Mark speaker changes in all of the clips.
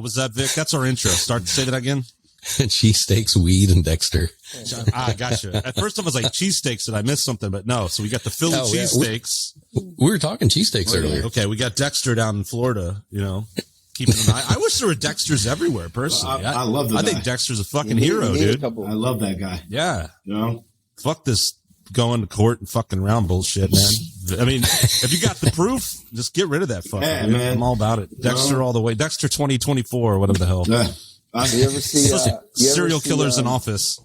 Speaker 1: What was that, Vic? That's our intro. Say that again.
Speaker 2: Cheesesteaks, weed, and Dexter.
Speaker 1: Gotcha. At first I was like cheesesteaks. Did I miss something? But no. So we got the Philly cheesesteaks.
Speaker 2: We were talking cheesesteaks earlier.
Speaker 1: Okay. We got Dexter down in Florida, keeping an eye. I wish there were Dexters everywhere, personally.
Speaker 3: I love that.
Speaker 1: I think Dexter's a fucking hero, dude.
Speaker 3: I love that guy.
Speaker 1: Yeah. Fuck this going to court and fucking around bullshit, man. I mean, if you got the proof, just get rid of that fucker. Yeah, man. I'm all about it. Dexter all the way. Dexter 2024 or whatever the hell.
Speaker 3: Yeah.
Speaker 4: You ever see
Speaker 1: serial killers in office?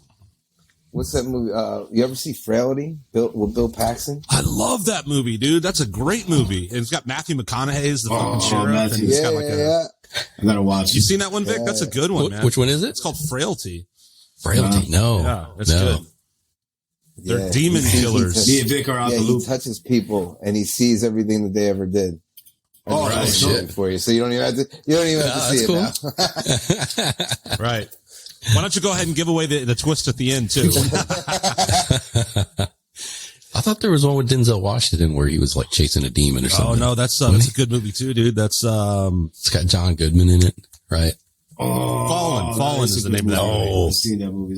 Speaker 4: What's that movie? You ever see Frailty with Bill Paxton?
Speaker 1: I love that movie, dude. That's a great movie. And it's got Matthew McConaughey as the fucking sheriff. And it's got like
Speaker 3: I gotta watch it.
Speaker 1: You seen that one, Vic? That's a good one, man.
Speaker 2: Which one is it?
Speaker 1: It's called Frailty.
Speaker 2: Frailty? No.
Speaker 1: Yeah, it's good. They're demon killers.
Speaker 3: Me and Vic are out the loop.
Speaker 4: He touches people and he sees everything that they ever did.
Speaker 3: That's
Speaker 4: shit for you. So you don't even have to see it now.
Speaker 1: Right. Why don't you go ahead and give away the twist at the end too?
Speaker 2: I thought there was one with Denzel Washington where he was like chasing a demon or something.
Speaker 1: Oh no, that's a good movie too, dude. That's
Speaker 2: it's got John Goodman in it, right?
Speaker 1: Fallen is the name of that movie.
Speaker 3: I've seen that movie.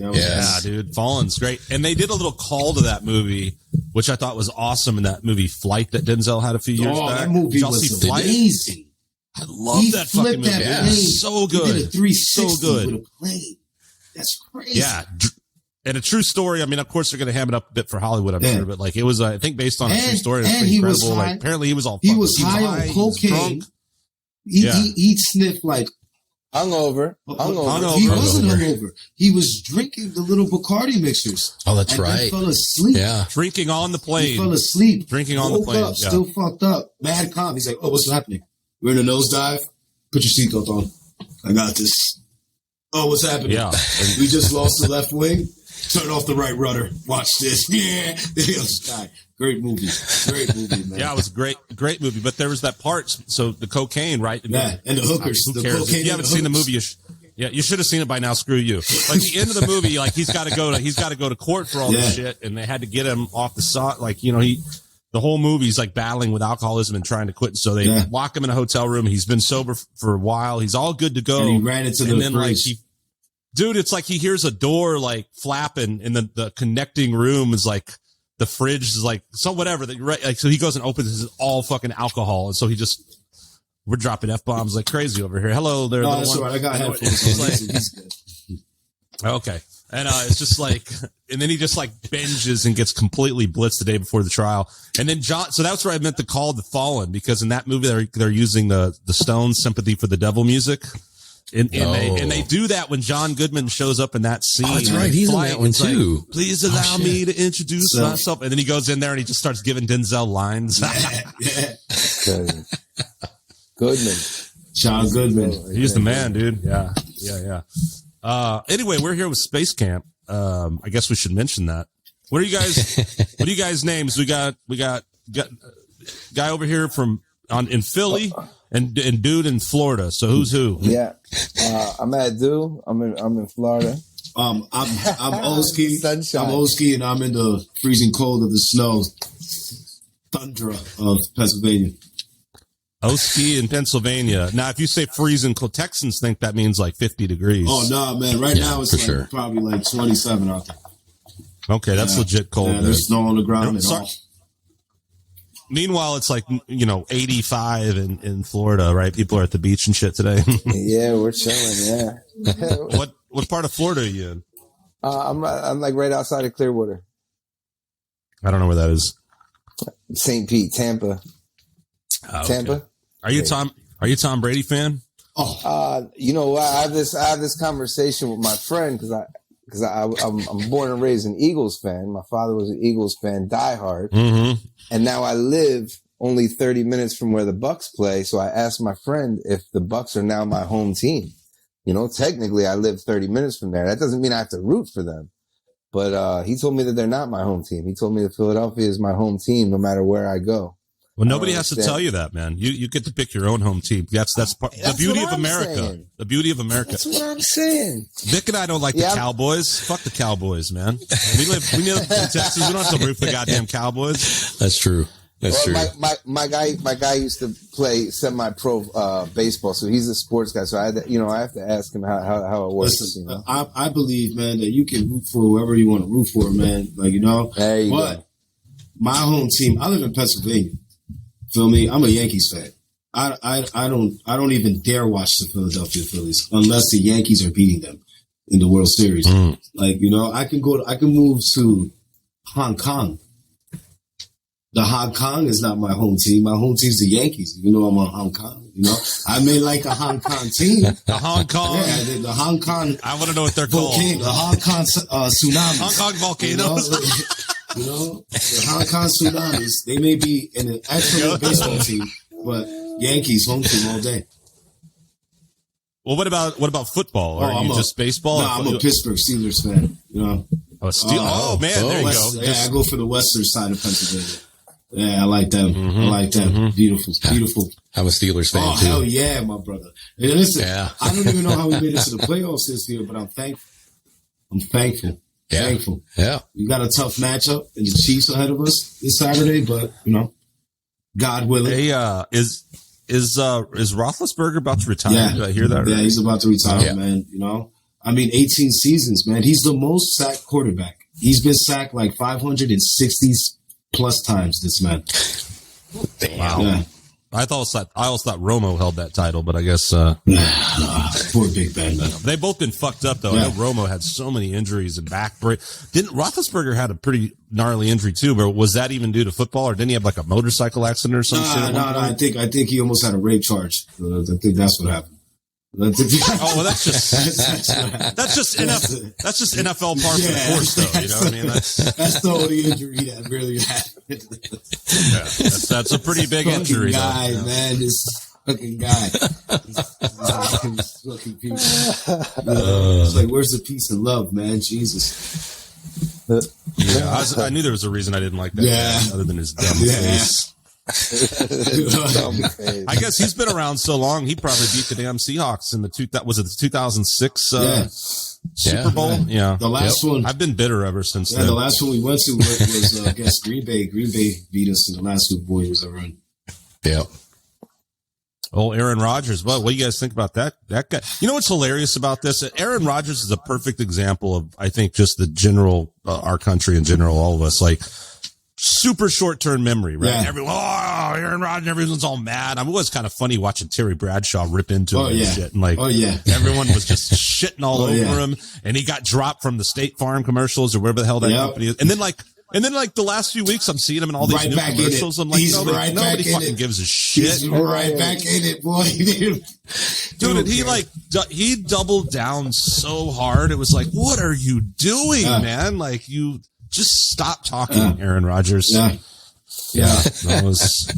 Speaker 1: Dude. Fallen's great. And they did a little call to that movie, which I thought was awesome in that movie Flight that Denzel had a few years back.
Speaker 3: That movie was amazing.
Speaker 1: I love that fucking movie.
Speaker 3: Yeah.
Speaker 1: So good.
Speaker 3: He did a 360
Speaker 1: so good.
Speaker 3: with a plane. That's crazy.
Speaker 1: Yeah. And a true story. I mean, of course, they're going to ham it up a bit for Hollywood, I'm sure, but like it was, I think, based on a true story. It was pretty incredible. Like, apparently, he was all
Speaker 3: he was high on cocaine. He sniffed like
Speaker 4: hungover.
Speaker 3: He wasn't hungover. He was drinking the little Bacardi mixers.
Speaker 2: Oh, that's right.
Speaker 3: He fell asleep.
Speaker 2: Yeah,
Speaker 1: drinking on the plane.
Speaker 3: He fell asleep.
Speaker 1: Drinking on the plane.
Speaker 3: Up, still fucked up. Mad calm. He's like, "Oh, what's happening? We're in a nosedive. Put your seatbelt on. I got this. Oh, what's happening?
Speaker 1: Yeah,
Speaker 3: we just lost the left wing. Turn off the right rudder. Watch this. Yeah, great movie. Great movie, man.
Speaker 1: Yeah, it was a great movie. But there was that part. So the cocaine, right?
Speaker 3: And the hookers.
Speaker 1: Who cares? If you haven't seen the movie, you should have seen it by now. Screw you. Like the end of the movie, like he's got to go to court for all this shit, and they had to get him off the side. Like the whole movie's like battling with alcoholism and trying to quit. So they lock him in a hotel room. He's been sober for a while. He's all good to go.
Speaker 3: And he ran into the fridge.
Speaker 1: Dude, it's like he hears a door like flapping, and the connecting room is like the fridge is like so whatever. Like so he goes and opens it, all fucking alcohol, and so we're dropping F-bombs like crazy over here. Hello there.
Speaker 3: No, that's all right. I got headphones.
Speaker 1: Okay. And it's just like, and then he just like binges and gets completely blitzed the day before the trial. And then so that's where I meant to call The Fallen, because in that movie they're using the Stones' Sympathy for the Devil music. And they do that when John Goodman shows up in that scene.
Speaker 2: Oh, that's right. He's in that one too.
Speaker 1: Like, please allow me to introduce myself. And then he goes in there and he just starts giving Denzel lines.
Speaker 4: Goodman.
Speaker 3: John Goodman.
Speaker 1: He's the man, dude. Yeah. Anyway, we're here with Space Camp. I guess we should mention that. What are you guys' names? We got guy over here in Philly and dude in Florida. So who's who?
Speaker 4: Yeah. I'm Adoo. I'm in Florida.
Speaker 3: I'm Oskee.
Speaker 4: Sunshine.
Speaker 3: I'm Oskee, and I'm in the freezing cold of the snow tundra of Pennsylvania.
Speaker 1: Oskee in Pennsylvania. Now, if you say freezing cold, Texans think that means like 50 degrees.
Speaker 3: Oh, no, man. Right now it's like probably like 27 out there.
Speaker 1: Okay, that's legit cold.
Speaker 3: Yeah, there's snow on the ground and all.
Speaker 1: Meanwhile, it's like, 85 in Florida, right? People are at the beach and shit today.
Speaker 4: Yeah, we're chilling, yeah.
Speaker 1: What part of Florida are you in?
Speaker 4: I'm like right outside of Clearwater.
Speaker 1: I don't know where that is.
Speaker 4: St. Pete, Tampa.
Speaker 1: Okay.
Speaker 4: Tampa.
Speaker 1: Are you a Tom Brady fan?
Speaker 4: Oh, I have this conversation with my friend because I'm born and raised an Eagles fan. My father was an Eagles fan, diehard, and now I live only 30 minutes from where the Bucks play. So I asked my friend if the Bucks are now my home team. Technically I live 30 minutes from there. That doesn't mean I have to root for them, but he told me that they're not my home team. He told me that Philadelphia is my home team no matter where I go.
Speaker 1: Well, nobody has to tell you that, man. You get to pick your own home team. That's the beauty of America. Saying. The beauty of America.
Speaker 4: That's what I'm saying.
Speaker 1: Vic and I don't like the Cowboys. Fuck the Cowboys, man. We live in Texas. We don't have to root for the goddamn Cowboys.
Speaker 2: That's true. That's true.
Speaker 4: My guy used to play semi-pro baseball, so he's a sports guy. So I have to ask him how it works.
Speaker 3: Listen,
Speaker 4: you know?
Speaker 3: I believe, man, that you can root for whoever you want to root for, man. Like, you know,
Speaker 4: There you
Speaker 3: but
Speaker 4: go.
Speaker 3: my home team. I live in Pennsylvania. Feel me? I'm a Yankees fan. I don't even dare watch the Philadelphia Phillies unless the Yankees are beating them in the World Series. Like, you know, I can move to Hong Kong. The Hong Kong is not my home team. My home team's the Yankees, even though I'm on Hong Kong. You know, I may like a Hong Kong team.
Speaker 1: The Hong Kong.
Speaker 3: Yeah, the Hong Kong.
Speaker 1: I want to know what they're called.
Speaker 3: Volcano, the Hong Kong tsunamis.
Speaker 1: Hong Kong volcanoes.
Speaker 3: You know, the Hong Kong tsunamis. They may be in an excellent baseball team, but Yankees home team all day.
Speaker 1: Well, what about football? Are you just baseball?
Speaker 3: No, I'm a Pittsburgh Steelers fan. You know.
Speaker 1: Oh, man, there you go.
Speaker 3: Yeah, I go for the western side of Pennsylvania. Yeah, I like them. I like them. Beautiful.
Speaker 2: I'm a Steelers fan, too.
Speaker 3: Hell yeah, my brother. And listen,
Speaker 2: Yeah.
Speaker 3: I don't even know how we made it to the playoffs this year, but I'm thankful.
Speaker 2: Yeah.
Speaker 3: Thankful.
Speaker 2: Yeah.
Speaker 3: We got a tough matchup in the Chiefs ahead of us this Saturday, but, you know, God willing.
Speaker 1: Hey, is Roethlisberger about to retire?
Speaker 3: Yeah.
Speaker 1: Did I hear that?
Speaker 3: Yeah, he's about to retire,
Speaker 2: Yeah.
Speaker 3: man. You know, I mean, 18 seasons, man. He's the most sacked quarterback. He's been sacked like 560 plus times, this man.
Speaker 1: Wow.
Speaker 3: Yeah.
Speaker 1: I always thought Romo held that title, but I guess
Speaker 3: Poor Big Ben, man.
Speaker 1: they've both been fucked up though.
Speaker 3: Yeah.
Speaker 1: I know Romo had so many injuries and back break. Didn't Roethlisberger had a pretty gnarly injury too? But was that even due to football, or didn't he have like a motorcycle accident or some shit?
Speaker 3: No. I think he almost had a rape charge. I think that's what happened.
Speaker 1: Oh well, that's just NFL par for the course, though. You know what I mean?
Speaker 3: That's the only injury that really happened.
Speaker 1: That's a pretty big
Speaker 3: Fucking
Speaker 1: injury,
Speaker 3: guy,
Speaker 1: though.
Speaker 3: man. This fucking guy. These fucking people. It's like, where's the peace and love, man? Jesus.
Speaker 1: Yeah, I knew there was a reason I didn't like that guy, other than his dumb face. I guess he's been around so long. He probably beat the damn Seahawks in the 2006 Super Bowl. Yeah,
Speaker 3: The last one.
Speaker 1: I've been bitter ever since
Speaker 3: Yeah,
Speaker 1: then.
Speaker 3: the last one we went to was against Green Bay. Green Bay beat us in the last Super Bowl he was ever in.
Speaker 2: Yeah.
Speaker 1: Oh, Aaron Rodgers. What do you guys think about that guy? You know what's hilarious about this? Aaron Rodgers is a perfect example of, I think, just the general, our country in general, all of us, like, super short-term memory, right?
Speaker 3: Yeah.
Speaker 1: Everyone, Aaron Rodgers, everyone's all mad. I mean, it was kind of funny watching Terry Bradshaw rip into him and shit. And like, everyone was just shitting all over him. And he got dropped from the State Farm commercials or wherever the hell that company is. And then like the last few weeks, I'm seeing him in all these new commercials. I'm like, nobody fucking gives a shit.
Speaker 3: He's right back in it, boy.
Speaker 1: Dude, he doubled down so hard. It was like, what are you doing, man? Like, you just stop talking, Aaron Rodgers.
Speaker 3: Yeah.
Speaker 1: It was,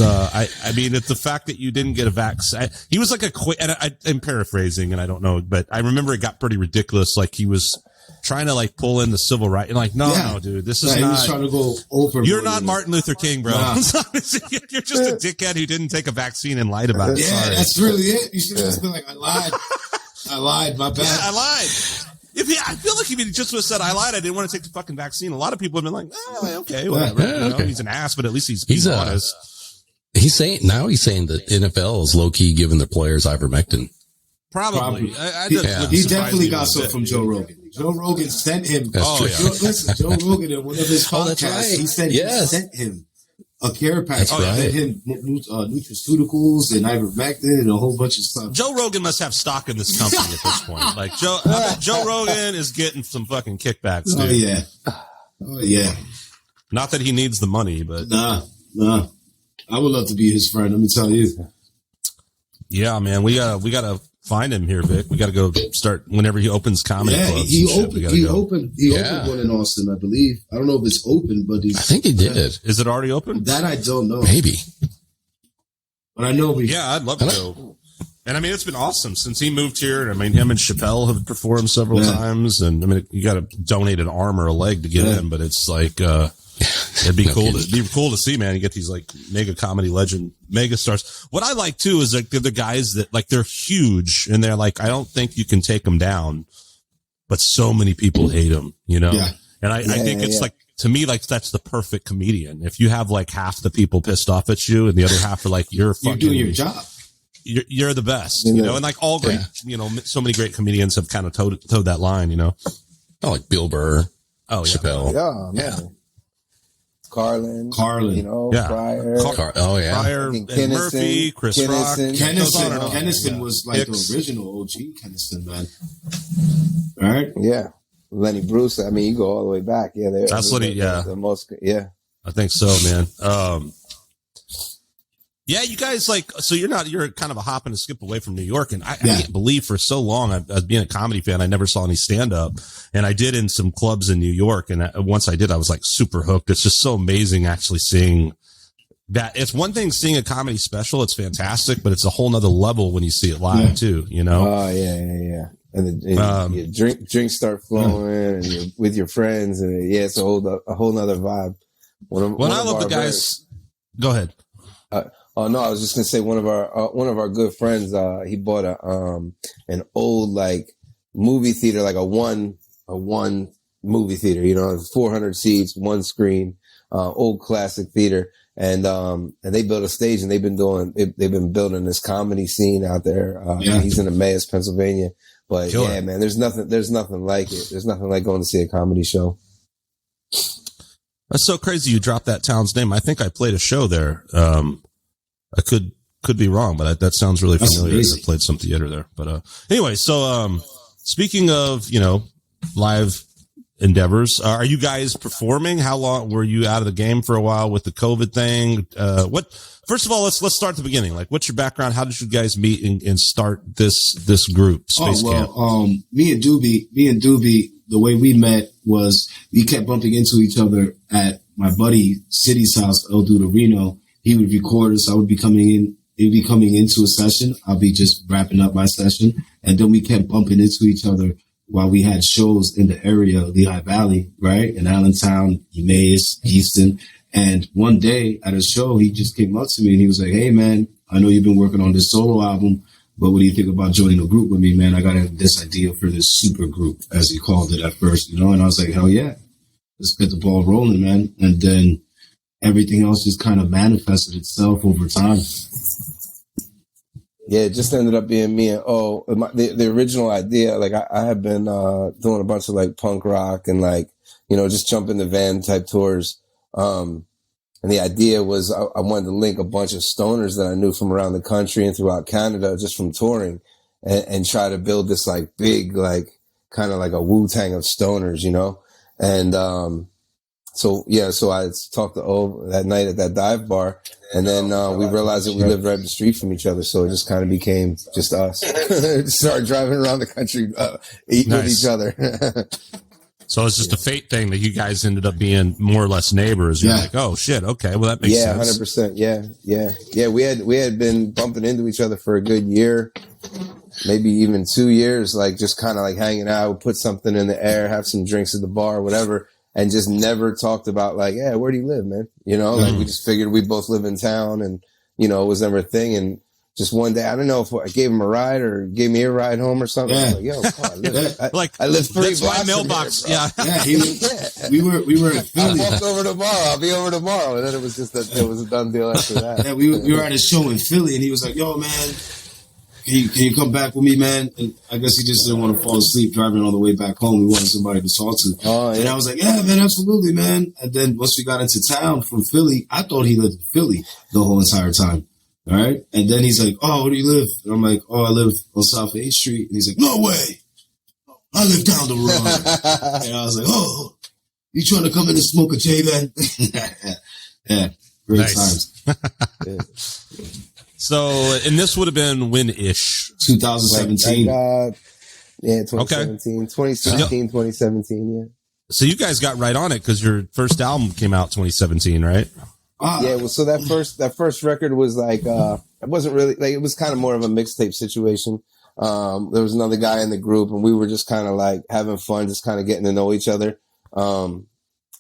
Speaker 1: I mean, it's the fact that you didn't get a vaccine. He was like and I'm paraphrasing and I don't know, but I remember it got pretty ridiculous. Like he was trying to like pull in the civil rights and like, no, dude, this is not.
Speaker 3: He was trying to go over.
Speaker 1: You're not Martin Luther King, bro. Nah. You're just a dickhead who didn't take a vaccine and lied about it.
Speaker 3: Yeah,
Speaker 1: sorry.
Speaker 3: that's really it. You should have just been like, I lied, my bad.
Speaker 1: Yeah, I lied. I feel like if he just would have said, I lied, I didn't want to take the fucking vaccine, a lot of people have been like, okay, whatever.
Speaker 2: Yeah, okay.
Speaker 1: He's an ass, but at least he's honest.
Speaker 2: He's saying that NFL is low key giving their players ivermectin.
Speaker 1: Probably.
Speaker 3: He definitely got some from Joe Rogan. Joe Rogan sent him. Listen, Joe Rogan in one of his podcasts, he said he sent him a care package. Sent him nutraceuticals and ivermectin and a whole bunch of stuff.
Speaker 1: Joe Rogan must have stock in this company at this point. Like Joe Rogan is getting some fucking kickbacks, dude.
Speaker 3: Oh yeah.
Speaker 1: Not that he needs the money, but
Speaker 3: nah. I would love to be his friend. Let me tell you.
Speaker 1: Yeah, man, we gotta find him here, Vic. We gotta go start whenever he opens comedy clubs.
Speaker 3: He opened one in Austin, I believe. I don't know if it's open, but
Speaker 2: I think he did.
Speaker 1: Is it already open?
Speaker 3: That I don't know.
Speaker 2: Maybe.
Speaker 3: But I know
Speaker 1: I'd love to go. And I mean, it's been awesome since he moved here. And I mean, him and Chappelle have performed several times. And I mean, you got to donate an arm or a leg to get in, but it's like, it'd be cool to see, man. You get these like mega comedy legend, mega stars. What I like too is like they're the guys that like they're huge and they're like, I don't think you can take them down, but so many people hate them, you know?
Speaker 3: Yeah.
Speaker 1: And I think it's like to me, like, that's the perfect comedian. If you have like half the people pissed off at you and the other half are like, you're
Speaker 3: doing your job.
Speaker 1: You're the best, you know, and like all great, you know, so many great comedians have kind of towed that line, you know.
Speaker 2: Oh, like Bill Burr.
Speaker 1: Oh, yeah.
Speaker 2: Chappelle.
Speaker 4: Yeah, man. Carlin,
Speaker 3: you
Speaker 4: know,
Speaker 1: yeah.
Speaker 4: Pryor.
Speaker 1: Pryor, and Murphy, Chris Rock.
Speaker 3: Keniston was like the original OG Keniston, man. Right?
Speaker 4: Yeah. Lenny Bruce. I mean, you go all the way back. Yeah,
Speaker 1: that's what
Speaker 4: the most. Yeah,
Speaker 1: I think so, man. Yeah, you guys like, so you're kind of a hop and a skip away from New York. And I can't believe for so long, as being a comedy fan, I never saw any stand up, and I did in some clubs in New York. And once I did, I was like super hooked. It's just so amazing actually seeing that. It's one thing seeing a comedy special. It's fantastic, but it's a whole nother level when you see it live too, you know?
Speaker 4: Oh yeah. And your drinks start flowing and you're with your friends, and it's a whole nother vibe.
Speaker 1: When I love the guys, go ahead.
Speaker 4: Oh no, I was just gonna say one of our good friends. He bought an old like movie theater, like a one movie theater. You know, 400 seats, one screen, old classic theater, and they built a stage, and they've been building this comedy scene out there. He's in Emmaus, Pennsylvania. But
Speaker 1: Killer.
Speaker 4: Yeah, man, there's nothing like it. There's nothing like going to see a comedy show.
Speaker 1: That's so crazy. You dropped that town's name. I think I played a show there. I could be wrong, but that sounds really familiar. I played some theater there, but anyway. So speaking of, you know, live endeavors, are you guys performing? How long were you out of the game for a while with the COVID thing? First of all, let's start at the beginning. Like, what's your background? How did you guys meet and start this group, Space Camp?
Speaker 3: Me and Doobie, the way we met was we kept bumping into each other at my buddy City's house, El Reno. He would record us. I would be coming in. He'd be coming into a session. I'll be just wrapping up my session. And then we kept bumping into each other while we had shows in the area, Lehigh Valley, right? In Allentown, Emmaus, Easton. And one day at a show, he just came up to me and he was like, "Hey, man, I know you've been working on this solo album, but what do you think about joining a group with me, man? I got this idea for this super group," as he called it at first, you know? And I was like, hell yeah, let's get the ball rolling, man. And then everything else just kind of manifested itself over time.
Speaker 4: Yeah, it just ended up being me and the original idea. Like I had been doing a bunch of like punk rock and like, you know, just jump in the van type tours. And the idea was I wanted to link a bunch of stoners that I knew from around the country and throughout Canada just from touring and try to build this like big, like kind of like a Wu-Tang of stoners, you know? And, so I talked to O that night at that dive bar, and then we realized that we lived right up the street from each other, so it just kind of became just us. Started driving around the country, eating with each other.
Speaker 1: So it's just a fate thing that you guys ended up being more or less neighbors. You're like, oh shit, okay, well that makes sense.
Speaker 4: 100%. Yeah. We had been bumping into each other for a good year, maybe even 2 years, like just kind of like hanging out, put something in the air, have some drinks at the bar, whatever. And just never talked about like, yeah, where do you live, man? You know, like we just figured we both live in town, and, you know, it was never a thing. And just one day, I don't know if I gave him a ride or gave me a ride home or something.
Speaker 3: Yeah.
Speaker 4: I was like, yo, I live 3
Speaker 1: that's
Speaker 4: blocks
Speaker 1: my mailbox.
Speaker 4: Here,
Speaker 3: we were in Philly.
Speaker 4: I walked over tomorrow. I'll be over tomorrow. And then it was just it was a done deal after that.
Speaker 3: Yeah, we were at a show in Philly, and he was like, yo, man, can you come back with me, man? And I guess he just didn't want to fall asleep driving on the way back home. He wanted somebody to talk to. Oh, yeah. And I was like, yeah, man, absolutely, man. And then once we got into town from Philly, I thought he lived in Philly the whole entire time. All right. And then he's like, oh, where do you live? And I'm like, oh, I live on South 8th Street. And he's like, no way. I live down the road. And I was like, oh, you trying to come in and smoke a J, man? Yeah. Great times.
Speaker 4: Yeah.
Speaker 1: So, and this would have been when-ish?
Speaker 3: 2017.
Speaker 4: Like, 2017. Okay. 2017, yeah.
Speaker 1: So you guys got right on it because your first album came out 2017, right?
Speaker 4: Yeah, well, so that first record was like, it wasn't really, like, it was kind of more of a mixtape situation. There was another guy in the group, and we were just kind of like having fun, just kind of getting to know each other. And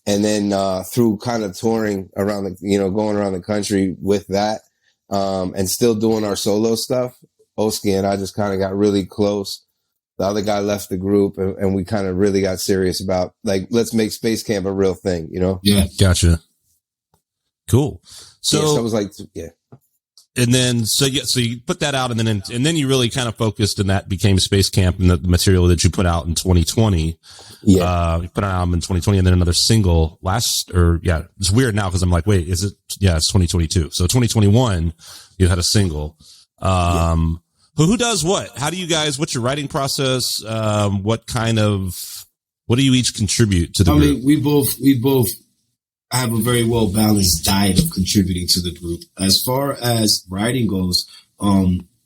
Speaker 4: then through kind of touring around going around the country with that, and still doing our solo stuff, Oskee and I just kind of got really close. the other guy left the group, and we kind of really got serious about like, let's make Space Camp a real thing, you know?
Speaker 3: Yeah.
Speaker 1: Gotcha. Cool. So
Speaker 4: I was like, yeah.
Speaker 1: And then, so you put that out, and then you really kind of focused, and that became Space Camp and the material that you put out in 2020.
Speaker 4: Yeah.
Speaker 1: You put an album in 2020 and then another single it's weird now because I'm like, wait, is it? Yeah, it's 2022. So 2021, you had a single. Who does what? How do you guys, what's your writing process? What do you each contribute to the group?
Speaker 3: I mean, we both have a very well balanced diet of contributing to the group. As far as writing goes,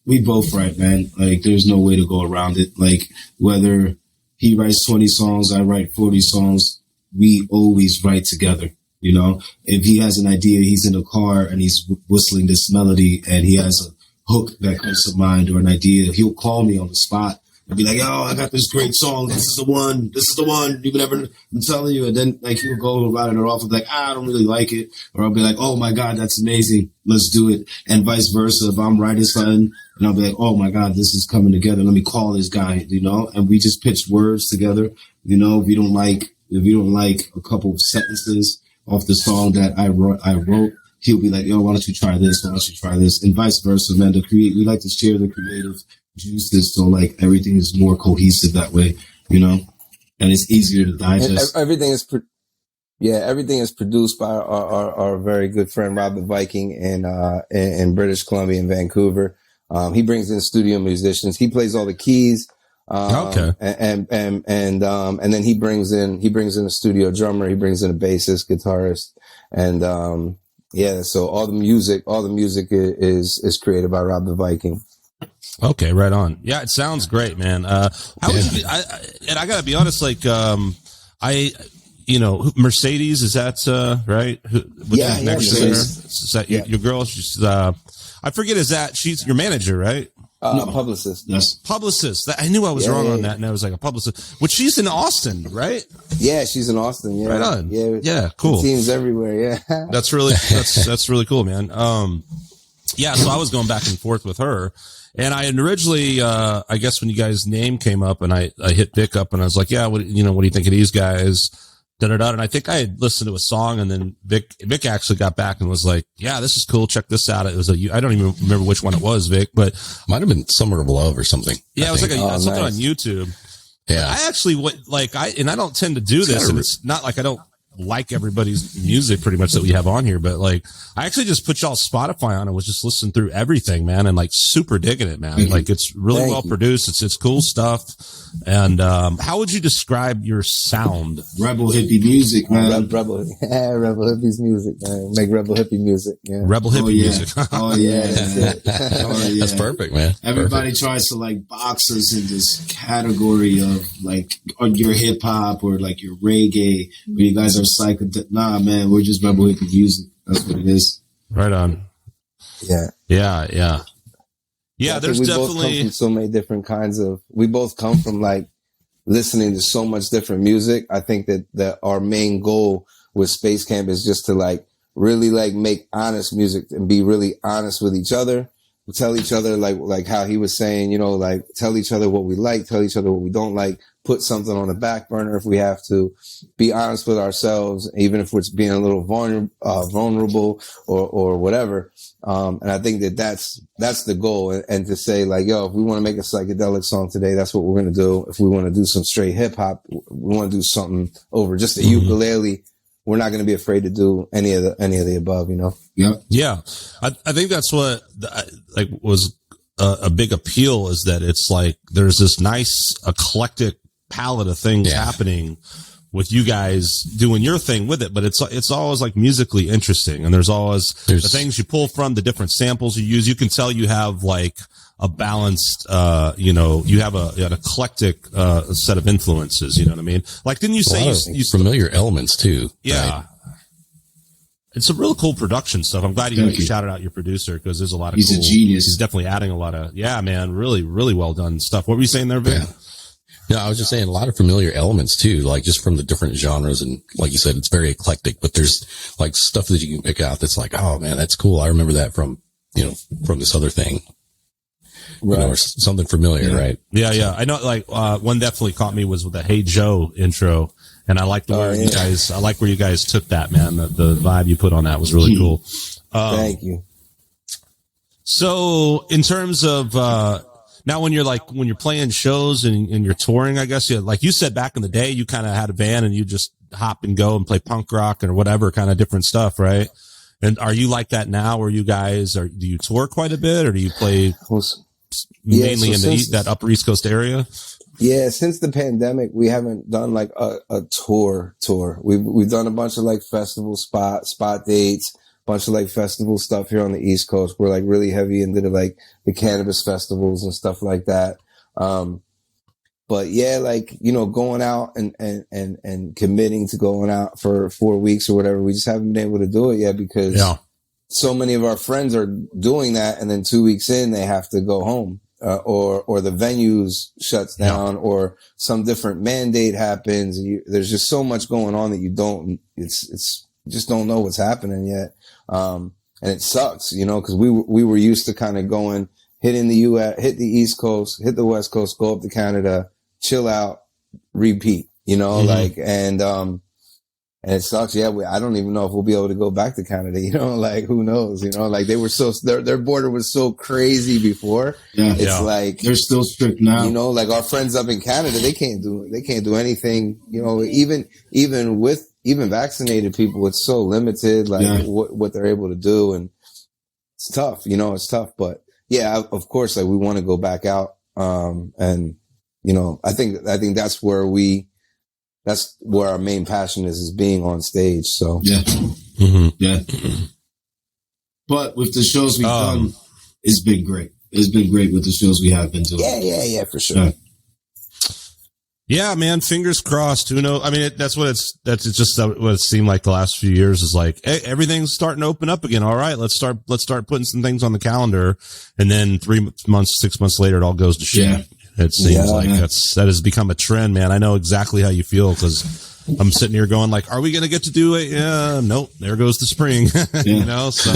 Speaker 3: we both write, man. Like, there's no way to go around it. Like, whether he writes 20 songs, I write 40 songs, we always write together. You know, if he has an idea, he's in a car and he's whistling this melody and he has a hook that comes to mind or an idea, he'll call me on the spot and be like, "Yo, I got this great song. This is the one. This is the one. You can never." I'm telling you. And then like he'll go write it off and be like, "I don't really like it," or I'll be like, "Oh my God, that's amazing. Let's do it." And vice versa. If I'm writing something and I'll be like, "Oh my God, this is coming together. Let me call this guy," you know. And we just pitch words together. You know, if you don't like a couple of sentences off the song that I wrote, he'll be like, "Yo, why don't you try this? Why don't you try this?" And vice versa, man. We like to share the creative juices, so like everything is more cohesive that way, you know, and it's easier to digest.
Speaker 4: And everything is produced by our very good friend Rob the Viking in British Columbia in Vancouver. He brings in studio musicians. He plays all the keys.
Speaker 1: Okay.
Speaker 4: And then he brings in a studio drummer. He brings in a bassist, guitarist, and so all the music is created by Rob the Viking.
Speaker 1: Okay, right on. Yeah, it sounds great, man. How would you, and I gotta be honest, like, Mercedes, is that, right? Next to her? Is that your girl? She's, I forget, she's your manager, right?
Speaker 4: No, publicist.
Speaker 3: Yes.
Speaker 1: Publicist. I knew I was wrong on that, and I was like a publicist. Which she's in Austin, right?
Speaker 4: Yeah, she's in Austin. Yeah.
Speaker 1: Right on.
Speaker 4: Yeah,
Speaker 1: cool.
Speaker 4: Teams everywhere. Yeah.
Speaker 1: That's really cool, man. So I was going back and forth with her. And I had originally, I guess when you guys' name came up and I hit Vic up and I was like, yeah, what do you think of these guys? Da-da-da. And I think I had listened to a song and then Vic actually got back and was like, yeah, this is cool. Check this out. It was I don't even remember which one it was, Vic, but
Speaker 2: might have been Summer of Love or something.
Speaker 1: Yeah, it was like something on YouTube.
Speaker 2: Yeah.
Speaker 1: I actually I don't tend to do this, and it's not like I don't like everybody's music pretty much that we have on here, but like I actually just put y'all's Spotify on and was just listening through everything, man, and like super digging it, man. Like it's really well produced. It's cool stuff. And how would you describe your sound?
Speaker 3: Rebel hippie music, man.
Speaker 4: Rebel hippies music, man. Make rebel hippie music. Yeah.
Speaker 1: Rebel hippie music.
Speaker 3: Oh yeah. Yeah.
Speaker 2: That's perfect, man.
Speaker 3: Everybody tries to like box us in this category of like your hip hop or like your reggae, where you guys are psychedelic. Nah, man, we're just rebel hippie music. That's what it is.
Speaker 1: Right on.
Speaker 4: Yeah.
Speaker 1: Yeah, there's
Speaker 4: definitely. Both come from so many different kinds of. We both come from like listening to so much different music. I think that our main goal with Space Camp is just to like really like make honest music and be really honest with each other. We tell each other like how he was saying, like tell each other what we like, tell each other what we don't like, put something on the back burner if we have to, be honest with ourselves, even if we're being a little vulnerable or whatever. And I think that's the goal. And to say like, yo, if we want to make a psychedelic song today, that's what we're going to do. If we want to do some straight hip hop, we want to do something over just a ukulele. We're not going to be afraid to do any of the above,
Speaker 1: Yeah. I think that's what was a big appeal, is that it's like there's this nice eclectic palette of things happening with you guys doing your thing with it, but it's always like musically interesting, and there's the things you pull from, the different samples you use. You can tell you have like a balanced, you have an eclectic set of influences. You know what I mean? Like, didn't you say you
Speaker 2: familiar elements too?
Speaker 1: Yeah.
Speaker 2: Right?
Speaker 1: It's some real cool production stuff. I'm glad you shouted out your producer, because there's a lot of
Speaker 3: He's a genius.
Speaker 1: He's definitely adding a lot of, man, really, really well done stuff. What were you saying there, Vic?
Speaker 2: Yeah. No, I was just saying a lot of familiar elements too, like just from the different genres. And like you said, it's very eclectic, but there's like stuff that you can pick out that's like, oh man, that's cool. I remember that from this other thing. or something familiar, right?
Speaker 1: Yeah. I know, like, one definitely caught me was with the Hey Joe intro. And I like the way I like where you guys took that, man. The vibe you put on that was really cool.
Speaker 4: Thank you.
Speaker 1: So in terms of, now when you're playing shows and you're touring, I guess, like you said back in the day, you kind of had a band and you just hop and go and play punk rock or whatever kind of different stuff, right? And are you like that now where you guys do you tour quite a bit or do you play mainly in that upper East Coast area?
Speaker 4: Yeah, since the pandemic, we haven't done like a tour. We've done a bunch of like festival spot dates, bunch of like festival stuff here on the East Coast. We're like really heavy into the Cannabis festivals and stuff like that. But yeah, like, you know, going out and committing to going out for 4 weeks or whatever, we just haven't been able to do it yet because so many of our friends are doing that. And then 2 weeks in, they have to go home. Or the venues shuts down or some different mandate happens. There's just so much going on that you just don't know what's happening yet. And it sucks, you know, cause we were used to kind of going, hitting the US, hit the East Coast, hit the West Coast, go up to Canada, chill out, repeat, you know, and it sucks. Yeah. I don't even know if we'll be able to go back to Canada, you know, like who knows, you know, like they were their border was so crazy before. Yeah. It's like,
Speaker 3: they're still strict now,
Speaker 4: you know, like our friends up in Canada, they can't do anything, you know, even vaccinated people, it's so limited, like what they're able to do. And it's tough, you know, it's tough, but yeah, of course, like we want to go back out. And you know, I think that's where our main passion is being on stage. So
Speaker 3: yeah. But with the shows we've done, it's been great. It's been great with the shows we have been doing.
Speaker 4: Yeah, for sure.
Speaker 1: Yeah, man. Fingers crossed. Who knows? I mean, that's what it seemed like the last few years is like, hey, everything's starting to open up again. All right, let's start putting some things on the calendar. And then 3 months, 6 months later, it all goes to shit. Yeah. It seems like that has become a trend, man. I know exactly how you feel because I'm sitting here going like, are we going to get to do it? Yeah, nope. There goes the spring, you know? So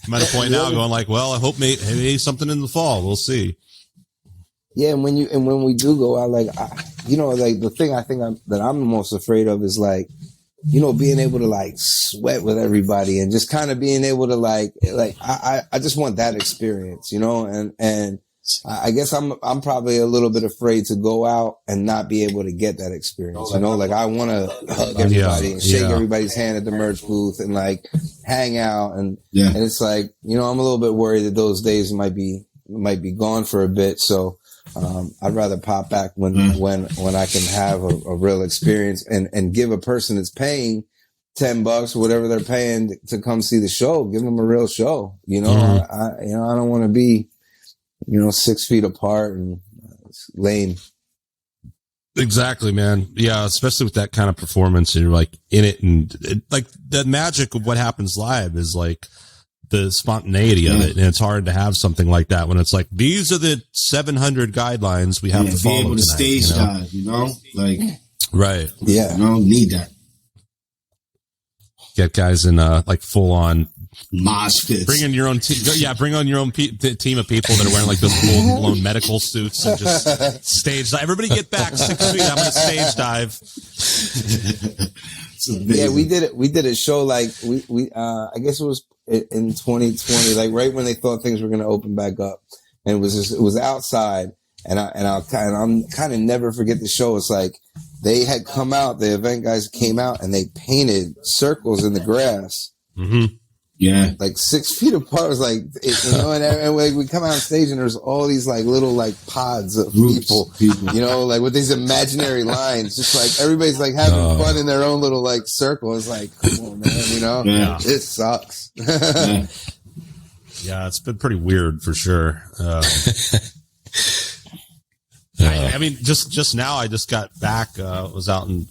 Speaker 1: I'm at a point now going like, well, I hope maybe something in the fall. We'll see.
Speaker 4: Yeah. And when we do go out, like, you know, like the thing I think that I'm most afraid of is like, you know, being able to like sweat with everybody and just kind of being able to like I just want that experience, you know, and I guess I'm probably a little bit afraid to go out and not be able to get that experience. You know, like I want to hug everybody and shake everybody's hand at the merch booth and like hang out. And it's like, you know, I'm a little bit worried that those days might be gone for a bit. So, I'd rather pop back when I can have a real experience and give a person that's paying $10 or whatever they're paying to come see the show, give them a real show. You know, I don't want to be, you know, 6 feet apart and lame.
Speaker 1: Exactly, man. Yeah, especially with that kind of performance and you're like in it and like the magic of what happens live is like the spontaneity of it. And it's hard to have something like that when it's like, these are the 700 guidelines we have to follow. Be able to
Speaker 3: stage dive, you know, like,
Speaker 1: right.
Speaker 3: Yeah. You don't need that.
Speaker 1: Get guys in, like full on
Speaker 3: mosh pits.
Speaker 1: Bring in your own team. Yeah, bring on your own team of people that are wearing like those full blown medical suits and just stage dive. Everybody get back 6 feet. I'm going to stage dive.
Speaker 4: Yeah, we did it. We did a show like we I guess it was in 2020, like right when they thought things were going to open back up, and it was outside, and I'm kind of never forget the show. It's like they had come out, the event guys came out, and they painted circles in the grass.
Speaker 1: Mm-hmm.
Speaker 3: Yeah,
Speaker 4: like 6 feet apart. It was like, you know, and like we come out on stage and there's all these like little like pods of people, you know, like with these imaginary lines, just like everybody's like having fun in their own little like circle. It's like, come on, man, you know, it sucks.
Speaker 1: Yeah, it's been pretty weird for sure. I mean, just now I just got back, was out in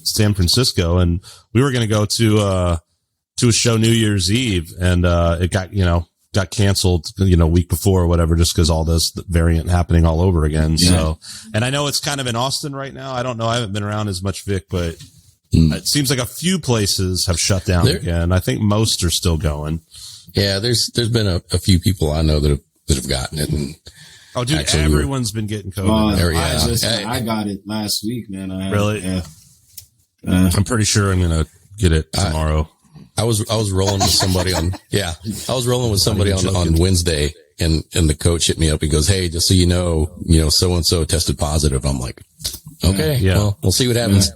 Speaker 1: San Francisco and we were going to go to a show New Year's Eve and, it got canceled, a week before or whatever, just cause all this variant happening all over again. Yeah. So, and I know it's kind of in Austin right now. I don't know. I haven't been around as much, Vic, but it seems like a few places have shut down again. I think most are still going.
Speaker 2: Yeah. There's been a few people I know that have gotten it. And
Speaker 1: Oh, dude,
Speaker 2: Actually,
Speaker 1: everyone's been getting COVID.
Speaker 3: I got it last week, man.
Speaker 1: Really?
Speaker 3: Yeah.
Speaker 1: I'm pretty sure I'm gonna get it tomorrow.
Speaker 2: I was rolling with somebody on Wednesday, and the coach hit me up and goes, "Hey, just so you know, so and so tested positive." I'm like, "Okay, well, we'll see what happens."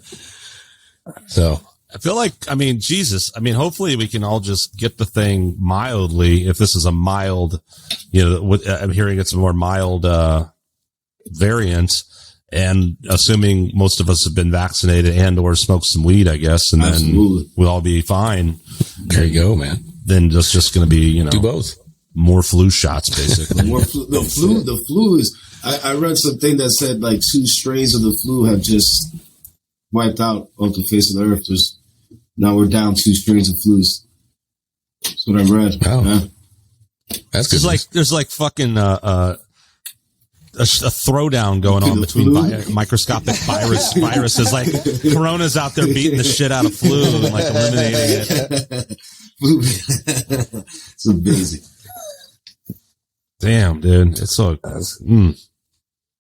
Speaker 2: Yeah. So
Speaker 1: I feel like, Jesus. Hopefully we can all just get the thing mildly. If this is a mild, I'm hearing it's a more mild variant, and assuming most of us have been vaccinated and or smoked some weed, I guess, and then we'll all be fine.
Speaker 2: There you go, man.
Speaker 1: Then it's just going to be,
Speaker 2: do both.
Speaker 1: More flu shots, basically.
Speaker 3: The flu is. I read something that said like 2 strains of the flu have just wiped out off the face of the earth. Now we're down 2 strains of flus. That's what I read.
Speaker 2: Oh.
Speaker 3: Yeah.
Speaker 2: That's good.
Speaker 1: There's like fucking a throwdown going on between microscopic viruses. Like Corona's out there beating the shit out of flu and like eliminating it.
Speaker 3: It's amazing.
Speaker 1: Damn, dude. It's so.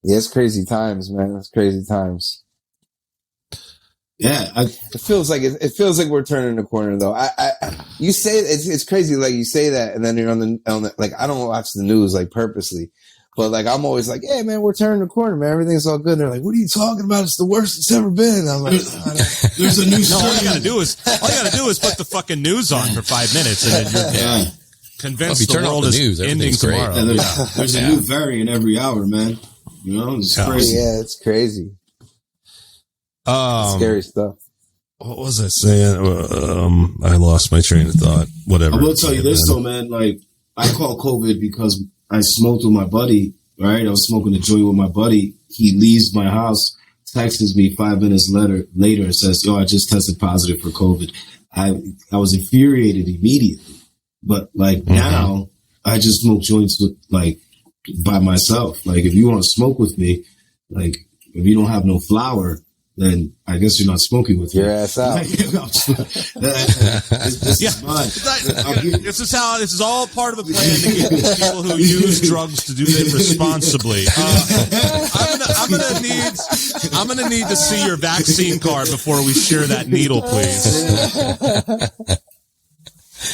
Speaker 4: Yeah, it's crazy times, man. It's crazy times.
Speaker 3: Yeah,
Speaker 4: it feels like we're turning the corner, though. You say it's crazy, like you say that, and then you're on the like I don't watch the news like purposely, but like I'm always like, yeah, man, we're turning the corner, man. Everything's all good. And they're like, what are you talking about? It's the worst it's ever been. I'm like,
Speaker 3: there's a new.
Speaker 1: All you gotta do is put the fucking news on for 5 minutes, and then you're convinced the world is ending tomorrow.
Speaker 3: There's a new variant every hour, man. It's crazy.
Speaker 4: Yeah, it's crazy. Scary stuff.
Speaker 1: What was I saying? I lost my train of thought. Whatever.
Speaker 3: I will tell you this though, man. Like I call COVID because I smoked with my buddy. Right, I was smoking a joint with my buddy. He leaves my house, texts me 5 minutes later, and says, "Yo, I just tested positive for COVID." I was infuriated immediately, but like now I just smoke joints with like by myself. Like if you want to smoke with me, like if you don't have no flower, then I guess you're not smoking with me.
Speaker 4: Your ass out.
Speaker 3: This is mine.
Speaker 1: This is all part of a plan to get people who use drugs to do it responsibly. I'm gonna need to see your vaccine card before we share that needle, please.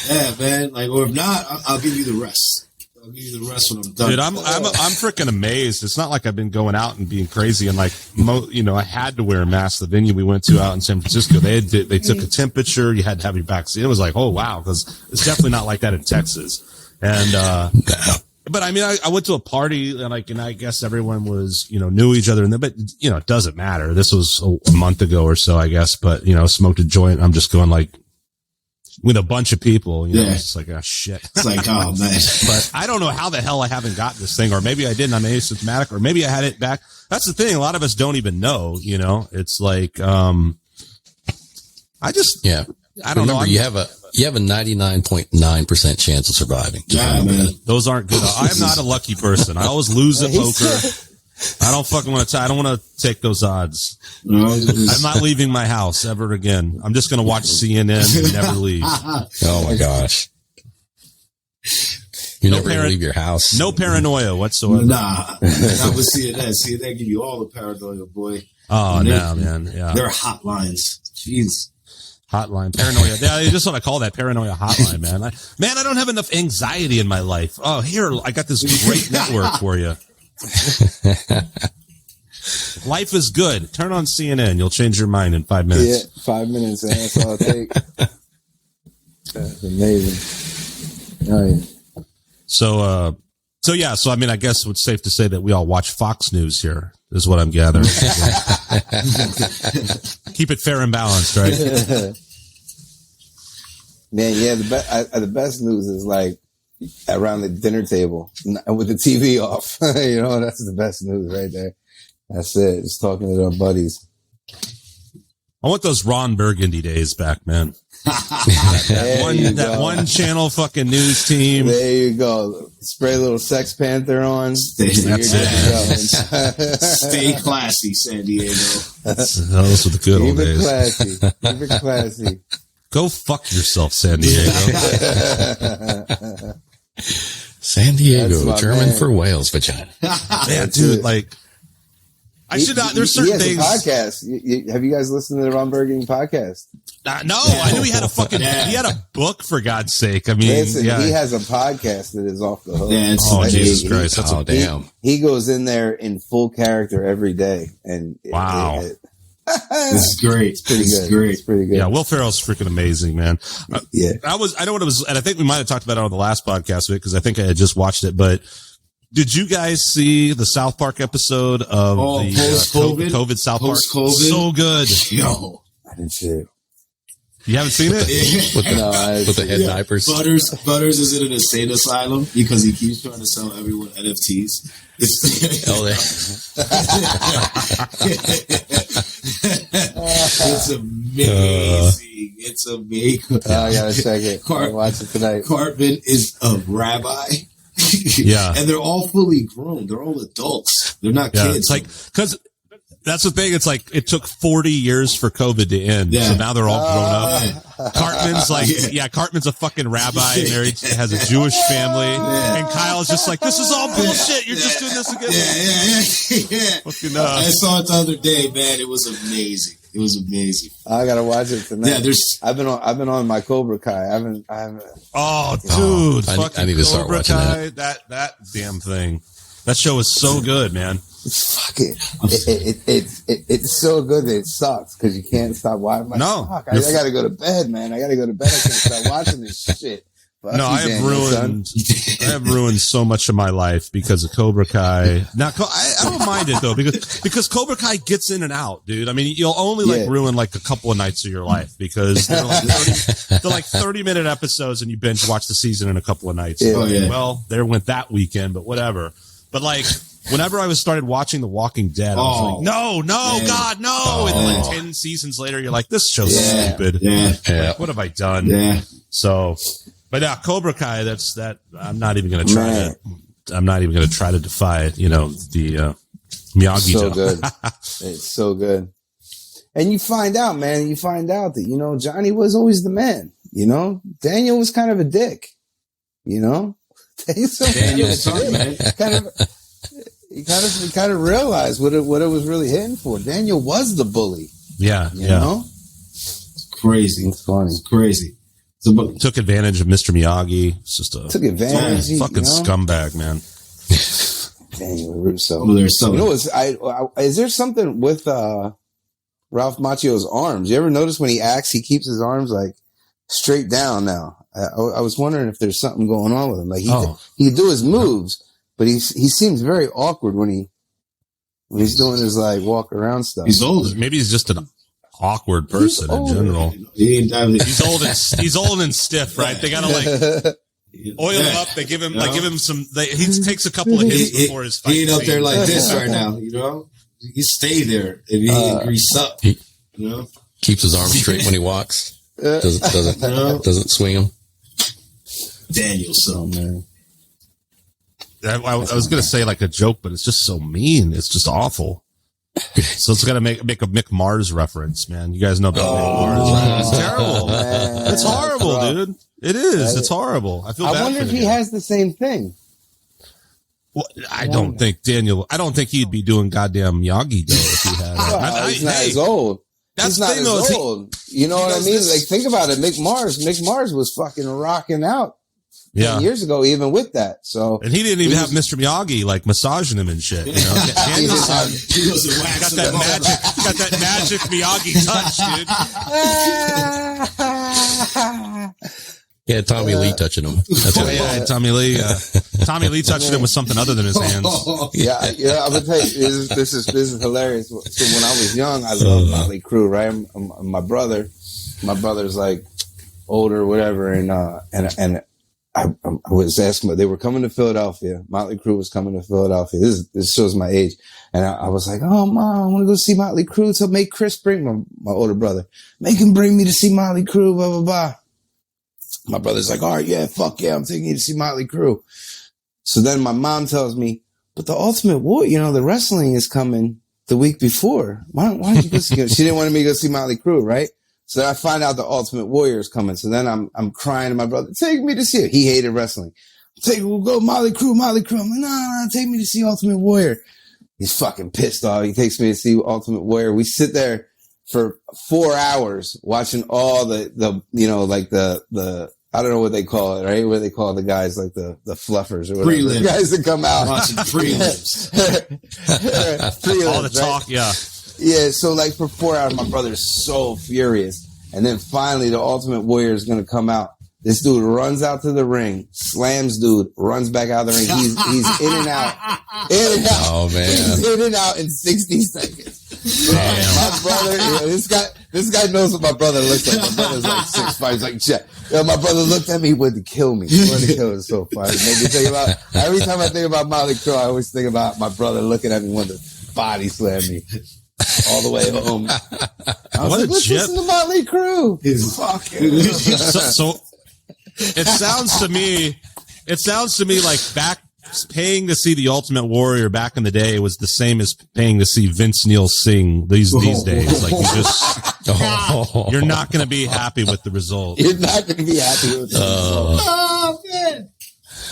Speaker 3: Yeah, man. Like, or if not, I'll give you the rest. I'll give you the rest when I'm done.
Speaker 1: Dude, I'm freaking amazed. It's not like I've been going out and being crazy and like, I had to wear a mask. The venue we went to out in San Francisco, they took a temperature. You had to have your vaccine. It was like, oh wow, because it's definitely not like that in Texas. And but I mean, I went to a party and I guess everyone was knew each other, but it doesn't matter. This was a month ago or so, I guess. But smoked a joint. I'm just going like. With a bunch of people, it's like, oh shit.
Speaker 3: It's like, oh man.
Speaker 1: But I don't know how the hell I haven't got this thing, or maybe I didn't. I'm asymptomatic, or maybe I had it back. That's the thing. A lot of us don't even know, it's like, I don't know.
Speaker 2: You have a 99.9% chance of surviving.
Speaker 3: Yeah, man.
Speaker 1: Those aren't good. I am not a lucky person. I always lose at poker. I don't fucking want to. I don't want to take those odds.
Speaker 3: No,
Speaker 1: I'm not leaving my house ever again. I'm just going to watch CNN and never leave.
Speaker 2: Oh my gosh! You never even leave your house.
Speaker 1: No paranoia whatsoever.
Speaker 3: Nah, I would see that. CNN give you all the paranoia, boy.
Speaker 1: Oh no, man. Yeah,
Speaker 3: they're hotlines. Jeez.
Speaker 1: Hotline paranoia. Yeah, just what I call that, paranoia hotline, man. I don't have enough anxiety in my life. Oh, here I got this great network for you. Life is good. Turn on CNN. You'll change your mind in 5 minutes.
Speaker 4: Yeah, 5 minutes. And that's all it takes. That's amazing. Oh, yeah.
Speaker 1: So yeah. So I mean, I guess it's safe to say that we all watch Fox News here. Is what I'm gathering. Keep it fair and balanced, right?
Speaker 4: Man, yeah. The best news is like around the dinner table with the TV off. That's the best news right there. That's it. Just talking to our buddies.
Speaker 1: I want those Ron Burgundy days back, man. that one channel fucking news team.
Speaker 4: There you go. Spray a little Sex Panther on.
Speaker 1: That's it.
Speaker 3: Stay classy, San Diego.
Speaker 1: Those were the good old days.
Speaker 4: Keep it classy.
Speaker 1: Go fuck yourself, San Diego.
Speaker 2: San Diego, German
Speaker 4: man.
Speaker 2: for whales vagina.
Speaker 1: Yeah, dude, like, I should not, there's certain things.
Speaker 4: He has a podcast. Have you guys listened to the Ron Burgundy podcast?
Speaker 1: No, I knew he had a fucking, he had a book, for God's sake. I mean,
Speaker 4: Listen, he has a podcast that is off the hook.
Speaker 1: Yeah, Jesus Christ. That's
Speaker 2: damn.
Speaker 4: He goes in there in full character every day. And
Speaker 1: wow.
Speaker 3: It's great.
Speaker 4: It's pretty good. It's pretty good.
Speaker 1: Yeah, Will Ferrell's freaking amazing, man.
Speaker 4: Yeah.
Speaker 1: I know what it was, and I think we might have talked about it on the last podcast because I think I had just watched it, but did you guys see the South Park episode of the post-COVID South Park?
Speaker 3: Post-COVID?
Speaker 1: So good.
Speaker 3: Yo.
Speaker 4: I didn't see it.
Speaker 1: You haven't seen it?
Speaker 2: with the head diapers.
Speaker 3: Butters is in an insane asylum because he keeps trying to sell everyone NFTs. It's amazing. It's amazing.
Speaker 4: I gotta check it. I'll watch it tonight.
Speaker 3: Cartman is a rabbi.
Speaker 1: Yeah.
Speaker 3: And they're all fully grown. They're all adults. They're not kids.
Speaker 1: It's like, because that's the thing. It's like it took 40 years for COVID to end. Yeah. So now they're all grown up. Cartman's like, Cartman's a fucking rabbi, married, has a Jewish family. Yeah. And Kyle's just like, this is all bullshit. You're just doing this again.
Speaker 3: Yeah. Fucking, I saw it the other day, man. It was amazing. It was amazing.
Speaker 4: I gotta watch it tonight.
Speaker 3: Yeah,
Speaker 4: I've been on my Cobra Kai. I haven't.
Speaker 1: Oh, dude!
Speaker 2: I need to start watching
Speaker 1: Kai, that damn thing. That show is so good, man.
Speaker 4: It's fucking. It's so good that it sucks because you can't stop watching. I gotta go to bed, man. I gotta go to bed. I can't stop watching this shit.
Speaker 1: No, I have ruined so much of my life because of Cobra Kai. Now, I don't mind it though, because Cobra Kai gets in and out, dude. I mean, you'll only ruin like a couple of nights of your life because they're like 30-minute episodes and you binge watch the season in a couple of nights.
Speaker 4: Yeah.
Speaker 1: Well, there went that weekend, but whatever. But like, whenever I started watching The Walking Dead, I was like, no, God, no. And then like 10 seasons later, you're like, this show's stupid.
Speaker 3: Yeah.
Speaker 1: Like, what have I done?
Speaker 3: Yeah.
Speaker 1: So, but yeah, Cobra Kai, I'm not even going to try it. I'm not even going to try to defy, the Miyagi.
Speaker 4: So good. It's so good. And you find out, man, that, Johnny was always the man, Daniel was kind of a dick, Daniel was man. He kind of realized what it was really hitting for. Daniel was the bully.
Speaker 1: Yeah.
Speaker 4: You know?
Speaker 3: It's crazy.
Speaker 4: It's funny.
Speaker 3: It's crazy.
Speaker 1: Took advantage of Mr. Miyagi. It's just
Speaker 4: took advantage.
Speaker 1: Fucking scumbag, man.
Speaker 4: Daniel Russo.
Speaker 3: Well, there's something.
Speaker 4: Is there something with Ralph Macchio's arms? You ever notice when he acts, he keeps his arms like straight down now? I was wondering if there's something going on with him. Like he can do his moves, but he seems very awkward when he's doing his like walk around stuff.
Speaker 3: He's older.
Speaker 1: Maybe he's just an awkward person in general. He's old and stiff, right? They gotta like oil him up. They give him some. He takes a couple of hits before his fight.
Speaker 3: He ain't up there like this right now. He stay there and he grease up.
Speaker 2: Keeps his arms straight when he walks. Doesn't swing him.
Speaker 3: Danielson, man.
Speaker 1: I was gonna say like a joke, but it's just so mean. It's just awful. So it's gotta make a Mick Mars reference, man. You guys know about Mick Mars, right? It's terrible. Man, it's horrible, dude. It is. It's horrible. I
Speaker 4: wonder if he has the same thing.
Speaker 1: Well, I don't think he'd be doing goddamn Miyagi Day if he had.
Speaker 4: He's not as old. He's not as old. You know what I mean? Like, think about it. Mick Mars was fucking rocking out. 10 years ago, even with that. So,
Speaker 1: and he didn't even have Mr. Miyagi like massaging him and shit. Got that magic Miyagi touch, dude.
Speaker 2: Yeah, Tommy Lee touching him. That's
Speaker 1: Tommy Lee. Tommy Lee touching him with something other than his hands.
Speaker 4: Yeah. I'm gonna tell you, this is hilarious. So when I was young, I loved Motley Crue, right? My brother's like older, whatever, and I was asking, they were coming to Philadelphia. Motley Crue was coming to Philadelphia. This shows my age. And I was like, oh, Mom, I want to go see Motley Crue. So make Chris bring my older brother. Make him bring me to see Motley Crue, blah, blah, blah. My brother's like, all right, yeah, fuck yeah, I'm taking you to see Motley Crue. So then my mom tells me, but the Ultimate War, the wrestling is coming the week before. Why don't you go see it? She didn't want me to go see Motley Crue, right? So I find out the Ultimate Warrior is coming. So then I'm crying to my brother, take me to see it. He hated wrestling. we'll go Motley Crue. I'm like, nah, take me to see Ultimate Warrior. He's fucking pissed off. He takes me to see Ultimate Warrior. We sit there for 4 hours watching all the I don't know what they call it, right? What they call the guys, like the fluffers or whatever. Prelims. The guys that come out.
Speaker 3: Watching prelims.
Speaker 1: All the talk, right? Yeah.
Speaker 4: Yeah, so like for 4 hours, my brother's so furious. And then finally the Ultimate Warrior is going to come out. This dude runs out to the ring, slams dude, runs back out of the ring. He's in and out.
Speaker 2: Oh, man.
Speaker 4: He's in and out in 60 seconds. My brother, this guy knows what my brother looks like. My brother's like 6'5". He's like, Jack. My brother looked at me, he wanted to kill me. He wanted to kill me. It's so funny. Every time I think about Motley Crue, I always think about my brother looking at me, wanting to body slam me all the way home. I was like, let's listen to Motley Crue.
Speaker 1: So it sounds to me like paying to see the Ultimate Warrior back in the day was the same as paying to see Vince Neil sing these days. Like you're not going to be happy with the result.
Speaker 4: You're not going to be happy with the result.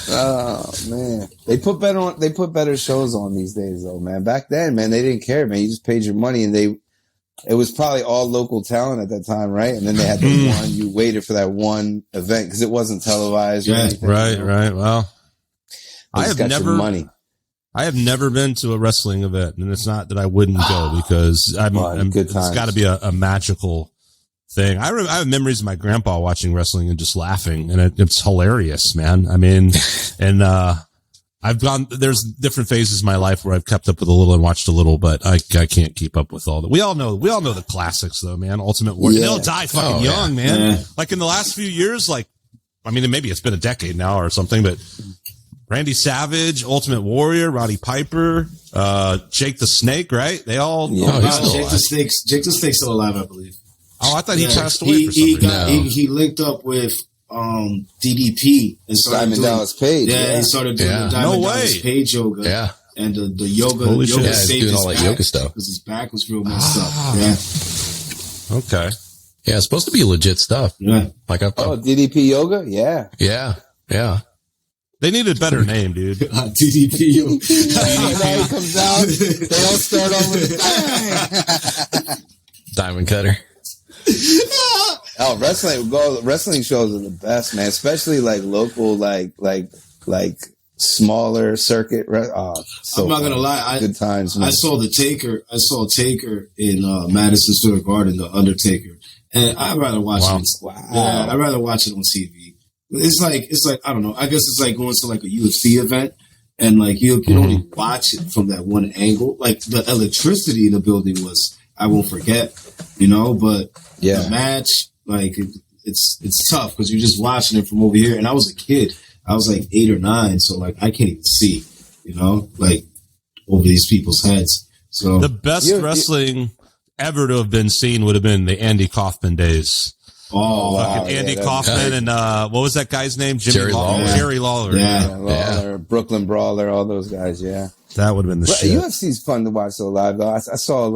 Speaker 4: Oh man. They put better shows on these days though, man. Back then, man, they didn't care, man. You just paid your money and it was probably all local talent at that time, right? And then they had the one, you waited for that one event because it wasn't televised.
Speaker 1: Yeah, right. Well, I have never been to a wrestling event, and it's not that I wouldn't go because it's got to be a magical thing. I have memories of my grandpa watching wrestling and just laughing, and it's hilarious, man. I mean, and there's different phases in my life where I've kept up with a little and watched a little, but I can't keep up with all that. We all know the classics though, man. Ultimate Warrior. Yeah. They'll die fucking young, man. Yeah. Like in the last few years, maybe it's been a decade now or something, but Randy Savage, Ultimate Warrior, Roddy Piper, Jake the Snake, right? They all.
Speaker 3: Yeah. Jake the Snake's still alive, I believe.
Speaker 1: Oh, I thought he passed away for some reason.
Speaker 3: He linked up with DDP and started
Speaker 4: Diamond Dallas Page.
Speaker 3: Yeah, he started doing the Diamond Dallas Page yoga.
Speaker 2: Yeah.
Speaker 3: And the yoga.
Speaker 2: Holy
Speaker 3: yoga
Speaker 2: shit. Doing all that yoga stuff.
Speaker 3: Because his back was real messed up. Yeah.
Speaker 1: Okay.
Speaker 2: Yeah, it's supposed to be legit stuff.
Speaker 3: Yeah.
Speaker 4: DDP yoga? Yeah.
Speaker 2: Yeah.
Speaker 1: They need a better name, dude.
Speaker 3: DDP yoga.
Speaker 4: DDP comes out. They all start off with
Speaker 2: Diamond Cutter.
Speaker 4: Oh, wrestling shows are the best, man. Especially like local, like smaller circuit.
Speaker 3: I'm not gonna lie.
Speaker 4: Good times, man.
Speaker 3: I saw Taker in Madison Square Garden, the Undertaker, and I'd rather watch it.
Speaker 4: Wow.
Speaker 3: Yeah, I'd rather watch it on TV. It's like I don't know. I guess it's like going to like a UFC event, and like you can only watch it from that one angle. Like the electricity in the building was, I won't forget, but the match, like it's tough because you're just watching it from over here. And I was a kid. I was like 8 or 9, so like I can't even see, like over these people's heads. So
Speaker 1: the best wrestling ever to have been seen would have been the Andy Kaufman days.
Speaker 3: Oh, wow.
Speaker 1: Andy Kaufman and what was that guy's name? Jerry Lawler.
Speaker 2: Jerry
Speaker 1: Lawler.
Speaker 4: Yeah, Lawler, Brooklyn Brawler, all those guys. Yeah,
Speaker 1: that would have been the shit.
Speaker 4: UFC's fun to watch though live though. I saw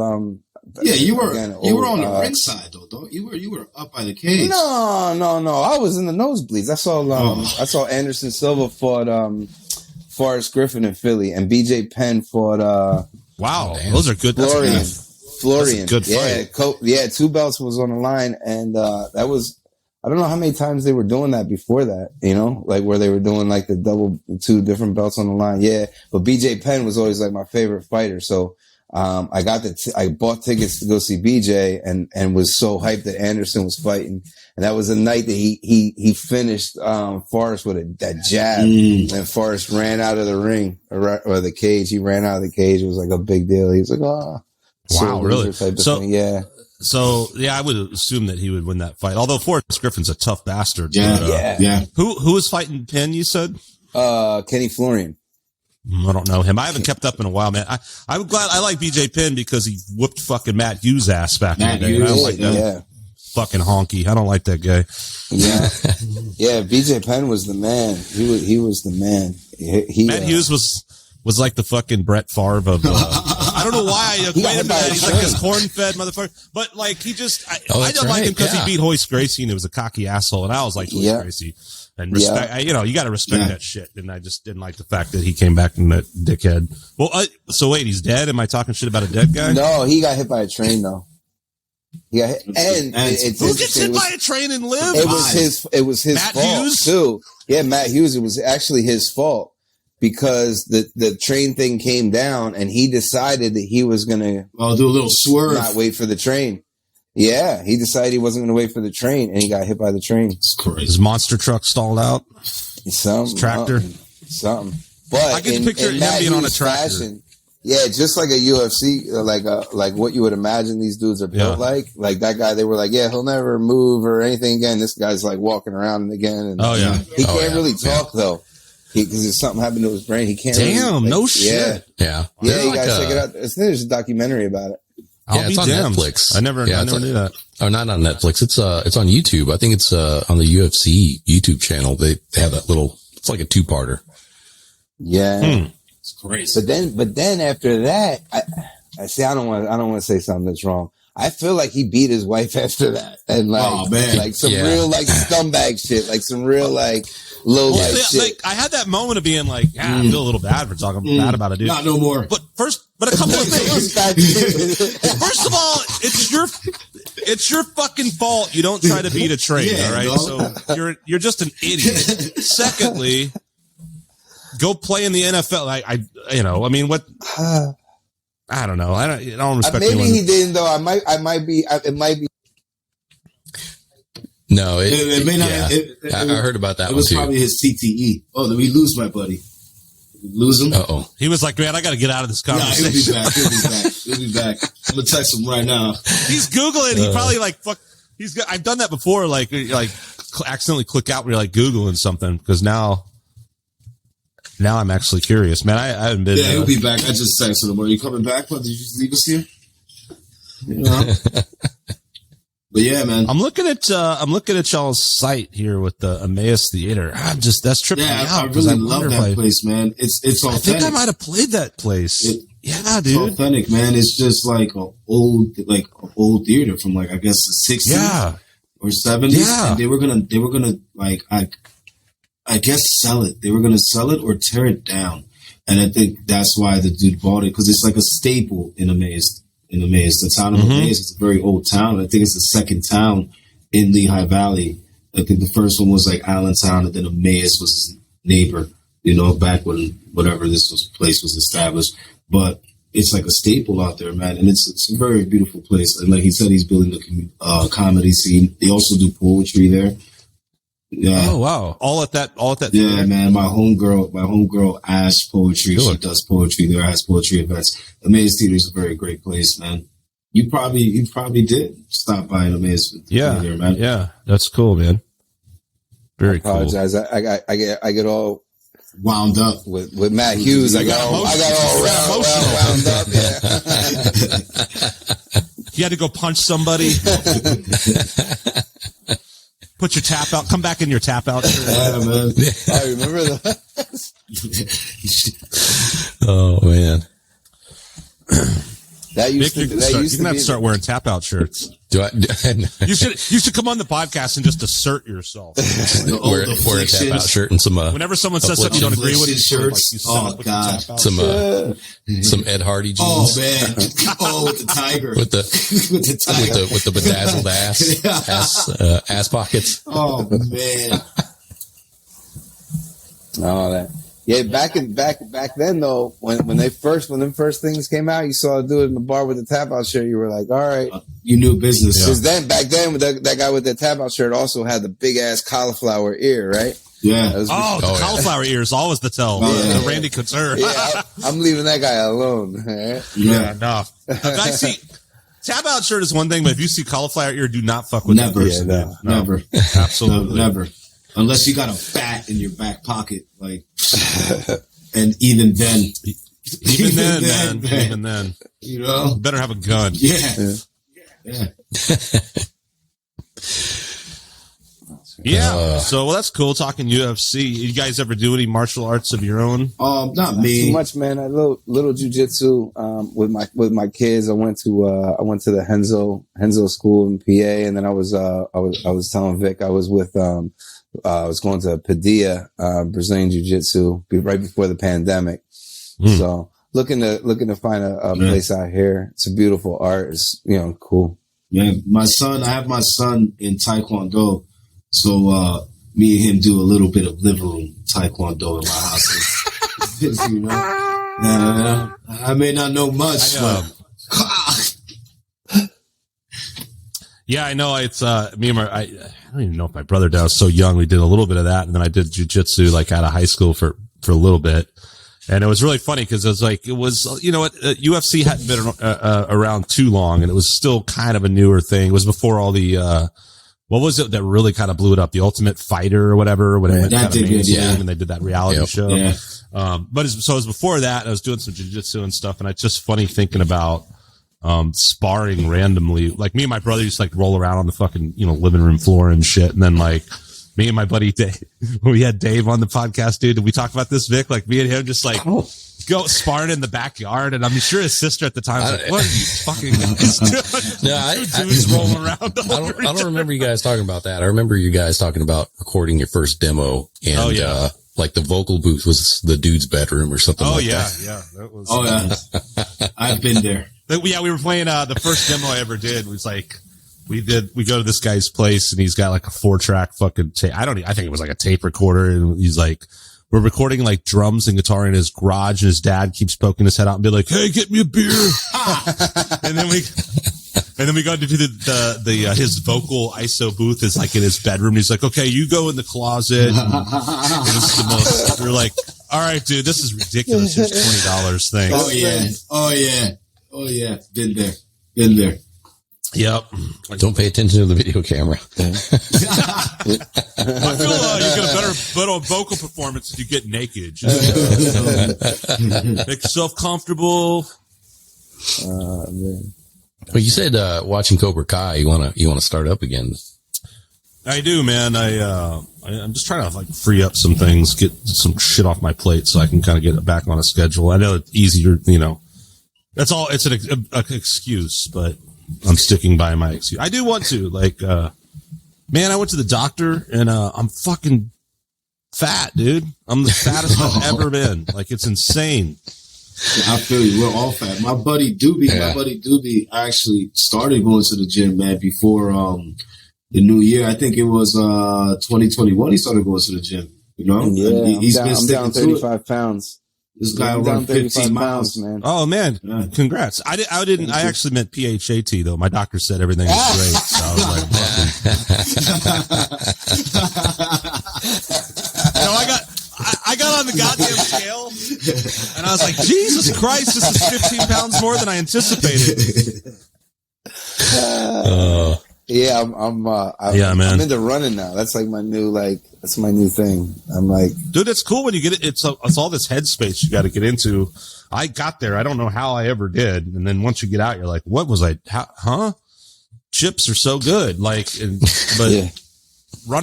Speaker 3: you were on the ringside though, don't you? were up by the cage.
Speaker 4: No. I was in the nosebleeds. I saw Anderson Silva fought Forrest Griffin in Philly, and BJ Penn fought
Speaker 1: wow, those are good.
Speaker 4: Florian.
Speaker 1: Good fight.
Speaker 4: Yeah, 2 belts was on the line, and that was, I don't know how many times they were doing that before that, like where they were doing like the 2 different belts on the line. Yeah, but BJ Penn was always like my favorite fighter, so I bought tickets to go see BJ and was so hyped that Anderson was fighting, and that was the night that he finished Forrest with that jab, and Forrest ran out of the ring or the cage. He ran out of the cage. It was like a big deal. He was like, oh.
Speaker 1: Wow, really?
Speaker 4: So
Speaker 1: I would assume that he would win that fight. Although Forrest Griffin's a tough bastard.
Speaker 3: Yeah.
Speaker 1: Who was fighting Penn, you said?
Speaker 4: Kenny Florian.
Speaker 1: I don't know him. I haven't kept up in a while, man. I'm glad I like BJ Penn because he whooped fucking Matt Hughes' ass back in the day. I don't like that fucking honky. I don't like that guy.
Speaker 4: Yeah. Yeah, BJ Penn was the man. He was the man.
Speaker 1: Matt Hughes was like the fucking Brett Favre of, I don't know why I equated him to that. He's like this corn-fed motherfucker. But like, he just, I don't like him because he beat Hoist Gracie and he was a cocky asshole. And I was like Hoist Gracie. And respect, you got to respect that shit. And I just didn't like the fact that he came back and that dickhead. Well, so wait, he's dead? Am I talking shit about a dead guy?
Speaker 4: No, he got hit by a train though. He got hit, and
Speaker 1: who gets hit by a train and live?
Speaker 4: It was his
Speaker 1: Matt
Speaker 4: fault
Speaker 1: Hughes?
Speaker 4: too. Yeah, Matt Hughes. It was actually his fault because the train thing came down and he decided that he was going to
Speaker 3: do a little swerve,
Speaker 4: not wait for the train. Yeah, he decided he wasn't going to wait for the train, and he got hit by the train.
Speaker 3: It's crazy.
Speaker 1: His monster truck stalled out.
Speaker 4: His
Speaker 1: tractor.
Speaker 4: Something. But
Speaker 1: I can picture him being on a tractor.
Speaker 4: Fashion, yeah, just like a UFC, like what you would imagine these dudes are built like. Like that guy, they were like, yeah, he'll never move or anything again. This guy's like walking around again. And he can't really talk though. Because if something happened to his brain, he can't.
Speaker 1: Damn, no shit.
Speaker 2: Yeah.
Speaker 4: Yeah, you gotta check it out. There's a documentary about it.
Speaker 2: It's on Netflix.
Speaker 1: I never knew that.
Speaker 2: Oh, not on Netflix. It's on YouTube. I think it's on the UFC YouTube channel. They have that little. It's like a 2-parter.
Speaker 4: Yeah,
Speaker 3: it's crazy.
Speaker 4: But then after that, I see. I don't want to say something that's wrong. I feel like he beat his wife after that, and like some real like scumbag shit, like some real like low life shit.
Speaker 1: Like, I had that moment of being like, I feel a little bad for talking bad about a dude.
Speaker 3: Not no more.
Speaker 1: But a couple of things. First of all, it's your fucking fault. You don't try to beat a train, all right? No. So you're just an idiot. Secondly, go play in the NFL. I mean, what? I don't know. I don't respect.
Speaker 4: Maybe
Speaker 1: anyone.
Speaker 4: he didn't though. It might be.
Speaker 2: No,
Speaker 3: it may not.
Speaker 2: I heard about that.
Speaker 3: It was probably his CTE. Oh, did we lose my buddy? Lose him?
Speaker 2: Uh-oh.
Speaker 1: He was like, man, I got to get out of this conversation.
Speaker 3: Nah, he'll be back. I'm gonna text him right now.
Speaker 1: He's Googling. He probably like fuck. I've done that before. Like accidentally click out when you're like Googling something because now I'm actually curious, man. I haven't been.
Speaker 3: Yeah, he'll be back. I just texted him. Are you coming back? Did you just leave us here? You know? But yeah, man.
Speaker 1: I'm looking at y'all's site here with the Emmaus Theater. That's tripping me out.
Speaker 3: I really love that place, man. It's authentic.
Speaker 1: I think I might have played that place. Dude.
Speaker 3: It's authentic, man. It's just like an old theater from like I guess the 60s or 70s. Yeah. And they were gonna like I guess sell it. They were gonna sell it or tear it down. And I think that's why the dude bought it because it's like a staple in Emmaus. The town of Emmaus is a very old town. I think it's the second town in Lehigh Valley. I think the first one was like Allentown, and then Emmaus was his neighbor, back when whatever place was established. But it's like a staple out there, man. And it's a very beautiful place. And like he said, he's building the comedy scene. They also do poetry there. Yeah.
Speaker 1: Oh wow! All at that.
Speaker 3: Yeah, theater. Man. My homegirl, Ash Poetry. Sure. She does poetry there. Has poetry events. Emmaus Theater is a very great place, man. You probably did stop by an Emmaus Theater, man. Yeah,
Speaker 1: that's cool, man. Very cool.
Speaker 4: I apologize. I get all
Speaker 3: wound up
Speaker 4: with Matt Hughes. I got all wound up. Yeah.
Speaker 1: You had to go punch somebody. Put your tap out. Come back in your tap out.
Speaker 3: Yeah, man.
Speaker 4: I remember that.
Speaker 2: Oh man.
Speaker 1: You're gonna have to start wearing tap out shirts. You should come on the podcast and just assert yourself.
Speaker 2: Wear a tap out shirt and some.
Speaker 1: Whenever someone says something you don't agree with,
Speaker 3: shirts.
Speaker 1: Like
Speaker 3: God.
Speaker 2: Some Ed Hardy jeans.
Speaker 3: Oh man. With the tiger.
Speaker 2: with the bedazzled ass pockets.
Speaker 3: Oh man.
Speaker 4: All that. Yeah, back then though, when them first things came out, you saw a dude in the bar with the tap out shirt. You were like, all right,
Speaker 3: you knew business.
Speaker 4: Because back then, that guy with the tap out shirt also had the big ass cauliflower ear, right?
Speaker 3: Yeah.
Speaker 1: The cauliflower ear is always the tell. The Randy Couture.
Speaker 4: Yeah, I'm leaving that guy alone. Right?
Speaker 1: Yeah, no. If I see tap out shirt is one thing, but if you see cauliflower ear, do not fuck with that person.
Speaker 3: No. Never,
Speaker 1: absolutely,
Speaker 3: never. Unless you got a bat in your back pocket, like, and even then, you
Speaker 1: better have a gun.
Speaker 3: Yeah.
Speaker 1: So, that's cool. Talking UFC. You guys ever do any martial arts of your own?
Speaker 3: Not me.
Speaker 4: Too much, man. I little jujitsu. With my kids, I went to the Henzo school in PA, and then I was telling Vic I was with I was going to Padilla, Brazilian Jiu-Jitsu right before the pandemic. So looking to find a place out here. It's a beautiful art. It's, cool.
Speaker 3: Yeah. I have my son in Taekwondo. So, me and him do a little bit of living room Taekwondo in my house. I may not know much, but
Speaker 1: yeah, I know. It's me and I don't even know if my brother did. I was so young. We did a little bit of that, and then I did jiu-jitsu like out of high school for a little bit, and it was really funny because UFC hadn't been around too long, and it was still kind of a newer thing. It was before all the what was it that really kind of blew it up? The Ultimate Fighter or whatever, when it went kind of mainstream, and they did that reality show. Yeah. But it was before that. I was doing some jiu-jitsu and stuff, and it's just funny thinking about sparring randomly. Like me and my brother used to like roll around on the fucking living room floor and shit, and then like me and my buddy Dave, we had Dave on the podcast, dude. Did we talk about this, Vic? Like me and him just like go sparring in the backyard, and I'm sure his sister at the time was like, "What are you fucking guys doing?"
Speaker 2: No,
Speaker 1: dudes rolling around.
Speaker 2: I don't remember you guys talking about that. I remember you guys talking about recording your first demo, and like the vocal booth was the dude's bedroom or something. That
Speaker 1: was.
Speaker 3: Oh yeah, I've been there.
Speaker 1: Yeah, we were playing the first demo I ever did was like we go to this guy's place, and he's got like a 4-track fucking tape. I think it was like a tape recorder, and he's like, we're recording like drums and guitar in his garage, and his dad keeps poking his head out and be like, "Hey, get me a beer." and then we go to do the his vocal ISO booth is like in his bedroom. He's like, "Okay, you go in the closet." We're like, "All right, dude, this is ridiculous. Here's $20 thing."
Speaker 3: Oh yeah. Been there.
Speaker 1: Yep.
Speaker 2: Don't pay attention to the video camera.
Speaker 1: I feel you get a better vocal performance if you get naked. Make yourself comfortable.
Speaker 4: Man.
Speaker 2: Well, you said watching Cobra Kai. You wanna start up again?
Speaker 1: I do, man. I'm just trying to like free up some things, get some shit off my plate, so I can kind of get it back on a schedule. I know it's easier, That's all. It's an excuse, but I'm sticking by my excuse. I do want to, man, I went to the doctor and, I'm fucking fat, dude. I'm the fattest I've ever been. Like, it's insane.
Speaker 3: I feel you. We're all fat. My buddy Doobie actually started going to the gym, man, before, the new year. I think it was, 2021. He started going to the gym,
Speaker 4: Yeah. I'm down 35 pounds.
Speaker 3: This guy run 15 miles,
Speaker 4: man.
Speaker 1: Oh man, congrats! I didn't. I actually meant PHAT though. My doctor said everything was great, so I was like, I got on the goddamn scale, and I was like, Jesus Christ, this is 15 pounds more than I anticipated.
Speaker 4: Yeah, I'm man. I'm into running now. That's like my new thing. I'm like,
Speaker 1: dude, it's cool when you get it. It's all this headspace you got to get into. I got there. I don't know how I ever did. And then once you get out, you're like, what was I? Huh? Chips are so good. Run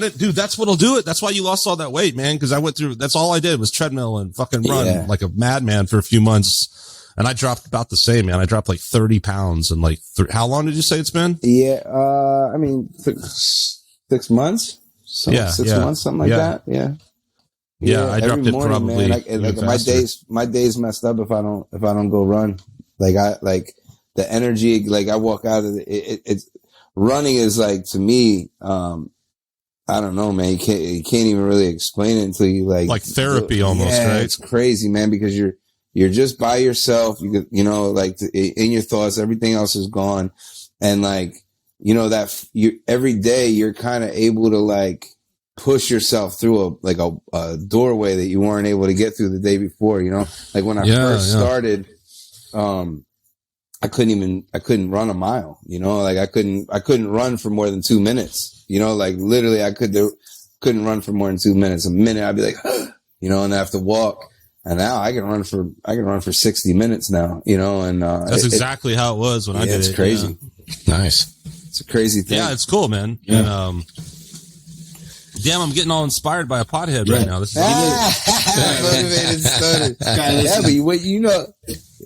Speaker 1: it, dude. That's what'll do it. That's why you lost all that weight, man. Cause I went through, that's all I did was treadmill and fucking run like a madman for a few months. And I dropped about the same, man. I dropped like 30 pounds in like, how long did you say it's been?
Speaker 4: Yeah. 6 months. 6 months, something like that. Yeah.
Speaker 1: Yeah. I dropped it probably.
Speaker 4: Man, my days messed up if I don't go run. The energy, I walk out of it's running is like, to me, I don't know, man. You can't even really explain it until you like
Speaker 1: therapy almost, right?
Speaker 4: It's crazy, man, because you're just by yourself. In your thoughts, everything else is gone. And every day you're kind of able to push yourself through a doorway that you weren't able to get through the day before, Like when I first started, I couldn't run a mile, I couldn't run for more than 2 minutes, literally I couldn't run for more than 2 minutes. A minute I'd be like, and I have to walk. And now I can run for 60 minutes now, and
Speaker 1: that's exactly how it was when I did it.
Speaker 4: It's crazy.
Speaker 2: Yeah. Nice.
Speaker 4: It's a crazy thing.
Speaker 1: Yeah, it's cool, man. Yeah. And damn, I'm getting all inspired by a pothead right now. This is
Speaker 4: motivated stoner.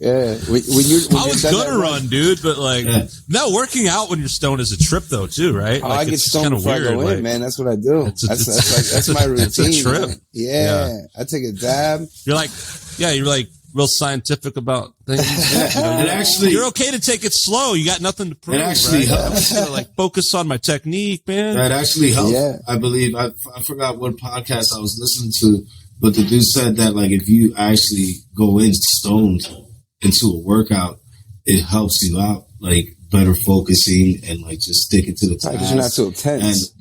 Speaker 4: Yeah.
Speaker 1: I was gonna run, dude, but like, no, working out when you're stoned is a trip though, too, right?
Speaker 4: Oh,
Speaker 1: like,
Speaker 4: I get stoned before I go in, man. That's what I do. That's my routine.
Speaker 1: It's a trip.
Speaker 4: Yeah. I take a dab.
Speaker 1: You're like real scientific about things.
Speaker 3: And actually,
Speaker 1: you're okay to take it slow. You got nothing to prove.
Speaker 3: It actually helps.
Speaker 1: Like focus on my technique, man.
Speaker 3: That actually helped.
Speaker 4: Yeah.
Speaker 3: I believe I forgot what podcast I was listening to, but the dude said that like if you actually go in stoned into a workout, it helps you out, like better focusing and like just sticking to the task.
Speaker 4: Because you're not so tense.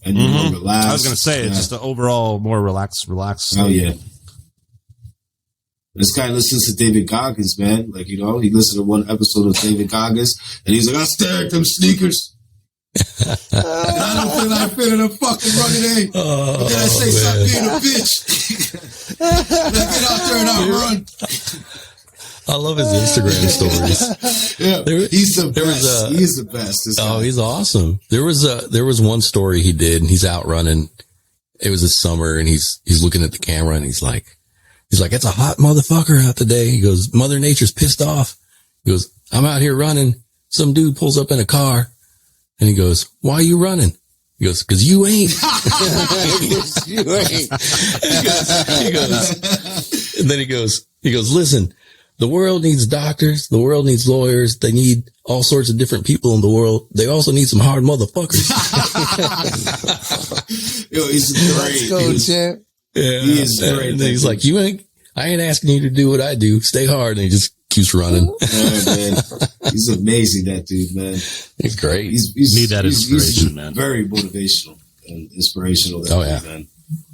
Speaker 3: And you're more relaxed.
Speaker 1: I was gonna say it's just the overall more relaxed.
Speaker 3: Oh yeah. This guy listens to David Goggins, man. Like, he listened to one episode of David Goggins, and he's like, I stare at them sneakers. And I don't feel like fitting a fucking running egg. But then I say, stop being a bitch. And I get out there and I run.
Speaker 2: I love his Instagram stories.
Speaker 3: Yeah, he's the best. He is the best.
Speaker 2: He's awesome. There was one story he did, and he's out running. It was the summer, and he's looking at the camera, and he's like, it's a hot motherfucker out today. He goes, Mother Nature's pissed off. He goes, I'm out here running. Some dude pulls up in a car, and he goes, why are you running? He goes, 'cause you ain't.
Speaker 4: You ain't.
Speaker 2: He goes, and then he goes, listen, the world needs doctors. The world needs lawyers. They need all sorts of different people in the world. They also need some hard motherfuckers.
Speaker 3: Yo, he's great.
Speaker 4: Let's go, champ.
Speaker 2: Yeah.
Speaker 3: He is great.
Speaker 2: And then he's like, I ain't asking you to do what I do. Stay hard. And he just keeps running.
Speaker 3: Yeah, man. He's amazing, that dude, man.
Speaker 2: He's great.
Speaker 3: He's
Speaker 1: need that inspiration, man.
Speaker 3: Very motivational and inspirational. Man.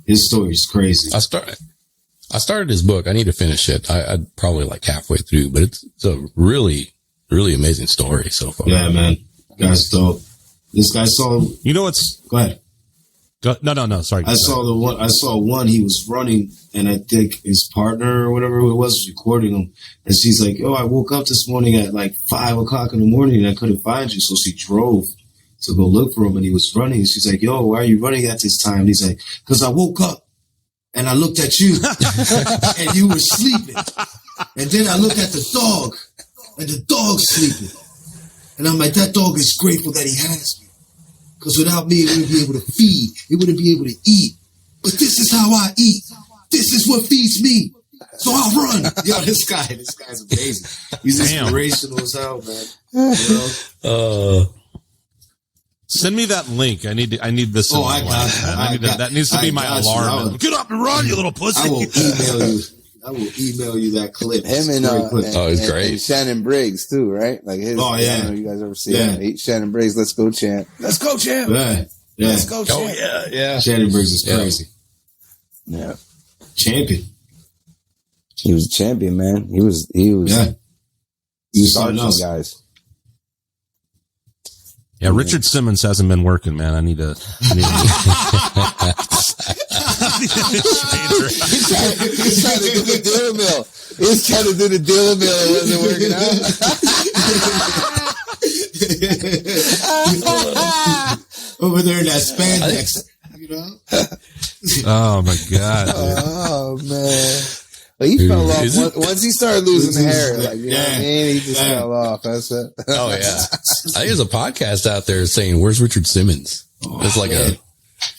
Speaker 3: His story is crazy.
Speaker 2: I started his book. I need to finish it. I'm probably like halfway through, but it's a really, really amazing story so far.
Speaker 3: Yeah, man. Guy's dope. This guy saw.
Speaker 1: You know what's?
Speaker 3: Go ahead.
Speaker 1: No. Sorry.
Speaker 3: I saw one. He was running, and I think his partner or whatever it was recording him. And she's like, "Oh, I woke up this morning at like 5 o'clock in the morning, and I couldn't find you." So she drove to go look for him, and he was running. And she's like, "Yo, why are you running at this time?" And he's like, "'Cause I woke up and I looked at you, and you were sleeping, and then I looked at the dog, and the dog's sleeping, and I'm like, that dog is grateful that he has me." Because without me, it wouldn't be able to feed. It wouldn't be able to eat. But this is how I eat. This is what feeds me. So I'll run. Yo, this guy's amazing. He's inspirational as hell, man. You know?
Speaker 1: Send me that link. I need this.
Speaker 3: Oh, I got it.
Speaker 1: That needs to be my alarm. Get up and run, you little pussy.
Speaker 3: I will email you that clip.
Speaker 4: Him and
Speaker 2: he's great.
Speaker 4: And Shannon Briggs too, right? Like his.
Speaker 3: Oh yeah.
Speaker 4: I don't know if you guys ever see him. Shannon Briggs, let's go, champ. Let's go, champ.
Speaker 3: Yeah.
Speaker 4: Let's go, champ.
Speaker 2: Oh yeah.
Speaker 3: Shannon Briggs is crazy.
Speaker 4: Yeah.
Speaker 3: Champion.
Speaker 4: He was a champion, man. He was.
Speaker 3: Yeah. He was something else,
Speaker 4: guys.
Speaker 1: Yeah, Richard Simmons hasn't been working, man. I need to.
Speaker 4: He's trying to do the dealer mill. He's trying to do the dealer mill. It wasn't working out.
Speaker 3: Over there in that spandex, you know.
Speaker 1: Oh my god!
Speaker 4: Oh man! But he fell off once he started losing hair. Like, you know what I mean? He just fell off. That's it.
Speaker 2: Oh yeah. I think there's a podcast out there saying, "Where's Richard Simmons?" It's like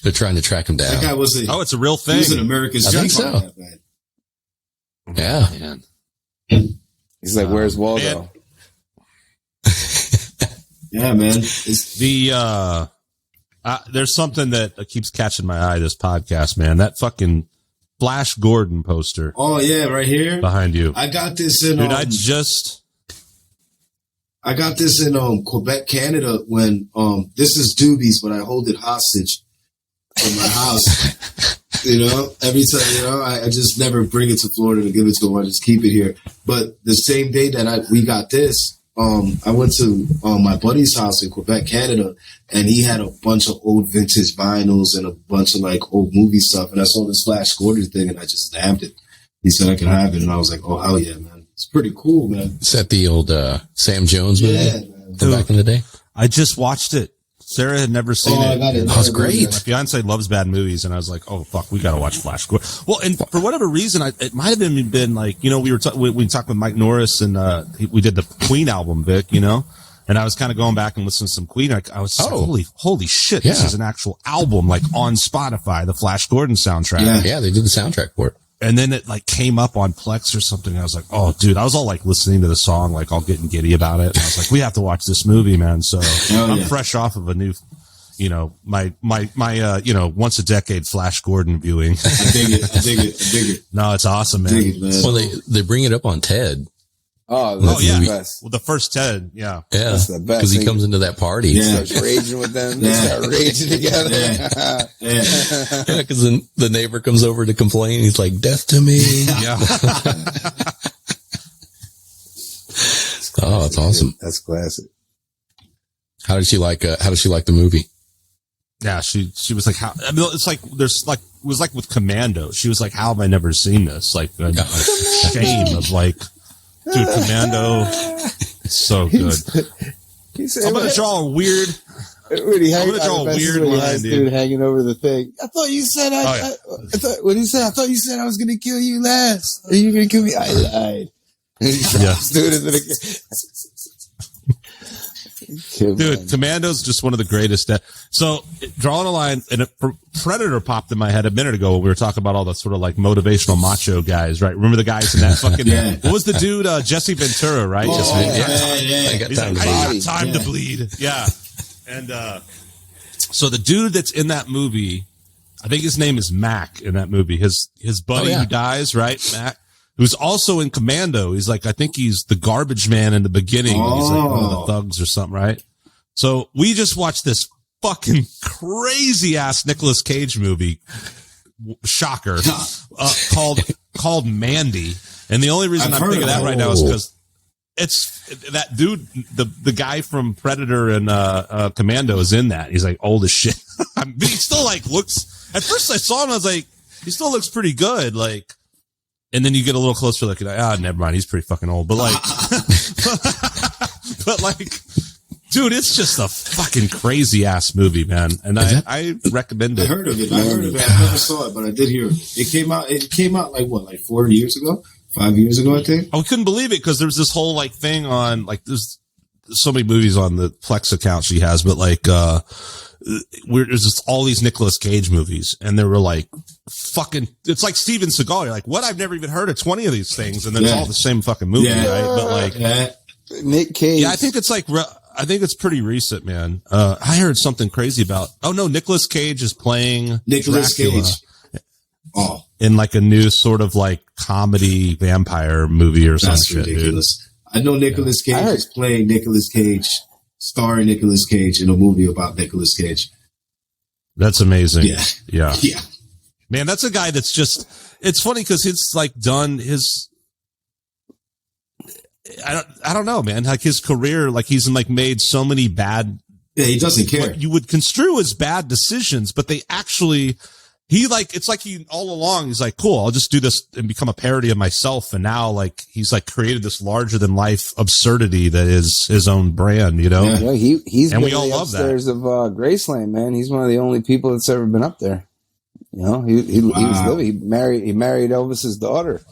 Speaker 2: they're trying to track him down.
Speaker 3: That guy was
Speaker 1: it's a real thing.
Speaker 3: He was an America's
Speaker 2: I think so. Yeah.
Speaker 1: Man.
Speaker 4: He's like, "Where's Waldo?"
Speaker 3: Yeah, man.
Speaker 1: It's there's something that keeps catching my eye. This podcast, man. That fucking Flash Gordon poster.
Speaker 3: Oh yeah, right here
Speaker 1: behind you.
Speaker 3: I got this in.
Speaker 1: Dude,
Speaker 3: I got this in Quebec, Canada. When this is doobies, but I hold it hostage in my house. You know, every time, you know, I just never bring it to Florida to give it to them. I just keep it here. But the same day that we got this, I went to my buddy's house in Quebec, Canada, and he had a bunch of old vintage vinyls and a bunch of like old movie stuff. And I saw this Flash Gordon thing, and I just nabbed it. He said I could have it, and I was like, "Oh hell yeah, man! It's pretty cool, man."
Speaker 2: Is that the old Sam Jones movie
Speaker 3: man.
Speaker 2: from back in the day?
Speaker 1: I just watched it Sarah had never seen it.
Speaker 3: I got it.
Speaker 2: That was great.
Speaker 1: My fiance loves bad movies, and I was like, "Oh fuck, we got to watch Flash Gordon." Well, and for whatever reason, it might have been like, we talked with Mike Norris, and we did the Queen album, Vic, and I was kind of going back and listening to some Queen. I was like, holy shit, this is an actual album, like on Spotify, the Flash Gordon soundtrack.
Speaker 2: Yeah, they did the soundtrack for it.
Speaker 1: And then it like came up on Plex or something. I was like, oh dude, I was all like listening to the song, like all getting giddy about it. And I was like, we have to watch this movie, man. So I'm fresh off of a new, my once a decade Flash Gordon viewing.
Speaker 3: I dig it.
Speaker 1: No, it's awesome, man.
Speaker 3: Dig it, man.
Speaker 2: Well, they bring it up on TED.
Speaker 4: Oh, that's the best.
Speaker 1: Well, the first Ted, yeah.
Speaker 4: That's the best.
Speaker 2: Because he comes into that party.
Speaker 4: He starts raging with them. They start raging together.
Speaker 2: Yeah, because the neighbor comes over to complain. He's like, death to me.
Speaker 1: Yeah.
Speaker 2: Oh, it's awesome.
Speaker 4: That's classic.
Speaker 2: How did she like the movie?
Speaker 1: Yeah, she was like, how, I mean, it's like, there's like, it was like with Commando. She was like, how have I never seen this? Like, a shame of like, dude, Commando, it's so good.
Speaker 4: He said,
Speaker 1: I'm going to draw a weird, line,
Speaker 4: dude, hanging over the thing. I thought you said, I thought, what he said, I thought you said I was going to kill you last. Are you going to kill me? I lied. And he drops dude into the
Speaker 1: Dude, Commando's just one of the greatest. So, drawing a line, and Predator popped in my head a minute ago when we were talking about all the sort of like motivational macho guys, right? Remember the guys in that fucking, what was the dude, Jesse Ventura, right?
Speaker 2: I got
Speaker 1: time to bleed. Yeah. And, so the dude that's in that movie, I think his name is Mac in that movie, his buddy who dies, right? Mac. Who's also in Commando. He's like, I think he's the garbage man in the beginning. He's like one of the thugs or something, right? So we just watched this fucking crazy ass Nicolas Cage movie, shocker, called Mandy. And the only reason I'm thinking of that right now is because it's that dude, the guy from Predator and Commando is in that. He's like old as shit. But he still like looks, at first I saw him, I was like, he still looks pretty good. Like, and then you get a little closer, like, never mind, he's pretty fucking old. But like, dude, it's just a fucking crazy ass movie, man. And I recommend it.
Speaker 3: I heard of it. I never saw it, but I did hear it. It came out like 4 years ago, 5 years ago, I think.
Speaker 1: I couldn't believe it because there was this whole like thing on like there's so many movies on the Plex account she has, but like there's just all these Nicolas Cage movies, and they were like fucking. It's like Steven Seagal. You're like, what? I've never even heard of 20 of these things, and then it's all the same fucking movie, right? But like
Speaker 4: Nick Cage.
Speaker 1: Yeah, I think it's like. I think it's pretty recent, man. I heard something crazy about. Oh no, Nicolas Cage is playing
Speaker 3: Nicolas Cage.
Speaker 1: In like a new sort of like comedy vampire movie or some shit, ridiculous.
Speaker 3: Dude. I know Nicolas Cage is playing Nicolas Cage, starring Nicolas Cage in a movie about Nicolas Cage.
Speaker 1: That's amazing.
Speaker 3: Yeah.
Speaker 1: Man, that's a guy that's just. It's funny because it's like done his. I don't know, man. Like his career, like he's like made so many bad.
Speaker 3: Yeah, he doesn't care.
Speaker 1: What you would construe as bad decisions, but they actually. He like, it's like he all along, he's like, cool, I'll just do this and become a parody of myself. And now like, he's like created this larger than life absurdity that is his own brand, you know?
Speaker 4: Yeah, he's
Speaker 1: and
Speaker 4: been
Speaker 1: we all love
Speaker 4: upstairs
Speaker 1: that.
Speaker 4: of Graceland, man. He's one of the only people that's ever been up there. You know, he was living, he married Elvis's daughter.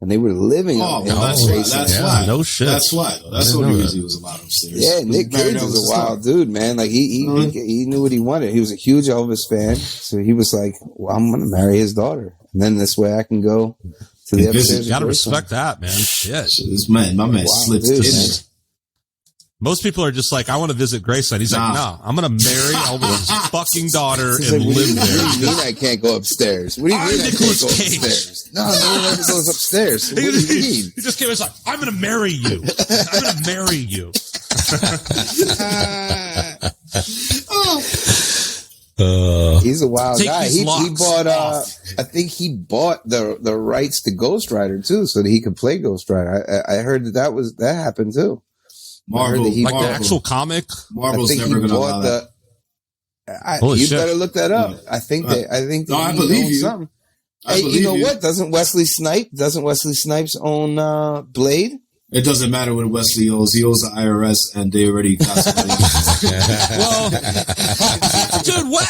Speaker 4: And they were living on
Speaker 3: that's why.
Speaker 1: No shit.
Speaker 3: That's why. That's what he was allowed upstairs.
Speaker 4: Yeah, Nick Cage was a wild dude, man. Like he knew what he wanted. He was a huge Elvis fan, so he was like, "Well, I'm going to marry his daughter, and then this way I can go to the upstairs."
Speaker 1: You got to respect that, man. Shit,
Speaker 3: my man slipped this.
Speaker 1: Most people are just like, I want to visit Graceland. He's like, no, I'm going to marry Elvis's fucking daughter and live there.
Speaker 4: What do you mean I can't go upstairs? What do you mean I can't go upstairs? No one ever goes upstairs. What do you mean?
Speaker 1: He just came and was like, I'm going to marry you. I'm going to marry you.
Speaker 4: He's a wild guy. He bought, I think he bought the rights to Ghost Rider too, so that he could play Ghost Rider. I heard that happened too.
Speaker 3: Marvel,
Speaker 1: like the actual comic.
Speaker 3: Marvel's never going to allow that.
Speaker 4: You better look that up. I think
Speaker 3: I believe you.
Speaker 4: Something. Hey, you know what? Doesn't Wesley Snipes own Blade?
Speaker 3: It doesn't matter what Wesley owes. He owes the IRS, and they already got somebody.
Speaker 1: Well, dude, what?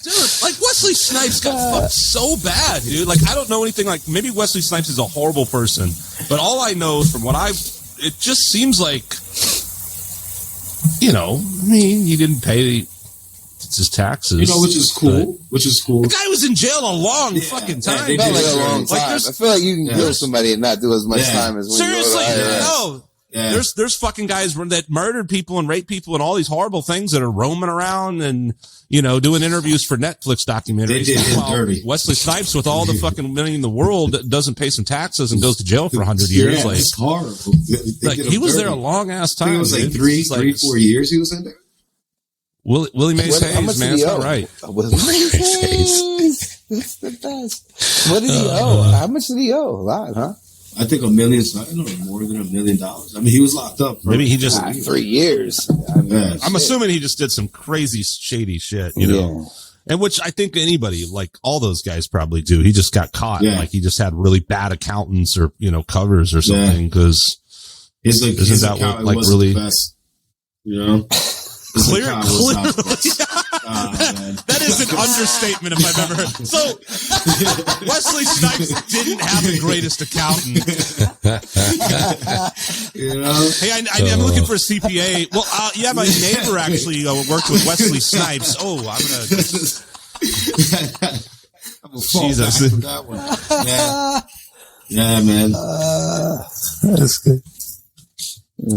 Speaker 1: Dude, like Wesley Snipes got fucked so bad, dude. Like I don't know anything. Like maybe Wesley Snipes is a horrible person, but all I know from what it just seems like, you know, I mean, he didn't pay his taxes,
Speaker 3: You know, which is cool.
Speaker 1: The guy was in jail a long fucking time.
Speaker 3: they
Speaker 4: Felt
Speaker 3: did
Speaker 4: like a
Speaker 3: it
Speaker 4: long
Speaker 3: very-
Speaker 4: time. I feel like you can kill somebody and not do as much time as when
Speaker 1: Seriously,
Speaker 4: you go to the IRS.
Speaker 1: no.
Speaker 3: Yeah.
Speaker 1: There's fucking guys that murdered people and raped people and all these horrible things that are roaming around and, you know, doing interviews for Netflix documentaries.
Speaker 3: They did him dirty.
Speaker 1: Wesley Snipes, with all the fucking money in the world, doesn't pay some taxes and goes to jail for 100 years.
Speaker 3: Yeah,
Speaker 1: Like,
Speaker 3: it's horrible. They
Speaker 1: like
Speaker 3: did him
Speaker 1: he was there a
Speaker 3: dirty.
Speaker 1: long ass
Speaker 3: I
Speaker 1: time.
Speaker 3: think it was like
Speaker 1: dude.
Speaker 3: three,
Speaker 1: It's like
Speaker 3: 4 years he was in there.
Speaker 1: Willie Mays
Speaker 4: How
Speaker 1: Hayes,
Speaker 4: much
Speaker 1: man,
Speaker 4: did he
Speaker 1: it's
Speaker 4: owe?
Speaker 1: not right.
Speaker 4: Willie Mays Hayes. That's the best. What did he owe? How much did he owe? A lot, huh?
Speaker 3: I think $1 million. I don't know, more than $1 million. I mean, he was locked up. For
Speaker 1: Maybe he just.
Speaker 4: 3 years. I mean,
Speaker 3: Yeah.
Speaker 1: I'm assuming he just did some crazy shady shit, you know.
Speaker 4: Yeah.
Speaker 1: And which I think anybody, like all those guys probably do. He just got caught.
Speaker 3: Yeah.
Speaker 1: Like he just had really bad accountants or, you know, covers or something. Cause
Speaker 3: his
Speaker 1: Isn't that what,
Speaker 3: accountant
Speaker 1: like,
Speaker 3: wasn't
Speaker 1: really-
Speaker 3: the best. You know? His accountant was not the best. Man.
Speaker 1: that is an understatement if I've ever heard. So Wesley Snipes didn't have the greatest accountant.
Speaker 3: You know?
Speaker 1: Hey, I'm looking for a CPA. Well, yeah, my neighbor actually worked with Wesley Snipes. Oh, I'm gonna
Speaker 3: fall
Speaker 1: Jesus.
Speaker 3: back from that one. Yeah, man.
Speaker 4: That's good.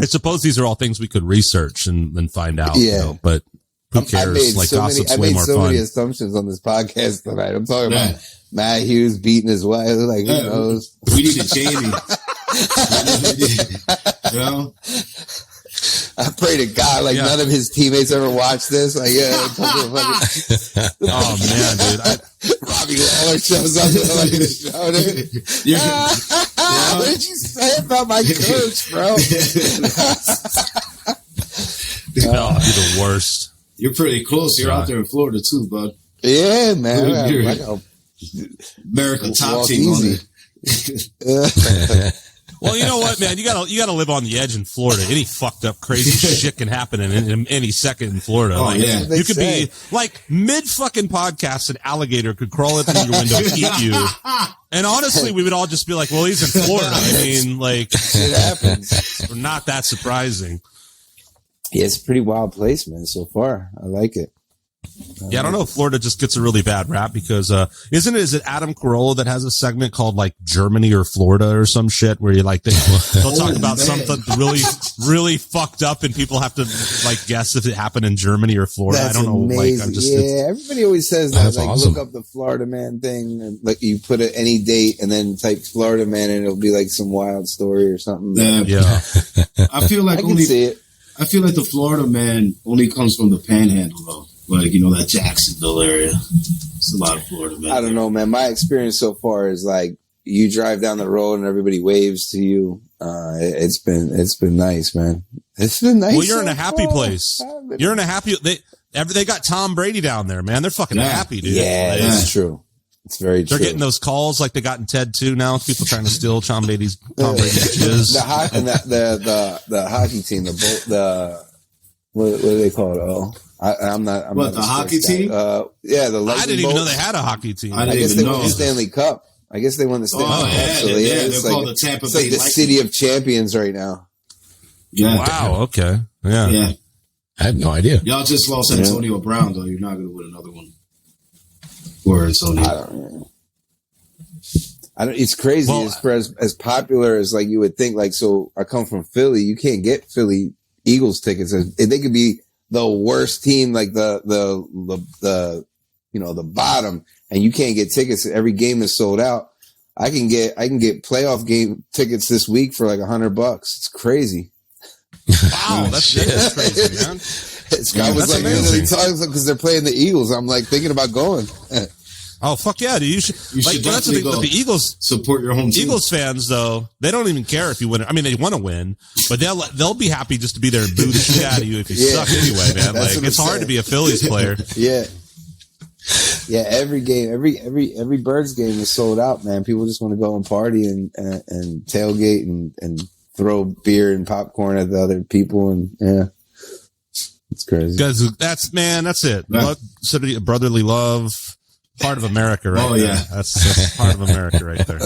Speaker 1: I suppose these are all things we could research and find out.
Speaker 4: Yeah.
Speaker 1: You know, but who cares? Like gossip's way more
Speaker 4: so
Speaker 1: fun.
Speaker 4: many assumptions on this podcast tonight. I'm talking
Speaker 3: Yeah.
Speaker 4: about Matt Hughes beating his wife. Like, who knows?
Speaker 3: We need a Jamie. You know?
Speaker 4: I pray to God, like, none of his teammates ever watch this. Like,
Speaker 1: Oh man, dude.
Speaker 4: Robbie Lawler shows up with like his shoulder. What did you say about my coach, bro?
Speaker 1: Oh, you're the worst.
Speaker 3: You're pretty close. You're out there in Florida too, bud.
Speaker 4: Yeah, man.
Speaker 3: You're-
Speaker 4: Like a,
Speaker 3: American top
Speaker 4: walk
Speaker 3: team on
Speaker 4: easy.
Speaker 3: it.
Speaker 1: Well, you know what, man? You gotta live on the edge in Florida. Any fucked up, crazy shit can happen in any second in Florida.
Speaker 3: Oh,
Speaker 1: like,
Speaker 3: yeah.
Speaker 1: you could be like mid fucking podcast, an alligator could crawl in through your window and eat you. And honestly, we would all just be like, "Well, he's in Florida." I mean, like,
Speaker 4: It happens.
Speaker 1: not that surprising.
Speaker 4: Yeah, it's a pretty wild place, man, so far. I like it.
Speaker 1: Yeah, I don't know if Florida just gets a really bad rap because, is it Adam Carolla that has a segment called like Germany or Florida or some shit where you like, they'll talk about something really, really fucked up and people have to like guess if it happened in Germany or Florida.
Speaker 4: That's
Speaker 1: I don't know.
Speaker 4: amazing.
Speaker 1: Like, I'm just,
Speaker 4: Everybody always says that.
Speaker 2: That's
Speaker 4: Like,
Speaker 2: awesome.
Speaker 4: look up the Florida Man thing. And, like, you put any date and then type Florida Man and it'll be like some wild story or something.
Speaker 1: yeah.
Speaker 3: I feel like
Speaker 4: I can see it.
Speaker 3: I feel like the Florida man only comes from the Panhandle, though. Like, you know, that Jacksonville area. It's a lot of Florida men.
Speaker 4: I don't know, man. My experience so far is like you drive down the road and everybody waves to you. It's been nice, man. It's been nice.
Speaker 1: Well, you're in
Speaker 4: so
Speaker 1: a happy
Speaker 4: far.
Speaker 1: place. You're in a happy, they got Tom Brady down there, man. They're fucking happy, dude.
Speaker 4: Yeah,
Speaker 1: Like,
Speaker 4: it's true. It's very true.
Speaker 1: they're getting those calls like they got in Ted 2 now. People trying to steal Tom Brady's jizz.
Speaker 4: the hockey team, what do they call it? Oh, I'm not. I'm
Speaker 3: What,
Speaker 4: not
Speaker 3: the
Speaker 4: a sports
Speaker 3: hockey
Speaker 4: guy.
Speaker 3: team?
Speaker 4: Yeah, the
Speaker 1: I
Speaker 4: Lightning
Speaker 1: didn't even know
Speaker 4: Bolts.
Speaker 1: they had a hockey team.
Speaker 3: I
Speaker 4: I
Speaker 3: didn't
Speaker 4: guess
Speaker 3: even
Speaker 4: they
Speaker 3: know.
Speaker 4: won the Stanley Cup. I guess they won the Stanley Cup.
Speaker 3: yeah,
Speaker 4: So,
Speaker 3: yeah,
Speaker 4: it's
Speaker 3: they're
Speaker 4: like,
Speaker 3: called the Tampa
Speaker 4: it's like
Speaker 3: Bay
Speaker 4: the
Speaker 3: Lightning.
Speaker 4: city of champions right now.
Speaker 3: Yeah.
Speaker 1: Wow. Okay. Yeah.
Speaker 3: Yeah.
Speaker 2: I had no idea.
Speaker 3: Y'all just lost Antonio Brown, though. You're not going to win another one. Or Antonio.
Speaker 4: I don't know. It's crazy
Speaker 1: Well,
Speaker 4: as popular as like you would think. Like, so I come from Philly. You can't get Philly Eagles tickets. They could be the worst team, like the bottom, and you can't get tickets. Every game is sold out. I can get playoff game tickets this week for like $100. It's crazy.
Speaker 1: Wow. That's crazy, man.
Speaker 4: Scott was
Speaker 1: that's
Speaker 4: like,
Speaker 1: amazing.
Speaker 4: because they're playing the Eagles. I'm like thinking about going.
Speaker 1: Oh, fuck yeah, dude. You should
Speaker 3: should
Speaker 1: that's the thing
Speaker 3: definitely
Speaker 1: with the
Speaker 3: go.
Speaker 1: Eagles.
Speaker 3: Support your home team.
Speaker 1: Eagles fans, though, they don't even care if you win. I mean, they want to win, but they'll be happy just to be there and boo the shit out of you if you suck anyway, man.
Speaker 4: That's
Speaker 1: Like,
Speaker 4: what
Speaker 1: it's
Speaker 4: I'm
Speaker 1: hard
Speaker 4: saying.
Speaker 1: to be a Phillies player.
Speaker 4: Yeah. Yeah, every game, every Birds game is sold out, man. People just want to go and party and tailgate and throw beer and popcorn at the other people, and yeah, it's crazy.
Speaker 1: Because that's it.
Speaker 3: Yeah.
Speaker 1: Brotherly love, part of America, right?
Speaker 3: Oh,
Speaker 1: there.
Speaker 3: yeah.
Speaker 1: That's part of America right there.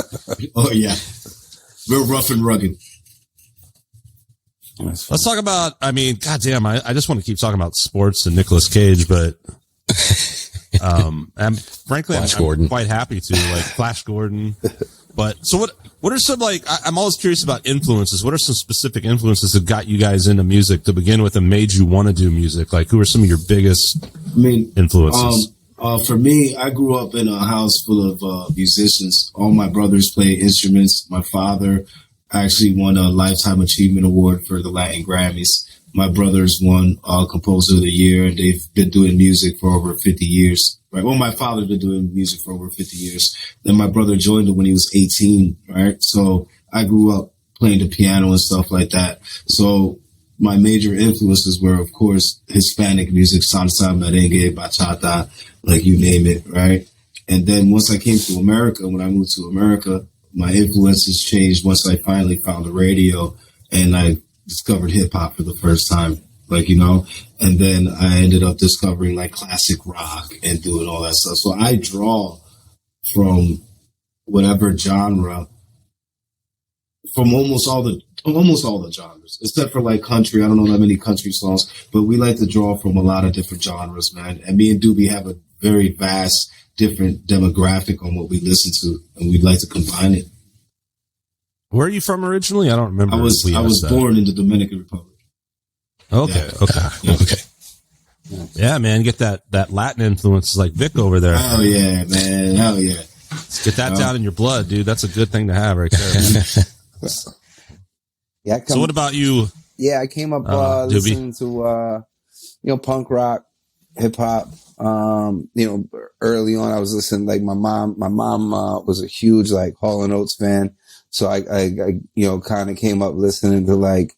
Speaker 3: Oh yeah, real rough and rugged.
Speaker 1: Let's talk about, goddamn, I just want to keep talking about sports and Nicolas Cage, but I'm quite happy to, like, Flash Gordon. But so what are some, like, I'm always curious about influences. What are some specific influences that got you guys into music to begin with and made you want to do music? Like, who are some of your biggest influences?
Speaker 3: For me, I grew up in a house full of musicians. All my brothers played instruments. My father actually won a Lifetime Achievement Award for the Latin Grammys. My brothers won Composer of the Year, and they've been doing music for over 50 years. Right. Well, my father's been doing music for over 50 years. Then my brother joined it when he was 18. Right. So I grew up playing the piano and stuff like that. So my major influences were, of course, Hispanic music, salsa, merengue, bachata, like you name it. Right. And then once I came to America, when I moved to America, my influences changed once I finally found the radio and I discovered hip hop for the first time, and then I ended up discovering like classic rock and doing all that stuff. So I draw from whatever genre, from almost all the genres, except for like country. I don't know that many country songs, but we like to draw from a lot of different genres, man. And me and Doobie have a very vast, different demographic on what we listen to, and we'd like to combine it.
Speaker 1: Where are you from originally? I don't remember.
Speaker 3: I was born in the Dominican Republic.
Speaker 1: Okay.
Speaker 3: Yeah.
Speaker 1: Okay.
Speaker 3: Yeah.
Speaker 1: Okay. Yeah, man. Get that Latin influence like Vic over there.
Speaker 3: Hell yeah, man. Hell yeah.
Speaker 1: Let's get that down in your blood, dude. That's a good thing to have right there.
Speaker 4: Yeah.
Speaker 1: So what about you?
Speaker 4: Yeah, I came up listening to punk rock, hip hop. Early on I was listening, like my mom was a huge like Hall & Oates fan. So I kind of came up listening to like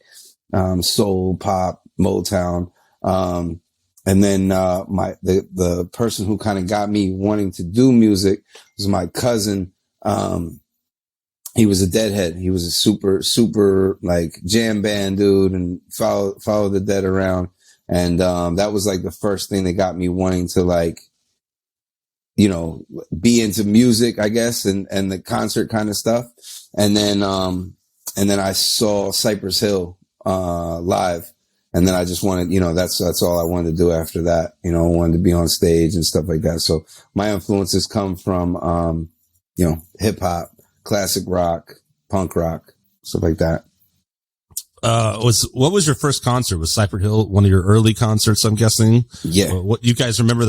Speaker 4: soul, pop, Motown. And then the person who kind of got me wanting to do music was my cousin. He was a Deadhead. He was a super like jam band dude and follow the Dead around. And that was like the first thing that got me wanting to like, be into music, I guess, and the concert kind of stuff. And then I saw Cypress Hill live, and then I just wanted, that's all I wanted to do after that. I wanted to be on stage and stuff like that. So my influences come from hip hop, classic rock, punk rock, stuff like that.
Speaker 1: What was your first concert? Was Cypress Hill one of your early concerts, I'm guessing?
Speaker 4: Yeah.
Speaker 1: What you guys remember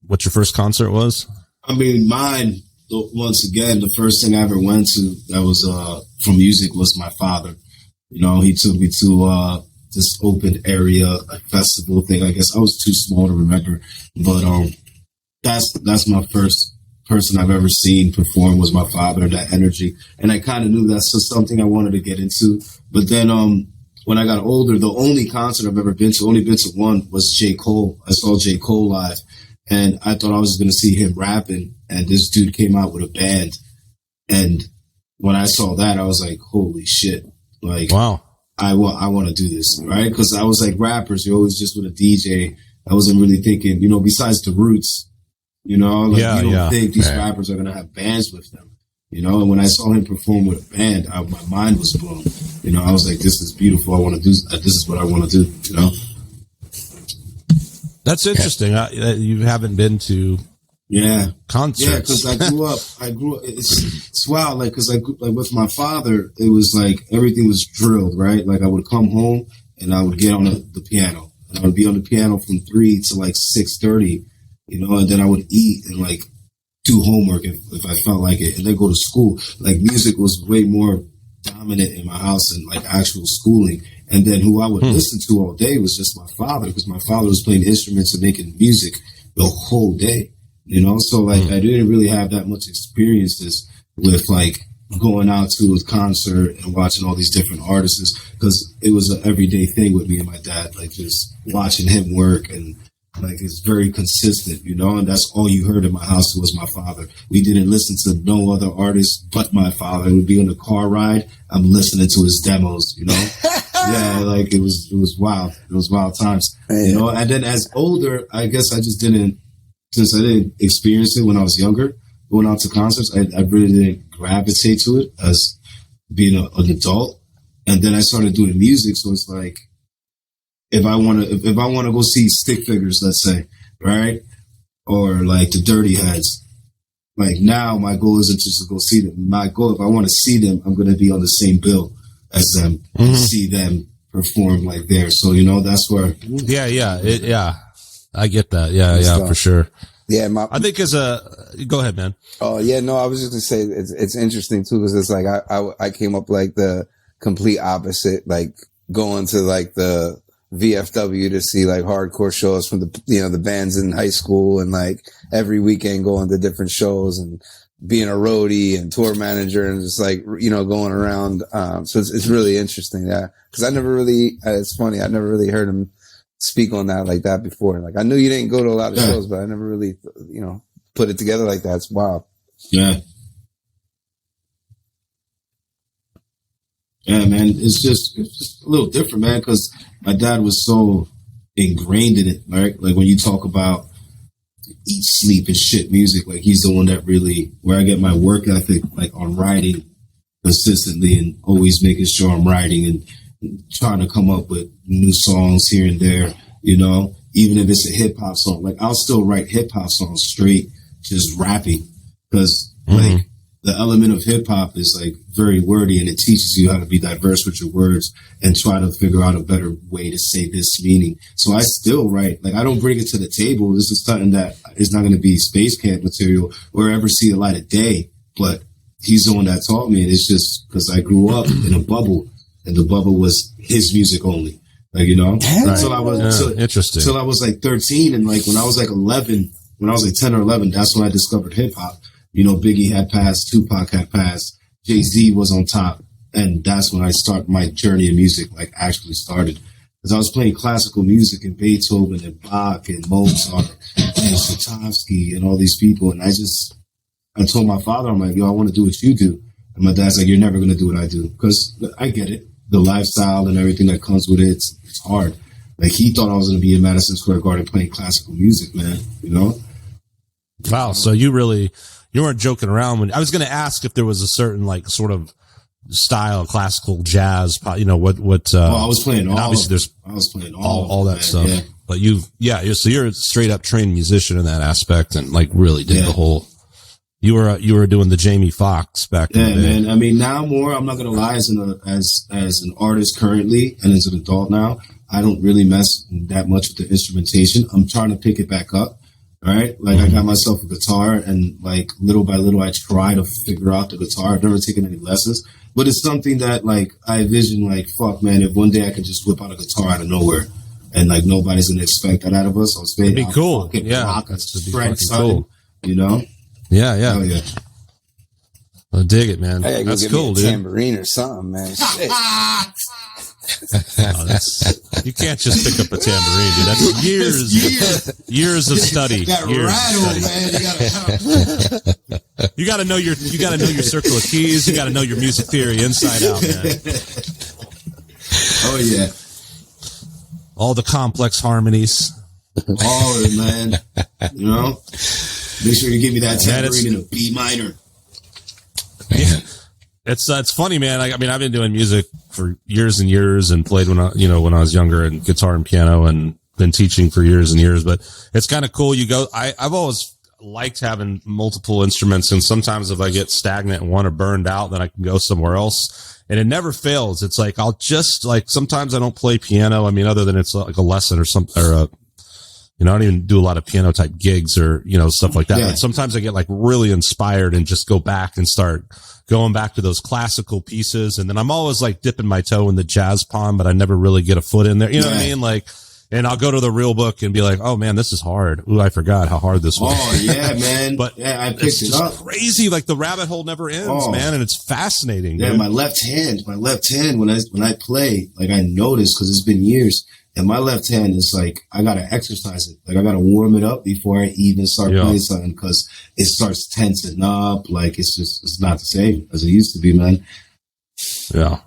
Speaker 1: what your first concert was?
Speaker 3: I mean, mine, once again, the first thing I ever went to that was from music was my father. He took me to this open area, a festival thing. I guess I was too small to remember, but that's my first person I've ever seen perform was my father, that energy. And I kind of knew that's just something I wanted to get into. But then when I got older, the only concert I've ever been to, only been to one, was J. Cole. I saw J. Cole live. And I thought I was going to see him rapping, and this dude came out with a band. And when I saw that, I was like, holy shit. Like, wow, I want to do this, right? Because I was like, rappers, you're always just with a DJ. I wasn't really thinking, besides the Roots, you don't think these rappers are going to have bands with them, And when I saw him perform with a band, my mind was blown. I was like, this is beautiful. I want to do, this is what I want to do,
Speaker 1: That's interesting. You haven't been to concerts.
Speaker 3: Yeah, because I grew up. It's wild. Like, because I grew, like with my father, it was like everything was drilled, right? Like I would come home and I would get on the piano, and I would be on the piano from 3 to like 6:30, and then I would eat and like do homework if I felt like it, and then go to school. Like music was way more dominant in my house than like actual schooling. And then who I would listen to all day was just my father, because my father was playing instruments and making music the whole day, So like I didn't really have that much experiences with like going out to a concert and watching all these different artists, because it was an everyday thing with me and my dad, like just watching him work and Like, it's very consistent, you know, and that's all you heard in my house was my father. We didn't listen to no other artist but my father. It would be on the car ride. I'm listening to his demos, you know? Yeah, like it was wild. It was wild times, you know? And then as older, I guess I just didn't, since I didn't experience it when I was younger, going out to concerts, I really didn't gravitate to it as being an adult. And then I started doing music. So it's like, if I want to go see Stick Figures, let's say, right? Or like the Dirty Heads, like now my goal isn't just to go see them. My goal, if I want to see them, I'm going to be on the same bill as them, see them perform like there. So, you know, that's where.
Speaker 1: Yeah. I get that. Yeah, for sure.
Speaker 4: Yeah.
Speaker 1: I think go ahead, man.
Speaker 4: Oh yeah. No, I was just going to say it's interesting too. Cause it's like, I came up like the complete opposite, like going to like the VFW to see like hardcore shows from the, you know, the bands in high school, and like every weekend going to different shows and being a roadie and tour manager and just like, you know, going around. So it's really interesting that, cause I never really, it's funny. I never really heard him speak on that like that before. Like I knew you didn't go to a lot of shows, but I never really, you know, put it together like that. It's wild.
Speaker 3: Yeah. Yeah, man, it's just a little different, man, because my dad was so ingrained in it, right? Like when you talk about eat, sleep, and shit music, like he's the one that really, where I get my work ethic, like on writing consistently and always making sure I'm writing and trying to come up with new songs here and there, you know, even if it's a hip hop song. Like I'll still write hip hop songs straight, just rapping, because like the element of hip hop is like very wordy, and it teaches you how to be diverse with your words and try to figure out a better way to say this meaning. So I still write, like I don't bring it to the table. This is something that is not going to be Space Camp material or ever see the light of day, but he's the one that taught me. And it's just because I grew up in a bubble, and the bubble was his music only. Like, you know, until I was interesting. Till I was like 13, and like when I was like 11, when I was like 10 or 11, that's when I discovered hip hop. You know, Biggie had passed, Tupac had passed, Jay-Z was on top. And that's when I started my journey in music, like actually started. Because I was playing classical music and Beethoven and Bach and Mozart and Tchaikovsky and all these people. And I told my father, I'm like, yo, I want to do what you do. And my dad's like, you're never going to do what I do. Because I get it. The lifestyle and everything that comes with it, it's hard. Like he thought I was going to be in Madison Square Garden playing classical music, man, you know?
Speaker 1: Wow. So you weren't joking around when I was going to ask if there was a certain like sort of style, classical jazz, you know, what,
Speaker 3: I was playing all,
Speaker 1: obviously
Speaker 3: I was playing all
Speaker 1: that stuff, yeah. But so you're a straight up trained musician in that aspect and like really did the whole, you were doing the Jamie Foxx back in the day. Man.
Speaker 3: I mean, now more, I'm not going to lie, as an artist currently and as an adult now, I don't really mess that much with the instrumentation. I'm trying to pick it back up. Right? Like I got myself a guitar, and like little by little I try to figure out the guitar. I've never taken any lessons, but it's something that like I envision like, fuck man, if one day I could just whip out a guitar out of nowhere and like nobody's going to expect that out of us.
Speaker 1: It'd be cool. Yeah.
Speaker 3: That's cool. You know?
Speaker 1: Yeah.
Speaker 3: Oh, yeah.
Speaker 1: I dig it, man.
Speaker 4: Hey,
Speaker 1: that's
Speaker 4: cool,
Speaker 1: dude.
Speaker 4: Tambourine or something, man. Shit.
Speaker 1: You can't just pick up a tambourine, dude. That's years of study. You got to know your circle of keys. You got to know your music theory inside out, man.
Speaker 3: Oh yeah,
Speaker 1: all the complex harmonies.
Speaker 3: All of it, man. You know, make sure you give me that tambourine in a B minor.
Speaker 1: Yeah. It's funny, man. I mean, I've been doing music for years and years and played when I was younger, and guitar and piano, and been teaching for years and years, but it's kind of cool. I've always liked having multiple instruments, and sometimes if I get stagnant and one or burned out, then I can go somewhere else, and it never fails. It's like, I'll just like, sometimes I don't play piano. I mean, other than it's like a lesson or something, or I don't even do a lot of piano type gigs or, stuff like that. Yeah. But sometimes I get like really inspired and just go back and start going back to those classical pieces. And then I'm always like dipping my toe in the jazz pond, but I never really get a foot in there. You know what I mean? Like, And I'll go to the real book and be like, oh man, this is hard. Ooh, I forgot how hard this was.
Speaker 3: Oh yeah, man.
Speaker 1: But
Speaker 3: yeah, I picked it up.
Speaker 1: Crazy. Like the rabbit hole never ends, man. And it's fascinating.
Speaker 3: Yeah,
Speaker 1: dude.
Speaker 3: my left hand, when I play, like I notice, cause it's been years, and my left hand is like, I gotta exercise it. Like I gotta warm it up before I even start playing something, cause it starts tensing up. Like it's not the same as it used to be, man.
Speaker 1: Yeah.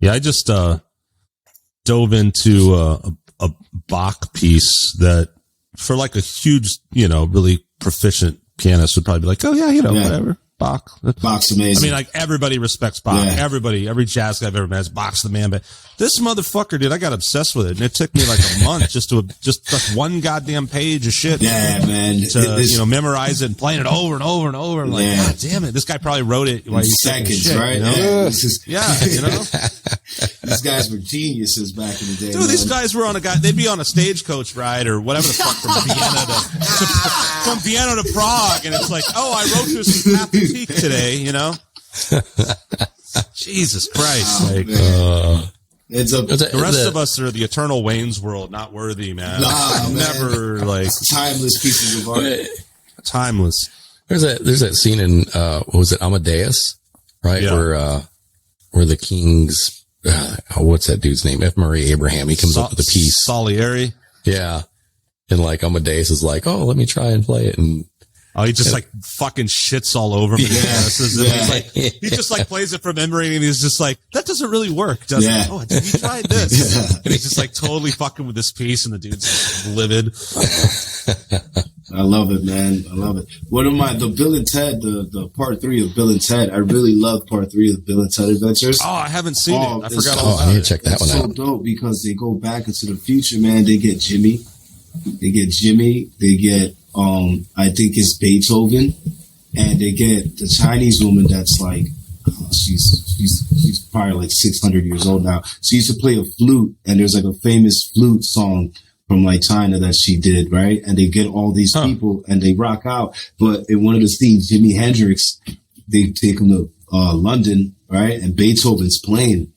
Speaker 1: Yeah. I just, dove into a Bach piece that for like a huge, really proficient pianist would probably be like, oh yeah, whatever. Bach.
Speaker 3: Bach's amazing.
Speaker 1: I mean, like everybody respects Bach.
Speaker 3: Yeah.
Speaker 1: Every jazz guy I've ever met is Bach's the man. But this motherfucker, dude, I got obsessed with it, and it took me like a month just like one goddamn page of shit.
Speaker 3: Yeah, man.
Speaker 1: To memorize it and playing it over and over and over. And like, God damn it, this guy probably wrote it while he's
Speaker 3: seconds,
Speaker 1: shit,
Speaker 3: right? These guys were geniuses back in the day.
Speaker 1: Dude, these guys were they'd be on a stagecoach ride or whatever the fuck from Vienna to Prague, and it's like, oh, I wrote this at the peak today, Jesus Christ. The rest of us are the eternal Wayne's World, not worthy, man.
Speaker 3: Nah,
Speaker 1: never like
Speaker 3: timeless pieces of art.
Speaker 1: Timeless.
Speaker 2: There's that scene in what was it, Amadeus, right?
Speaker 1: Yeah.
Speaker 2: Where the king's what's that dude's name? F. Murray Abraham. He comes up with a piece.
Speaker 1: Salieri.
Speaker 2: Yeah. And like Amadeus is like, oh, let me try and play it. And
Speaker 1: he just like fucking shits all over me. He just like plays it from memory, and he's just like, that doesn't really work, does it? Oh, have you tried this? And he's just like totally fucking with this piece, and the dude's livid.
Speaker 3: I love it, man. I love it. The Bill and Ted, the part 3 of Bill and Ted. I really love part 3 of the Bill and Ted Adventures.
Speaker 1: Oh, I haven't seen it. I forgot
Speaker 2: all about it. I need to check that one out.
Speaker 3: It's so dope because they go back into the future, man. They get Jimmy. They get I think it's Beethoven, and they get the Chinese woman that's like, she's probably like 600 years old now. She used to play a flute, and there's like a famous flute song from like China that she did, right? And they get all these people and they rock out. But in one of the scenes, Jimi Hendrix, they take him to London, right? And Beethoven's playing,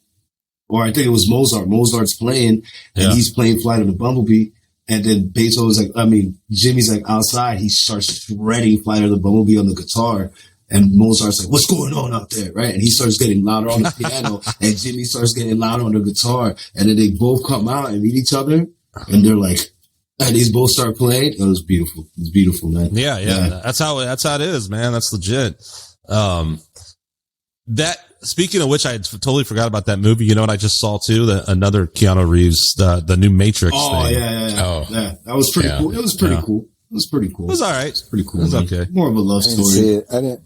Speaker 3: or I think it was Mozart. Mozart's playing, and he's playing Flight of the Bumblebee. And then Jimmy's like outside. He starts shredding Flight of the Bumblebee on the guitar. And Mozart's like, what's going on out there? Right. And he starts getting louder on the piano. And Jimmy starts getting louder on the guitar. And then they both come out and meet each other. And they're like, and these both start playing. It was beautiful. It's beautiful, man.
Speaker 1: Yeah. That's how it is, man. That's legit. Speaking of which, I totally forgot about that movie. You know what I just saw too? Another Keanu Reeves, the new Matrix thing.
Speaker 3: Yeah. That was pretty cool. It was pretty cool. It was pretty cool.
Speaker 1: It was all right.
Speaker 3: It's pretty cool.
Speaker 1: It was okay.
Speaker 3: More of a love story.
Speaker 4: I didn't see it.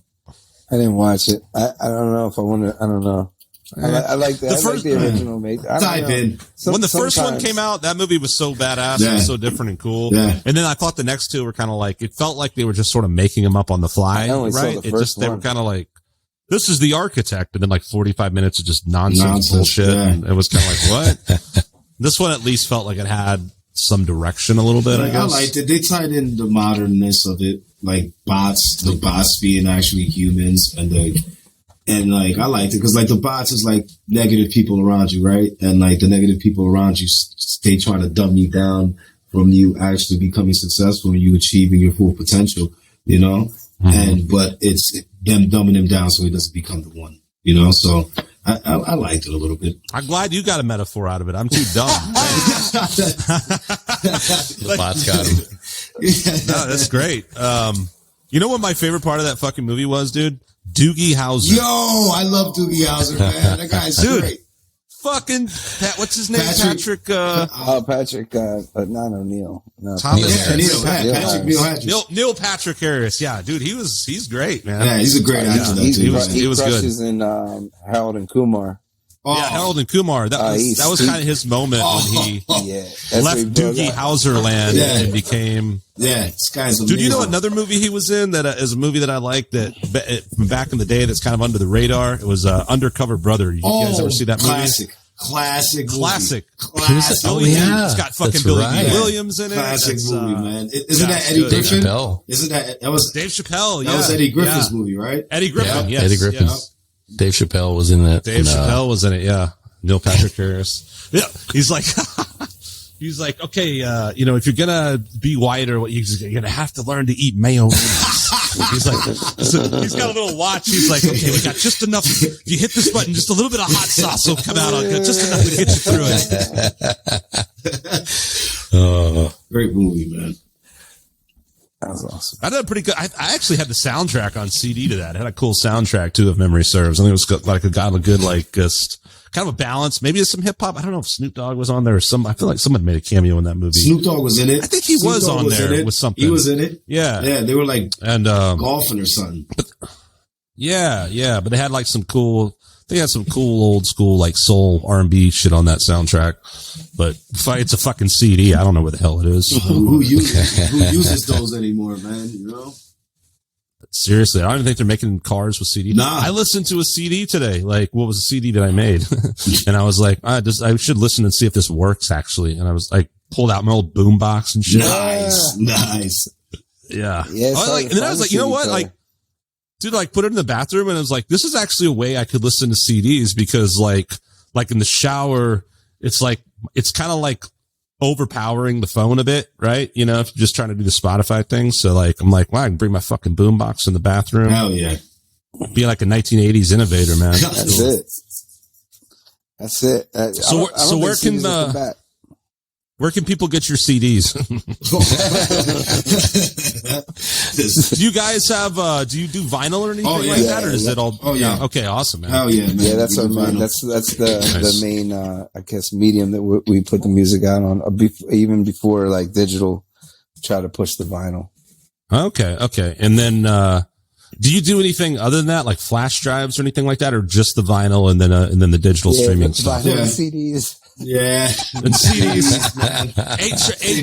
Speaker 4: I didn't watch it. I don't know if I want to. I don't know. I like that. I like the original Matrix.
Speaker 3: Dive in.
Speaker 1: When the first one came out, that movie was so badass. It was so different and cool. Yeah. And then I thought the next two were kind of like, it felt like they were just sort of making them up on the fly. Right? They were kind of like, this is the architect, and then like 45 minutes of just nonsense bullshit. Yeah. And it was kind of like, what? This one at least felt like it had some direction a little bit, I guess. I liked
Speaker 3: it. They tied in the modernness of it, like the bots being actually humans, and I liked it because like the bots is like negative people around you, right? And like the negative people around you, they try to dumb you down from you actually becoming successful and you achieving your full potential, you know? Mm-hmm. But it's them dumbing him down so he doesn't become the one, you know? So I liked it a little bit.
Speaker 1: I'm glad you got a metaphor out of it. I'm too dumb.
Speaker 2: The bots got him.
Speaker 1: No, that's great. You know what my favorite part of that fucking movie was, dude? Doogie Howser.
Speaker 3: Yo, I love Doogie Howser, man. That guy's great.
Speaker 1: Fucking what's his name? Patrick.
Speaker 4: Patrick. Not O'Neill. No,
Speaker 1: Neil Patrick Harris. Yeah, dude, he's great, man.
Speaker 3: Yeah, he's a great actor.
Speaker 1: He was good.
Speaker 4: He's in Harold and Kumar.
Speaker 1: Oh. Yeah, Harold and Kumar. That was kind of his moment when he left Doogie Howser land and became.
Speaker 3: Yeah, this guy's amazing.
Speaker 1: Dude, you know another movie he was in that is a movie that I like that from back in the day that's kind of under the radar? It was Undercover Brother. You guys ever see that movie?
Speaker 3: Classic.
Speaker 1: Oh yeah, it's got fucking Billy D. Williams in it.
Speaker 3: Classic movie, man. Isn't that Eddie Griffin? Isn't that was
Speaker 1: Dave Chappelle? Yeah,
Speaker 3: that was Eddie Griffin's movie, right?
Speaker 1: Eddie Griffin, yes.
Speaker 2: Eddie Griffin. Yeah. Dave Chappelle was in that.
Speaker 1: Chappelle was in it. Yeah, Neil Patrick Harris. Yeah, he's like, he's like, okay, if you're gonna be white or what, you're gonna have to learn to eat mayonnaise. He's like, so he's got a little watch. He's like, okay, we got just enough. If you hit this button, just a little bit of hot sauce will come out. Just enough to get you through it.
Speaker 3: Great movie, man.
Speaker 4: That was awesome.
Speaker 1: I did a pretty good. I actually had the soundtrack on CD to that. It had a cool soundtrack too, if memory serves. I think it was got a good kind of a balance. Maybe it's some hip hop. I don't know if Snoop Dogg was on there or I feel like someone made a cameo in that movie.
Speaker 3: Snoop Dogg was in it.
Speaker 1: I think he was on there with something.
Speaker 3: He was in it.
Speaker 1: Yeah.
Speaker 3: Yeah, they were like golfing or something.
Speaker 1: Yeah. But they had like they had some cool old school like soul R&B shit on that soundtrack. But it's a fucking CD. I don't know where the hell it is.
Speaker 3: Who uses those anymore, man? You know?
Speaker 1: Seriously, I don't even think they're making cars with CD.
Speaker 3: Nah.
Speaker 1: I listened to a CD today. Like, what was the CD that I made? And I was like, I should listen and see if this works actually. And I was like, pulled out my old boombox and shit.
Speaker 3: Nice.
Speaker 1: Yeah.
Speaker 4: Yeah.
Speaker 1: And then I was like, you know what? Like, dude, like put it in the bathroom, and I was like, this is actually a way I could listen to CDs because like in the shower, it's kind of like overpowering the phone a bit, right? If you're just trying to do the Spotify thing. So like, I'm like, wow, I can bring my fucking boombox in the bathroom.
Speaker 3: Hell yeah.
Speaker 1: Be like a 1980s innovator, man.
Speaker 4: That's it.
Speaker 1: So where can people get your CDs? Do you guys have, do you do vinyl or anything like that? Or is it all?
Speaker 3: Oh yeah.
Speaker 1: Okay. Awesome, man.
Speaker 3: Hell yeah, man.
Speaker 4: Yeah, that's the main, I guess, medium that we put the music out on, even before like digital, try to push the vinyl.
Speaker 1: Okay. And then, do you do anything other than that, like flash drives or anything like that, or just the vinyl and then the digital streaming stuff?
Speaker 4: Vinyl and CDs.
Speaker 3: Yeah.
Speaker 1: And CDs.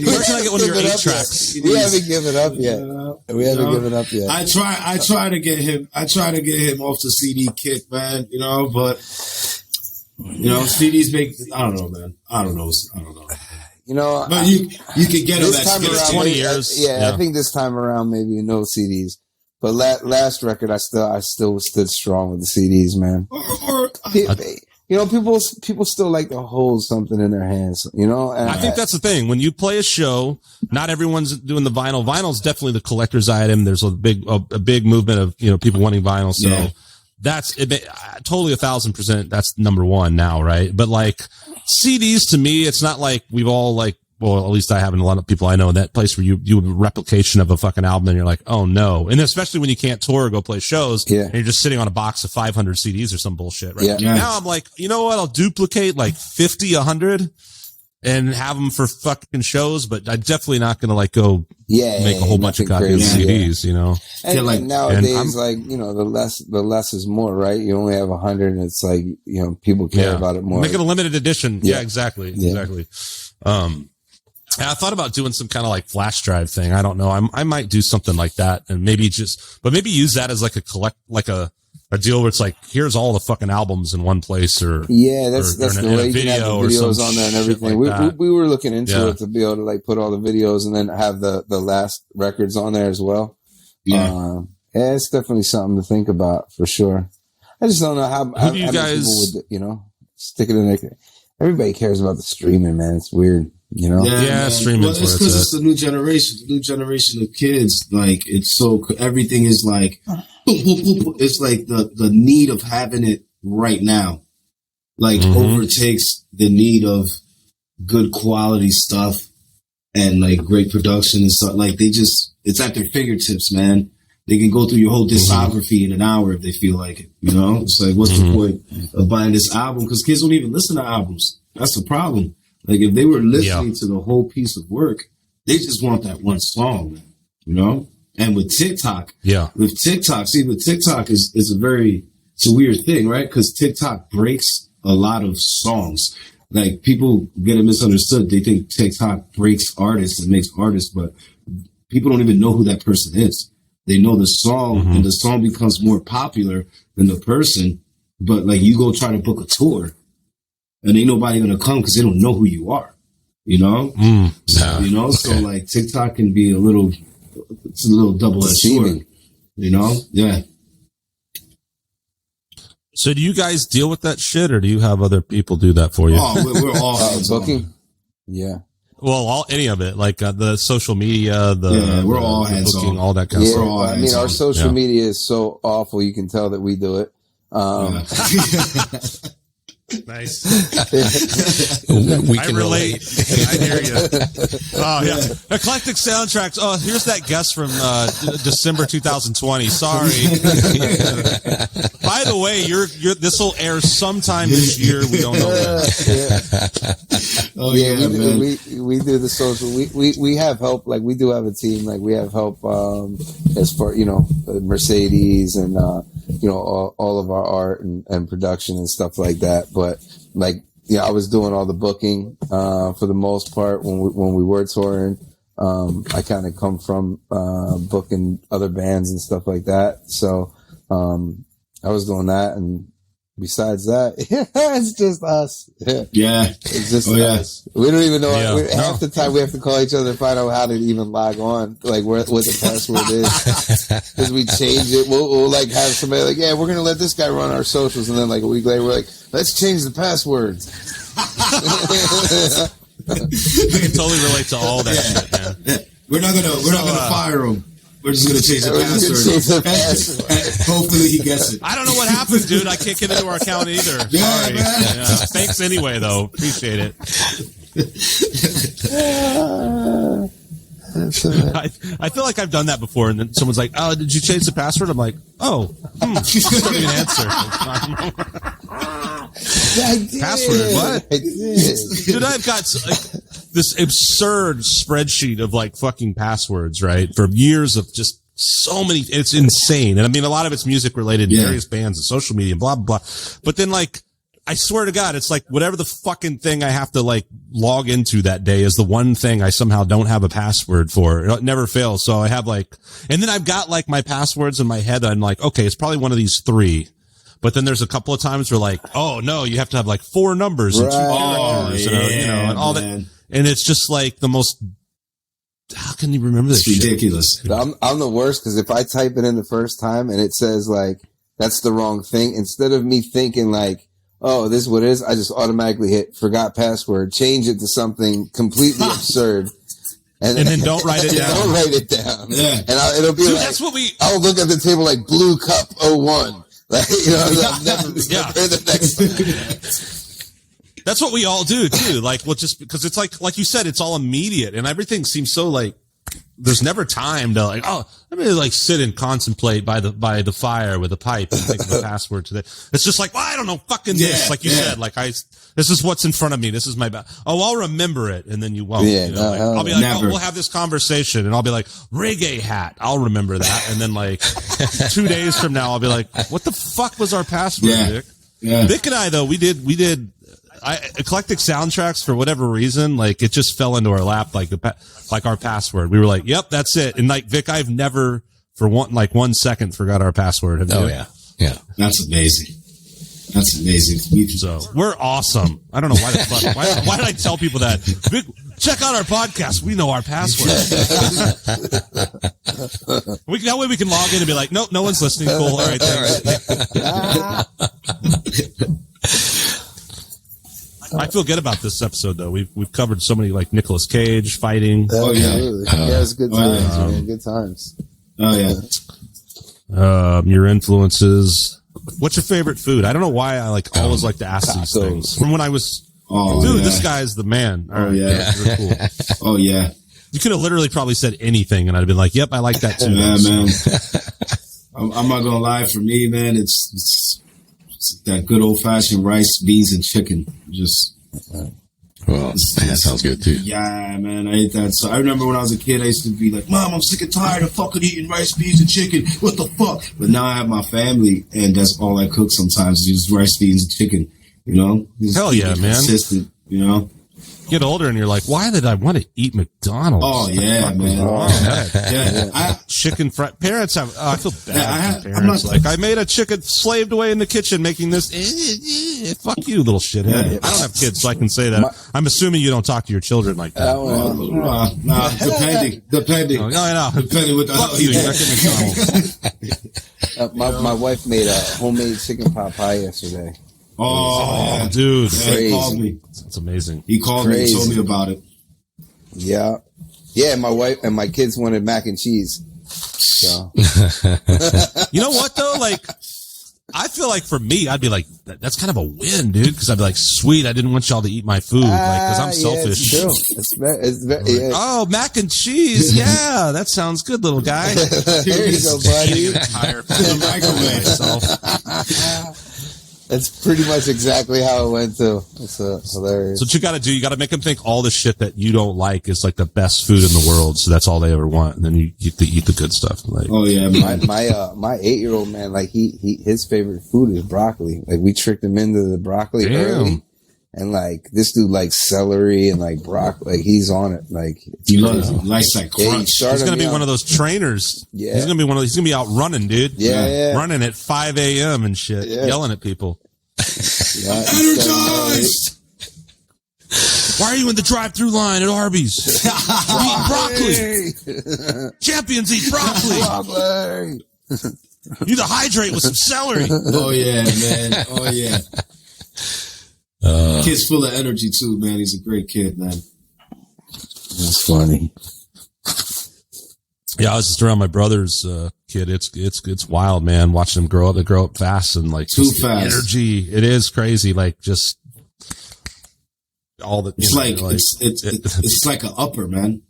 Speaker 1: Where can I get one of your 8-tracks?
Speaker 4: We haven't given up yet. I
Speaker 3: try to get him off the CD kick, man, but CDs make, I don't know, man. I don't know. But you could get them
Speaker 4: this time around,
Speaker 1: 20 years.
Speaker 4: I think this time around, maybe no CDs. But last record, I still stood strong with the CDs, man. People still like to hold something in their hands, And
Speaker 1: I think that's the thing. When you play a show, not everyone's doing the vinyl. Vinyl's definitely the collector's item. There's a big movement of, people wanting vinyl. So that's totally 1,000%. That's number one now, right? But like CDs to me, it's not like we've all like, well, at least I have, and a lot of people I know in that place where you have a replication of a fucking album and you're like, oh no. And especially when you can't tour or go play shows and you're just sitting on a box of 500 CDs or some bullshit, right?
Speaker 4: Yeah.
Speaker 1: Now I'm like, you know what? I'll duplicate like 50, 100 and have them for fucking shows, but I'm definitely not going to like go make a whole bunch of goddamn CDs,
Speaker 4: And like nowadays, the less is more, right? You only have 100 and it's like, people care about it more.
Speaker 1: Make it a limited edition. Yeah, exactly. I thought about doing some kind of like flash drive thing. I don't know. I might do something like that and maybe use that as like a deal where it's like, here's all the fucking albums in one place that's
Speaker 4: the way you can have the videos on there and everything.
Speaker 1: Like
Speaker 4: we were looking into it to be able to like put all the videos and then have the last records on there as well. Yeah. It's definitely something to think about for sure. I just don't know how
Speaker 1: you guys
Speaker 4: people would, stick it in there. Everybody cares about the streaming, man. It's weird.
Speaker 1: Streaming.
Speaker 3: Well, it's because it's the new generation of kids. Like everything is like, it's like the need of having it right now, like overtakes the need of good quality stuff and like great production and stuff. Like it's at their fingertips, man. They can go through your whole discography in an hour if they feel like it. It's like, what's the point of buying this album? Because kids don't even listen to albums. That's the problem. Like if they were listening to the whole piece of work, they just want that one song, And with TikTok, with TikTok is it's a weird thing, right? Because TikTok breaks a lot of songs. Like people get it misunderstood. They think TikTok breaks artists and makes artists, but people don't even know who that person is. They know the song and the song becomes more popular than the person. But like you go try to book a tour and ain't nobody going to come because they don't know who you are, So like TikTok can be a little double-edged sword, Yeah.
Speaker 1: So do you guys deal with that shit or do you have other people do that for you?
Speaker 3: Oh, we're all
Speaker 4: booking. Yeah.
Speaker 1: Well, any of it, like the social media,
Speaker 3: we're all hands
Speaker 1: booking,
Speaker 3: on.
Speaker 1: all that kind of stuff.
Speaker 4: I mean, our social media is so awful. You can tell that we do it.
Speaker 1: Nice.
Speaker 2: We
Speaker 1: I
Speaker 2: can
Speaker 1: relate. I hear you. Oh yeah, Eclectic Soundtrax. Oh, here's that guest from December 2020. Sorry. By the way, this will air sometime this year. We don't know when.
Speaker 3: Oh yeah, man.
Speaker 4: We do the social. We have help. Like we do have a team. Like we have help as far Mercedes and all of our art and production and stuff like that. But I was doing all the booking for the most part when we were touring. I kind of come from booking other bands and stuff like that. So I was doing that, and besides that, it's just us.
Speaker 3: Yeah,
Speaker 4: it's just us. We don't even know.
Speaker 1: Yeah.
Speaker 4: Half the time we have to call each other to find out how to even log on, like what the password is, because we change it. We'll like have somebody like, yeah, we're gonna let this guy run our socials, and then like a week later, we're like, let's change the password.
Speaker 1: I can totally relate to all that shit, man.
Speaker 3: We're not gonna fire him. We're just going to change the password. Hopefully he gets it.
Speaker 1: I don't know what happened, dude. I can't get into our account either. Sorry. Yeah. Thanks anyway, though. Appreciate it. I feel like I've done that before, and then someone's like, "Oh, did you change the password?" I'm like, "Oh, don't even answer."
Speaker 4: I did.
Speaker 1: Password? What?
Speaker 4: I did.
Speaker 1: Dude, I've got this absurd spreadsheet of like fucking passwords, right? For years of just so many. It's insane, and I mean, a lot of it's music related, various bands and social media, and blah blah blah. But then, like, I swear to God, it's like whatever the fucking thing I have to like log into that day is the one thing I somehow don't have a password for. It never fails. So I have like, and then I've got like my passwords in my head. I'm like, okay, it's probably one of these three. But then there's a couple of times where like, oh no, you have to have like 4 numbers and 2 characters, and all that. And it's just like the most, how can you remember this shit?
Speaker 3: Ridiculous.
Speaker 4: I'm the worst, because if I type it in the first time and it says like, that's the wrong thing, instead of me thinking like, oh, this is what it is, I just automatically hit forgot password, change it to something completely absurd. And then don't write it down. Don't write it down.
Speaker 3: Yeah.
Speaker 4: And it'll be like,
Speaker 1: that's what
Speaker 4: I'll look at the table like Blue Cup 01. Like, I'll never remember the next time.
Speaker 1: That's what we all do too. Like, well, just because it's like you said, it's all immediate and everything seems so like, there's never time to like, oh, let me like sit and contemplate by the fire with a pipe and think of a password to that. It's just like, well, I don't know, fucking this. Like you said, like this is what's in front of me. This is my I'll remember it. And then you won't.
Speaker 4: Yeah,
Speaker 1: I'll be like, oh, we'll have this conversation, and I'll be like, reggae hat. I'll remember that. And then like 2 days from now, I'll be like, what the fuck was our password, Vic?
Speaker 3: Yeah.
Speaker 1: Vic and I, though, we did Eclectic Soundtrax, for whatever reason, like it just fell into our lap, like our password. We were like, yep, that's it. And like, Vic, I've never for 1 second forgot our password. Have you?
Speaker 2: Yeah.
Speaker 3: That's amazing. That's amazing.
Speaker 1: So we're awesome. I don't know why the fuck. Why did I tell people that? Vic, check out our podcast. We know our password. That way we can log in and be like, nope, no one's listening. Cool. All right, thanks. I feel good about this episode, though. We've covered so many, like Nicolas Cage fighting.
Speaker 4: Absolutely. It's good times, man. Good times.
Speaker 3: Oh yeah.
Speaker 1: Your influences. What's your favorite food? I don't know why I always like to ask these things. From when I was, this guy is the man. All right, you're cool.
Speaker 3: Oh yeah.
Speaker 1: You could have literally probably said anything, and I'd have been like, "Yep, I like that too."
Speaker 3: Yeah, man. I'm not gonna lie. For me, man, it's that good old fashioned rice, beans, and chicken. Just
Speaker 2: that sounds good too.
Speaker 3: Yeah, man, I ate that. So I remember when I was a kid, I used to be like, "Mom, I'm sick and tired of fucking eating rice, beans, and chicken. What the fuck?" But now I have my family, and that's all I cook sometimes is just rice, beans, and chicken. Just
Speaker 1: hell yeah, man.
Speaker 3: Consistent.
Speaker 1: Get older and you're like, why did I want to eat McDonald's?
Speaker 3: Oh yeah, man.
Speaker 1: Chicken fried. Parents have. I feel bad for parents. I made a chicken, slaved away in the kitchen making this. Fuck you, little shithead. Yeah. I don't have kids, so I can say that. I'm assuming you don't talk to your children like that.
Speaker 3: Depending.
Speaker 1: No, I know.
Speaker 3: Depending with the
Speaker 1: fuck you. You're McDonald's.
Speaker 4: My wife made a homemade chicken pot pie yesterday.
Speaker 3: Oh,
Speaker 1: dude.
Speaker 3: Yeah, he called me.
Speaker 1: That's amazing.
Speaker 3: He called me and told me about it.
Speaker 4: Yeah. Yeah, my wife and my kids wanted mac and cheese. So.
Speaker 1: You know what though? Like, I feel like for me, I'd be like, that's kind of a win, dude. Cause I'd be like, sweet. I didn't want y'all to eat my food. Like, cause I'm selfish.
Speaker 4: Yeah, it's very, yeah.
Speaker 1: Oh, mac and cheese. Yeah. That sounds good, little guy.
Speaker 4: There you go, buddy.
Speaker 1: Entire microwave myself.
Speaker 4: That's pretty much exactly how it went too. It's hilarious.
Speaker 1: So what you got to do, you got to make them think all the shit that you don't like is like the best food in the world. So that's all they ever want. And then you eat the good stuff. Like,
Speaker 3: oh yeah,
Speaker 4: my 8-year-old man, like his favorite food is broccoli. Like we tricked him into the broccoli early. And like this dude likes celery and like broccoli. Like he's on it. Like
Speaker 3: he likes like crunch.
Speaker 1: He's gonna be one of those trainers.
Speaker 4: Yeah,
Speaker 1: he's gonna be out running, dude.
Speaker 4: Yeah.
Speaker 1: Running at 5 a.m. and shit, yelling at people.
Speaker 3: Energized.
Speaker 1: Why are you in the drive-through line at Arby's? Eat broccoli. Champions eat broccoli. You to hydrate with some celery.
Speaker 3: Oh yeah, man. Oh yeah. Kid's full of energy too, man. He's a great kid, man.
Speaker 4: That's funny.
Speaker 1: Yeah, I was just around my brother's kid. It's wild, man. Watching them grow up. They grow up fast and like
Speaker 3: too fast.
Speaker 1: Energy. It is crazy. Like just all the.
Speaker 3: It's like an upper, man.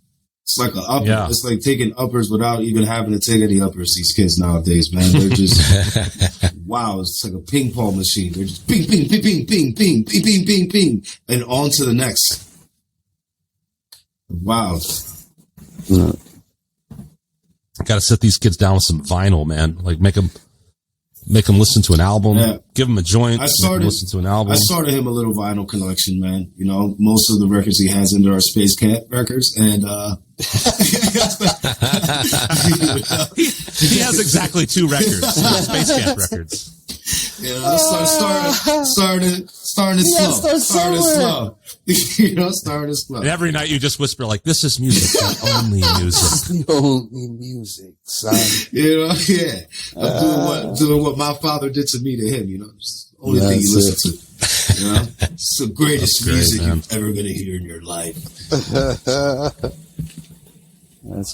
Speaker 3: It's like an upper. Yeah. It's like taking uppers without even having to take any uppers. These kids nowadays, man, they're just wow. It's like a ping pong machine. They're just ping, ping, ping, ping, ping, ping, ping, ping, ping, ping, and on to the next. Wow.
Speaker 1: Got to sit these kids down with some vinyl, man. Like make them listen to an album. Yeah. Give them a joint. Listen to an album.
Speaker 3: I started him a little vinyl collection, man. You know, most of the records he has in there are Space Cat records, and
Speaker 1: he has exactly 2 records, Space Cat records.
Speaker 3: Yeah, starting slow. You know, starting slow.
Speaker 1: And every night you just whisper like, "This is music, the only music,
Speaker 4: the only music, son."
Speaker 3: You know, yeah. I'm doing what my father did to me to him. You know, it's the only thing you listen to. You know, it's the greatest music you're ever gonna hear in your life.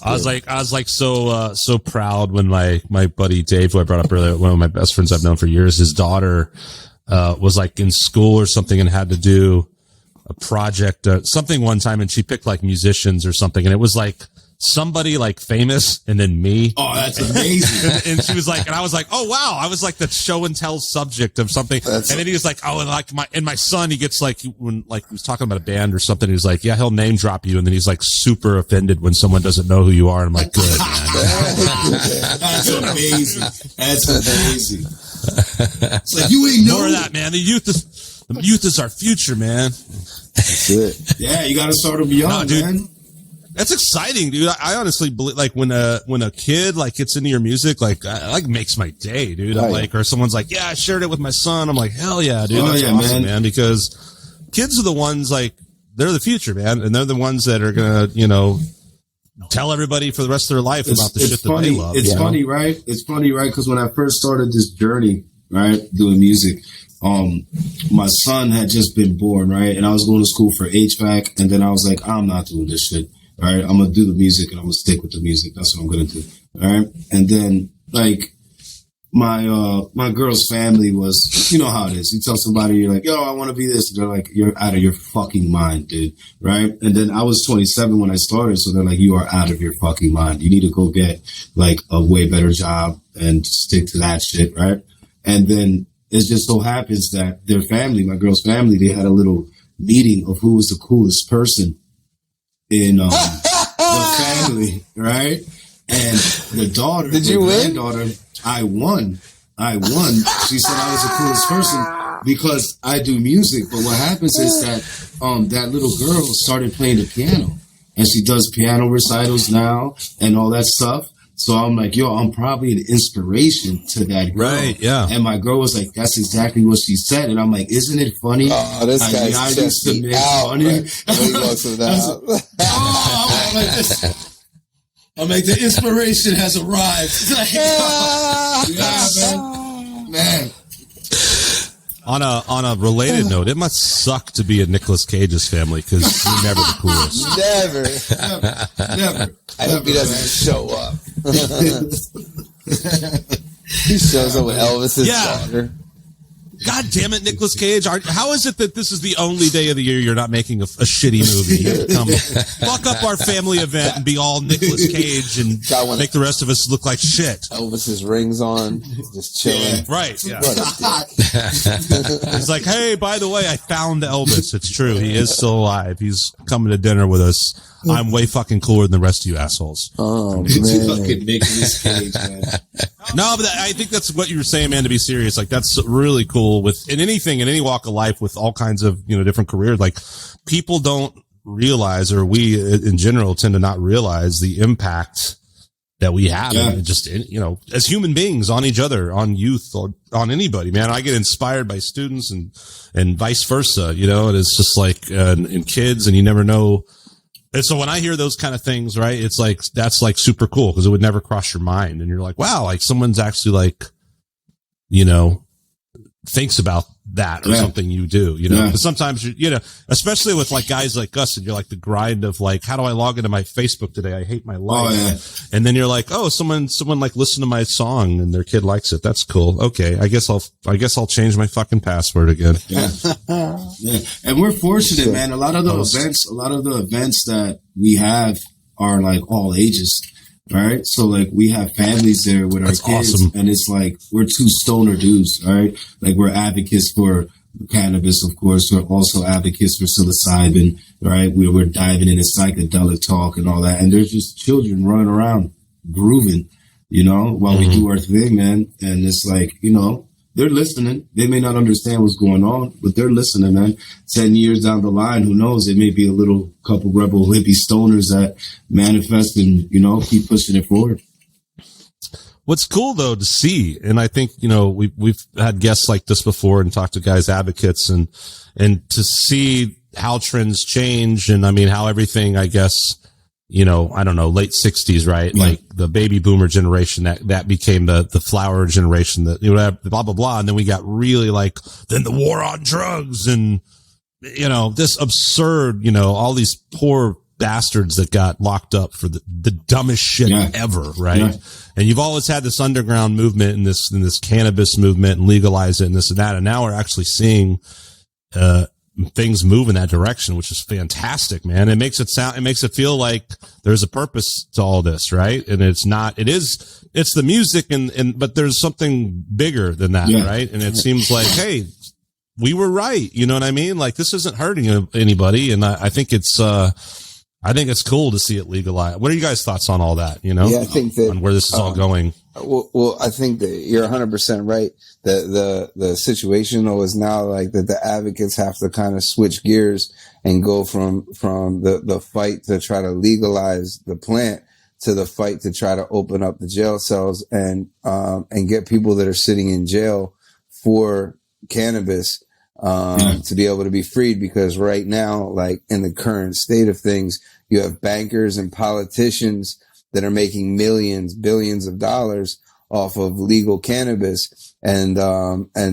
Speaker 1: I was like so proud when my buddy Dave, who I brought up earlier, one of my best friends I've known for years, his daughter was like in school or something and had to do a project, something one time, and she picked like musicians or something, and it was like somebody like famous and then me.
Speaker 3: Oh, that's amazing.
Speaker 1: And she was like, and I was like, oh wow, I was like the show and tell subject of something. And then he was like, oh, and like my son, he gets like when like he was talking about a band or something, he was like, yeah, he'll name drop you, and then he's like super offended when someone doesn't know who you are, and I'm like, good, man.
Speaker 3: That's amazing. That's amazing. It's like, you ain't know
Speaker 1: more of that, man. The youth is our future, man.
Speaker 4: That's it.
Speaker 3: Yeah, you got to start them young,
Speaker 1: dude.
Speaker 3: man.
Speaker 1: That's exciting, dude. I honestly believe, like, when a kid like gets into your music, like makes my day, dude. I'm like, or someone's like, yeah, I shared it with my son. I'm like, hell yeah, dude. That's awesome, man. Because kids are the ones, like, they're the future, man, and they're the ones that are gonna, you know, tell everybody for the rest of their life about the shit that they love.
Speaker 3: It's funny, right? It's funny, right? Because when I first started this journey, right, doing music, my son had just been born, right, and I was going to school for HVAC, and then I was like, I'm not doing this shit. All right, I'm going to do the music and I'm going to stick with the music. That's what I'm going to do. All right. And then like my girl's family was, you know how it is. You tell somebody, you're like, yo, I want to be this. And they're like, you're out of your fucking mind, dude. Right. And then I was 27 when I started. So they're like, you are out of your fucking mind. You need to go get like a way better job and stick to that shit. Right. And then it just so happens that their family, my girl's family, they had a little meeting of who was the coolest person in the family, right? And the daughter, granddaughter, I won. She said I was the coolest person because I do music. But what happens is that that little girl started playing the piano, and she does piano recitals now and all that stuff. So I'm like, yo, I'm probably an inspiration to that girl.
Speaker 1: Right, yeah.
Speaker 3: And my girl was like, that's exactly what she said. And I'm like, isn't it funny?
Speaker 4: Oh, this guy's just me out. I'm
Speaker 3: like, the inspiration has arrived. Man.
Speaker 1: On a related note, it must suck to be a Nicolas Cage's family because you're never the coolest.
Speaker 4: Never. I hope he doesn't show up. He shows up with Elvis's daughter.
Speaker 1: God damn it, Nicolas Cage. How is it that this is the only day of the year you're not making a shitty movie? You come fuck up our family event and be all Nicolas Cage and make the rest of us look like shit.
Speaker 4: Elvis's rings on, just chilling.
Speaker 1: Yeah. Right, yeah. He's like, hey, by the way, I found Elvis. It's true. He is still alive. He's coming to dinner with us. I'm way fucking cooler than the rest of you assholes.
Speaker 4: Oh, man.
Speaker 3: Fucking Nicolas Cage, man.
Speaker 1: No, but I think that's what you were saying, man, to be serious. Like, that's really cool in any walk of life with all kinds of, different careers. Like, people don't realize, or we in general tend to not realize the impact that we have as human beings on each other, on youth, or on anybody, man. I get inspired by students and vice versa, and it's just like, in kids, and you never know. And so when I hear those kind of things, right, it's like, that's like super cool because it would never cross your mind. And you're like, wow, like someone's actually like, thinks about that or something you do, because sometimes especially with like guys like us and you're like the grind of like, how do I log into my Facebook today? I hate my life. Oh, yeah. And then you're like, oh, someone like listened to my song and their kid likes it. That's cool. Okay. I guess I'll change my fucking password again.
Speaker 3: Yeah. Yeah. And we're fortunate, man. A lot of the events that we have are like all ages. Right. So like we have families there with our kids, awesome. And it's like we're two stoner dudes. All right. Like we're advocates for cannabis, of course. We're also advocates for psilocybin. Right. We're diving into psychedelic talk and all that. And there's just children running around grooving, while we do our thing, man. And it's like, they're listening. They may not understand what's going on, but they're listening, man. 10 years down the line, who knows? It may be a little couple rebel hippie stoners that manifest and, keep pushing it forward.
Speaker 1: What's cool though to see, and I think, we've had guests like this before and talked to guys advocates and to see how trends change and I mean, how everything, I guess, I don't know, late 60s, right? Yeah. Like the baby boomer generation that became the flower generation that, blah, blah, blah. And then we got really like, then the war on drugs and, this absurd, all these poor bastards that got locked up for the dumbest shit ever. Right. Yeah. And you've always had this underground movement and this cannabis movement and legalize it and this and that. And now we're actually seeing, things move in that direction, which is fantastic, man. It makes it feel like there's a purpose to all this, right? And it's the music but there's something bigger than that, right? And it seems like, hey, we were right. You know what I mean? Like this isn't hurting anybody. And I think it's cool to see it legalized. What are you guys' thoughts on all that?
Speaker 4: Yeah, I think that
Speaker 1: on where this is all going.
Speaker 4: Well, I think that you're 100% right. The situation though is now like that the advocates have to kind of switch gears and go from the fight to try to legalize the plant to the fight to try to open up the jail cells and get people that are sitting in jail for cannabis to be able to be freed, because right now, like in the current state of things, you have bankers and politicians that are making millions, billions of dollars off of legal cannabis. And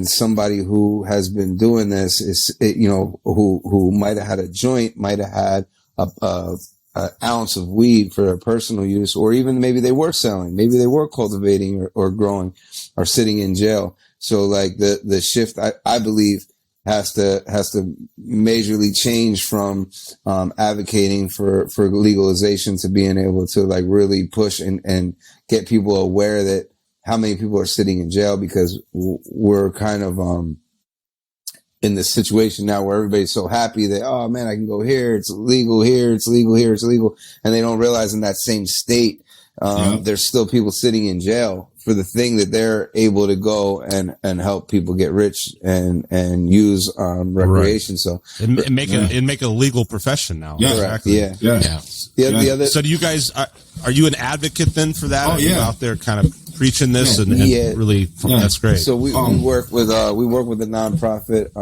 Speaker 4: somebody who has been doing this is, who might have had a joint, might have had an ounce of weed for their personal use, or even maybe they were selling, maybe they were cultivating or growing, are sitting in jail. So like the shift, I believe, has to majorly change from advocating for legalization to being able to like really push and get people aware that how many people are sitting in jail, because we're kind of in this situation now where everybody's so happy that, oh man, I can go here, it's legal here, it's legal here, it's legal, and they don't realize in that same state there's still people sitting in jail for the thing that they're able to go and help people get rich and use recreation. Right. So
Speaker 1: and make it a legal profession now.
Speaker 4: Yeah, exactly. Yeah. The other.
Speaker 1: So do you guys are you an advocate then for that? Are you out there kind of preaching this and really? That's great.
Speaker 4: So we work with a nonprofit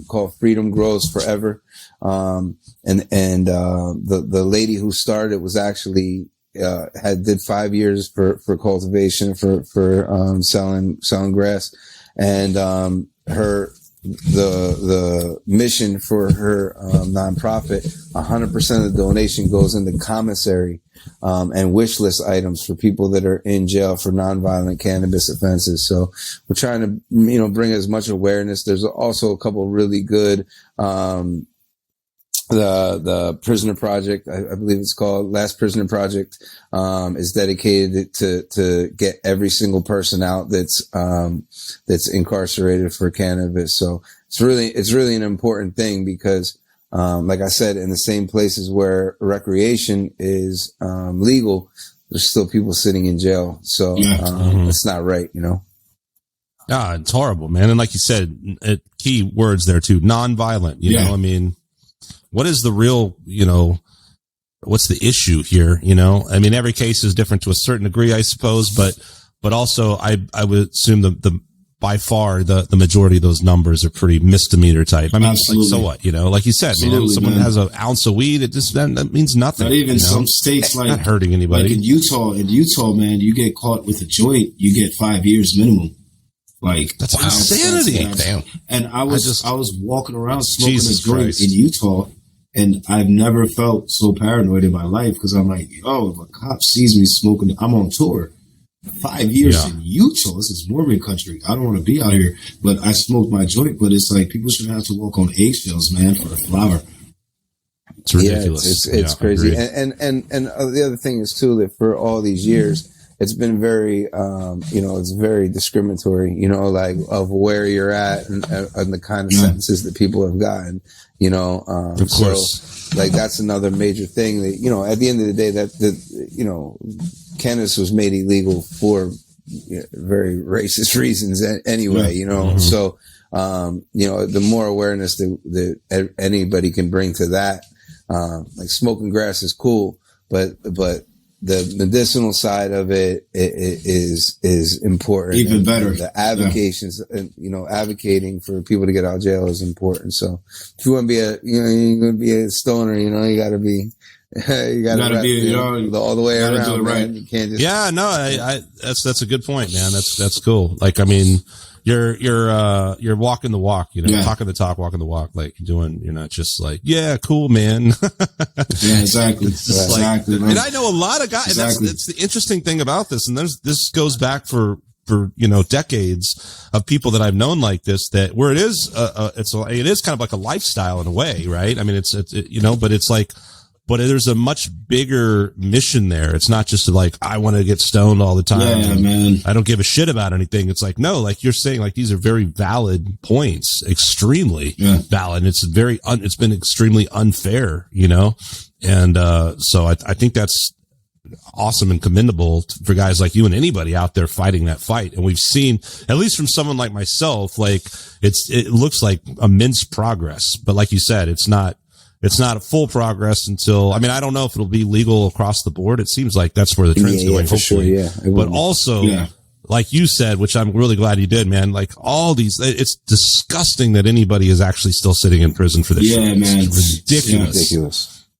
Speaker 4: called Freedom Grows Forever, and the lady who started was actually. Did 5 years for cultivation for selling grass, and her the mission for her nonprofit, 100% of the donation goes into commissary and wish list items for people that are in jail for nonviolent cannabis offenses. So we're trying to, bring as much awareness. There's also a couple really good the Prisoner Project, I believe it's called Last Prisoner Project, is dedicated to get every single person out that's incarcerated for cannabis. So it's really an important thing because, like I said, in the same places where recreation is, legal, there's still people sitting in jail. So, it's not right,
Speaker 1: Yeah, it's horrible, man. And like you said, key words there too, nonviolent, you know, I mean, what is the real, what's the issue here? I mean, every case is different to a certain degree, I suppose, but also I would assume the by far the majority of those numbers are pretty misdemeanor type. I mean, like, so what, like you said, man, someone has an ounce of weed, that means nothing.
Speaker 3: Not even some states like
Speaker 1: not hurting anybody.
Speaker 3: Like in Utah, man, you get caught with a joint, you get 5 years minimum. Like
Speaker 1: that's insanity.
Speaker 3: Damn. And I was walking around smoking a joint in Utah. And I've never felt so paranoid in my life because I'm like, if a cop sees me smoking, I'm on tour. 5 years in Utah. This is Mormon country. I don't want to be out here, but I smoked my joint. But it's like people should have to walk on eggshells, man, for a flower.
Speaker 1: It's ridiculous.
Speaker 4: It's crazy. And the other thing is too that for all these years, it's been very, it's very discriminatory, like of where you're at and the kind of sentences that people have gotten,
Speaker 1: of course.
Speaker 4: So, like, that's another major thing that, at the end of the day, cannabis was made illegal for very racist reasons anyway, So, the more awareness that anybody can bring to that, like smoking grass is cool, but the medicinal side of it is important.
Speaker 3: Even better.
Speaker 4: The advocations, advocating for people to get out of jail is important. So if you want to be you're going to be a stoner, you got to be, all the way around, right? You can't just.
Speaker 1: Yeah, no, that's a good point, man. That's cool. Like, I mean, you're walking the walk, talking the talk, walking the walk, like you're not just like, yeah, cool, man.
Speaker 3: Yeah, exactly.
Speaker 1: It's just exactly, man. And I know a lot of guys, exactly. That's the interesting thing about this. And this goes back for decades of people that I've known like this, that where it is, it is kind of like a lifestyle in a way, right? I mean, but it's like, but there's a much bigger mission there. It's not just like, I want to get stoned all the time.
Speaker 3: Yeah, man.
Speaker 1: I don't give a shit about anything. It's like, no, like you're saying, like these are very valid points, extremely valid. And it's been extremely unfair, And, so I think that's awesome and commendable for guys like you and anybody out there fighting that fight. And we've seen, at least from someone like myself, like it looks like immense progress, but like you said, it's not a full progress until, I mean, I don't know if it'll be legal across the board. It seems like that's where the trend's going, hopefully.
Speaker 4: Sure,
Speaker 1: but also, like you said, which I'm really glad you did, man, like all these, it's disgusting that anybody is actually still sitting in prison for this shit.
Speaker 3: Man.
Speaker 1: It's ridiculous.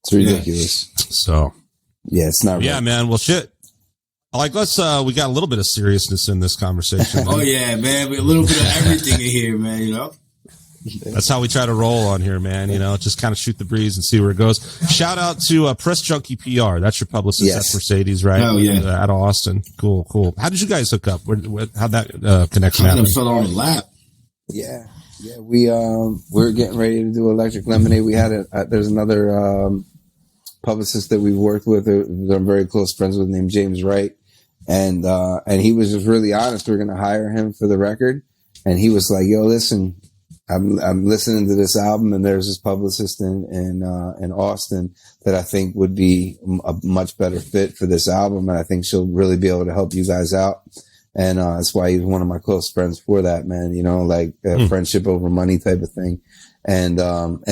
Speaker 4: It's ridiculous.
Speaker 1: So.
Speaker 4: Yeah, it's not right.
Speaker 1: Yeah, man. Well, shit. Like, we got a little bit of seriousness in this conversation.
Speaker 3: Oh, yeah, man. A little bit of everything in here, man,
Speaker 1: That's how we try to roll on here, man. Just kind of shoot the breeze and see where it goes. Shout out to Press Junkie PR. That's your publicist. Yes. That's Mercedes, right?
Speaker 3: Oh, yeah.
Speaker 1: Out of Austin. Cool. How did you guys hook up? How'd that connection
Speaker 3: happen?
Speaker 1: happen?
Speaker 3: Fell on the lap.
Speaker 4: Yeah. We're getting ready to do Electric Lemonade. We had there's another publicist that we've worked with that I'm very close friends with named James Wright. And he was just really honest. We're going to hire him for the record. And he was like, yo, listen, I'm listening to this album, and there's this publicist in Austin that I think would be a much better fit for this album, and I think she'll really be able to help you guys out. And that's why he's one of my close friends for that, man. Like friendship over money type of thing. And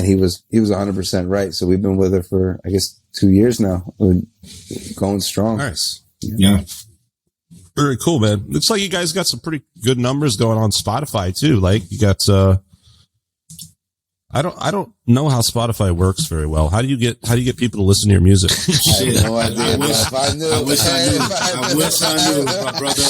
Speaker 4: he was 100% right. So we've been with her for, I guess, 2 years now. We're going strong.
Speaker 1: Nice.
Speaker 3: Yeah.
Speaker 1: Very cool, man. Looks like you guys got some pretty good numbers going on Spotify too. Like you got, I don't know how Spotify works very well. How do you get people to listen to your music?
Speaker 4: I have no idea.
Speaker 3: I wish I knew, my brother.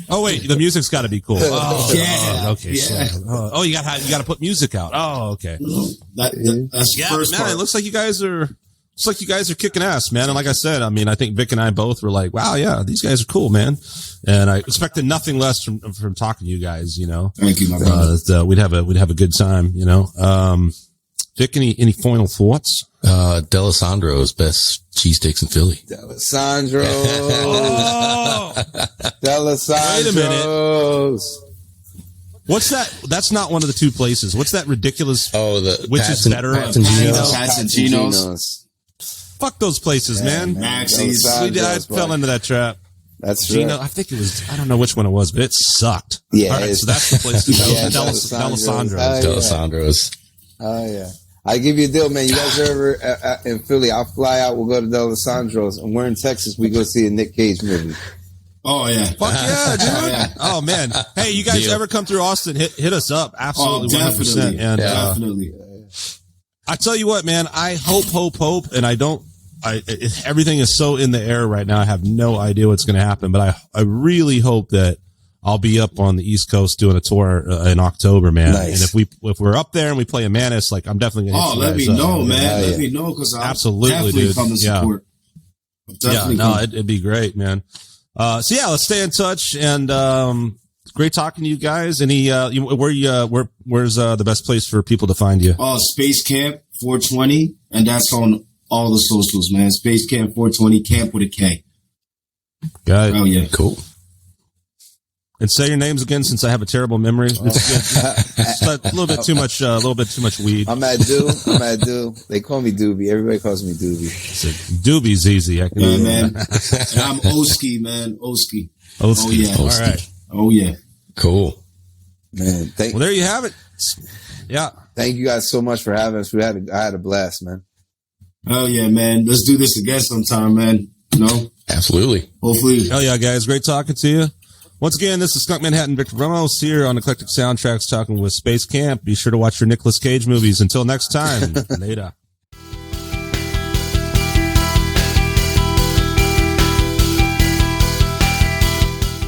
Speaker 1: Oh wait, the music's got to be cool. Oh,
Speaker 3: Yeah.
Speaker 1: okay.
Speaker 3: Yeah.
Speaker 1: So, you got to put music out. Oh, okay.
Speaker 3: That's the first
Speaker 1: man.
Speaker 3: part.
Speaker 1: It looks like you guys are kicking ass, man. And like I said, I mean, I think Vic and I both were like, wow, yeah, these guys are cool, man. And I expected nothing less from talking to you guys. You know,
Speaker 3: Thank you, my brother.
Speaker 1: we'd have a good time. You know, Vic, any final thoughts?
Speaker 2: D'Alessandro's best cheesesteaks in Philly.
Speaker 4: D'Alessandro.
Speaker 1: Oh,
Speaker 4: D'Alessandro's.
Speaker 1: wait a minute. What's that? That's not one of the two places. What's that ridiculous?
Speaker 2: Oh,
Speaker 1: which is better?
Speaker 2: Pats and Geno's.
Speaker 3: Pats and Geno's.
Speaker 1: Fuck those places, man.
Speaker 3: Maxie's.
Speaker 1: I fell into that trap.
Speaker 4: That's
Speaker 1: Gino,
Speaker 4: right.
Speaker 1: I think it was, I don't know which one it was, but it sucked.
Speaker 4: Yeah,
Speaker 1: All right, so that's the place to go.
Speaker 4: Yeah,
Speaker 1: D'Alessandro's.
Speaker 2: D'Alessandro's.
Speaker 4: Oh, yeah. I give you a deal, man. You guys are ever in Philly, I'll fly out. We'll go to D'Alessandro's. And we're in Texas. We go see a Nick Cage movie.
Speaker 3: Oh, yeah.
Speaker 1: Fuck yeah, dude.
Speaker 3: Yeah.
Speaker 1: Oh, man. Hey, you guys ever come through Austin, hit us up. Absolutely, 100%.
Speaker 3: Definitely.
Speaker 1: And
Speaker 3: Definitely.
Speaker 1: I tell you what, man, I hope, and everything is so in the air right now. I have no idea what's going to happen, but I really hope that I'll be up on the East Coast doing a tour in October, man.
Speaker 4: Nice.
Speaker 1: And if we're up there and we play a Manus, like I'm definitely going to.
Speaker 3: Let me know, man. Let me know because I'll definitely
Speaker 1: dude.
Speaker 3: come and support.
Speaker 1: It'd be great, man. So yeah, let's stay in touch and great talking to you guys. Any where's the best place for people to find you?
Speaker 3: Space Camp 420, and that's on all the socials, man. Space Camp 420, Camp with a K.
Speaker 1: Got it.
Speaker 3: Oh yeah,
Speaker 2: Cool.
Speaker 1: And say your names again, since I have a terrible memory. It's a little bit too much weed.
Speaker 4: I'm Adoo. They call me Doobie. Everybody calls me Doobie.
Speaker 1: Doobie's easy.
Speaker 3: man. And I'm Oskee, man. Oskee.
Speaker 1: Oskee.
Speaker 3: Oh yeah.
Speaker 1: All right.
Speaker 3: Oh yeah.
Speaker 2: Cool.
Speaker 4: Man,
Speaker 1: Well, there you have it. Yeah.
Speaker 4: thank you guys so much for having us. I had a blast, man.
Speaker 3: Oh yeah, man. Let's do this again sometime, man. You know?
Speaker 2: Absolutely.
Speaker 3: Hopefully.
Speaker 1: Hell yeah, guys. Great talking to you. Once again, this is Skunk Manhattan Victor Ramos here on Eclectic Soundtrax talking with Space Camp. Be sure to watch your Nicolas Cage movies. Until next time, later.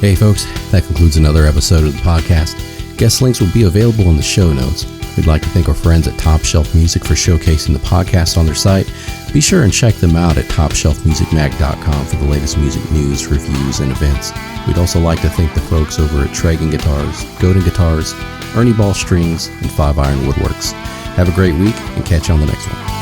Speaker 5: Hey folks, that concludes another episode of the podcast. Guest links will be available in the show notes. We'd like to thank our friends at Top Shelf Music for showcasing the podcast on their site. Be sure and check them out at topshelfmusicmag.com for the latest music news, reviews, and events. We'd also like to thank the folks over at Tragan Guitars, Godin Guitars, Ernie Ball Strings, and 5 Iron Woodworks. Have a great week and catch you on the next one.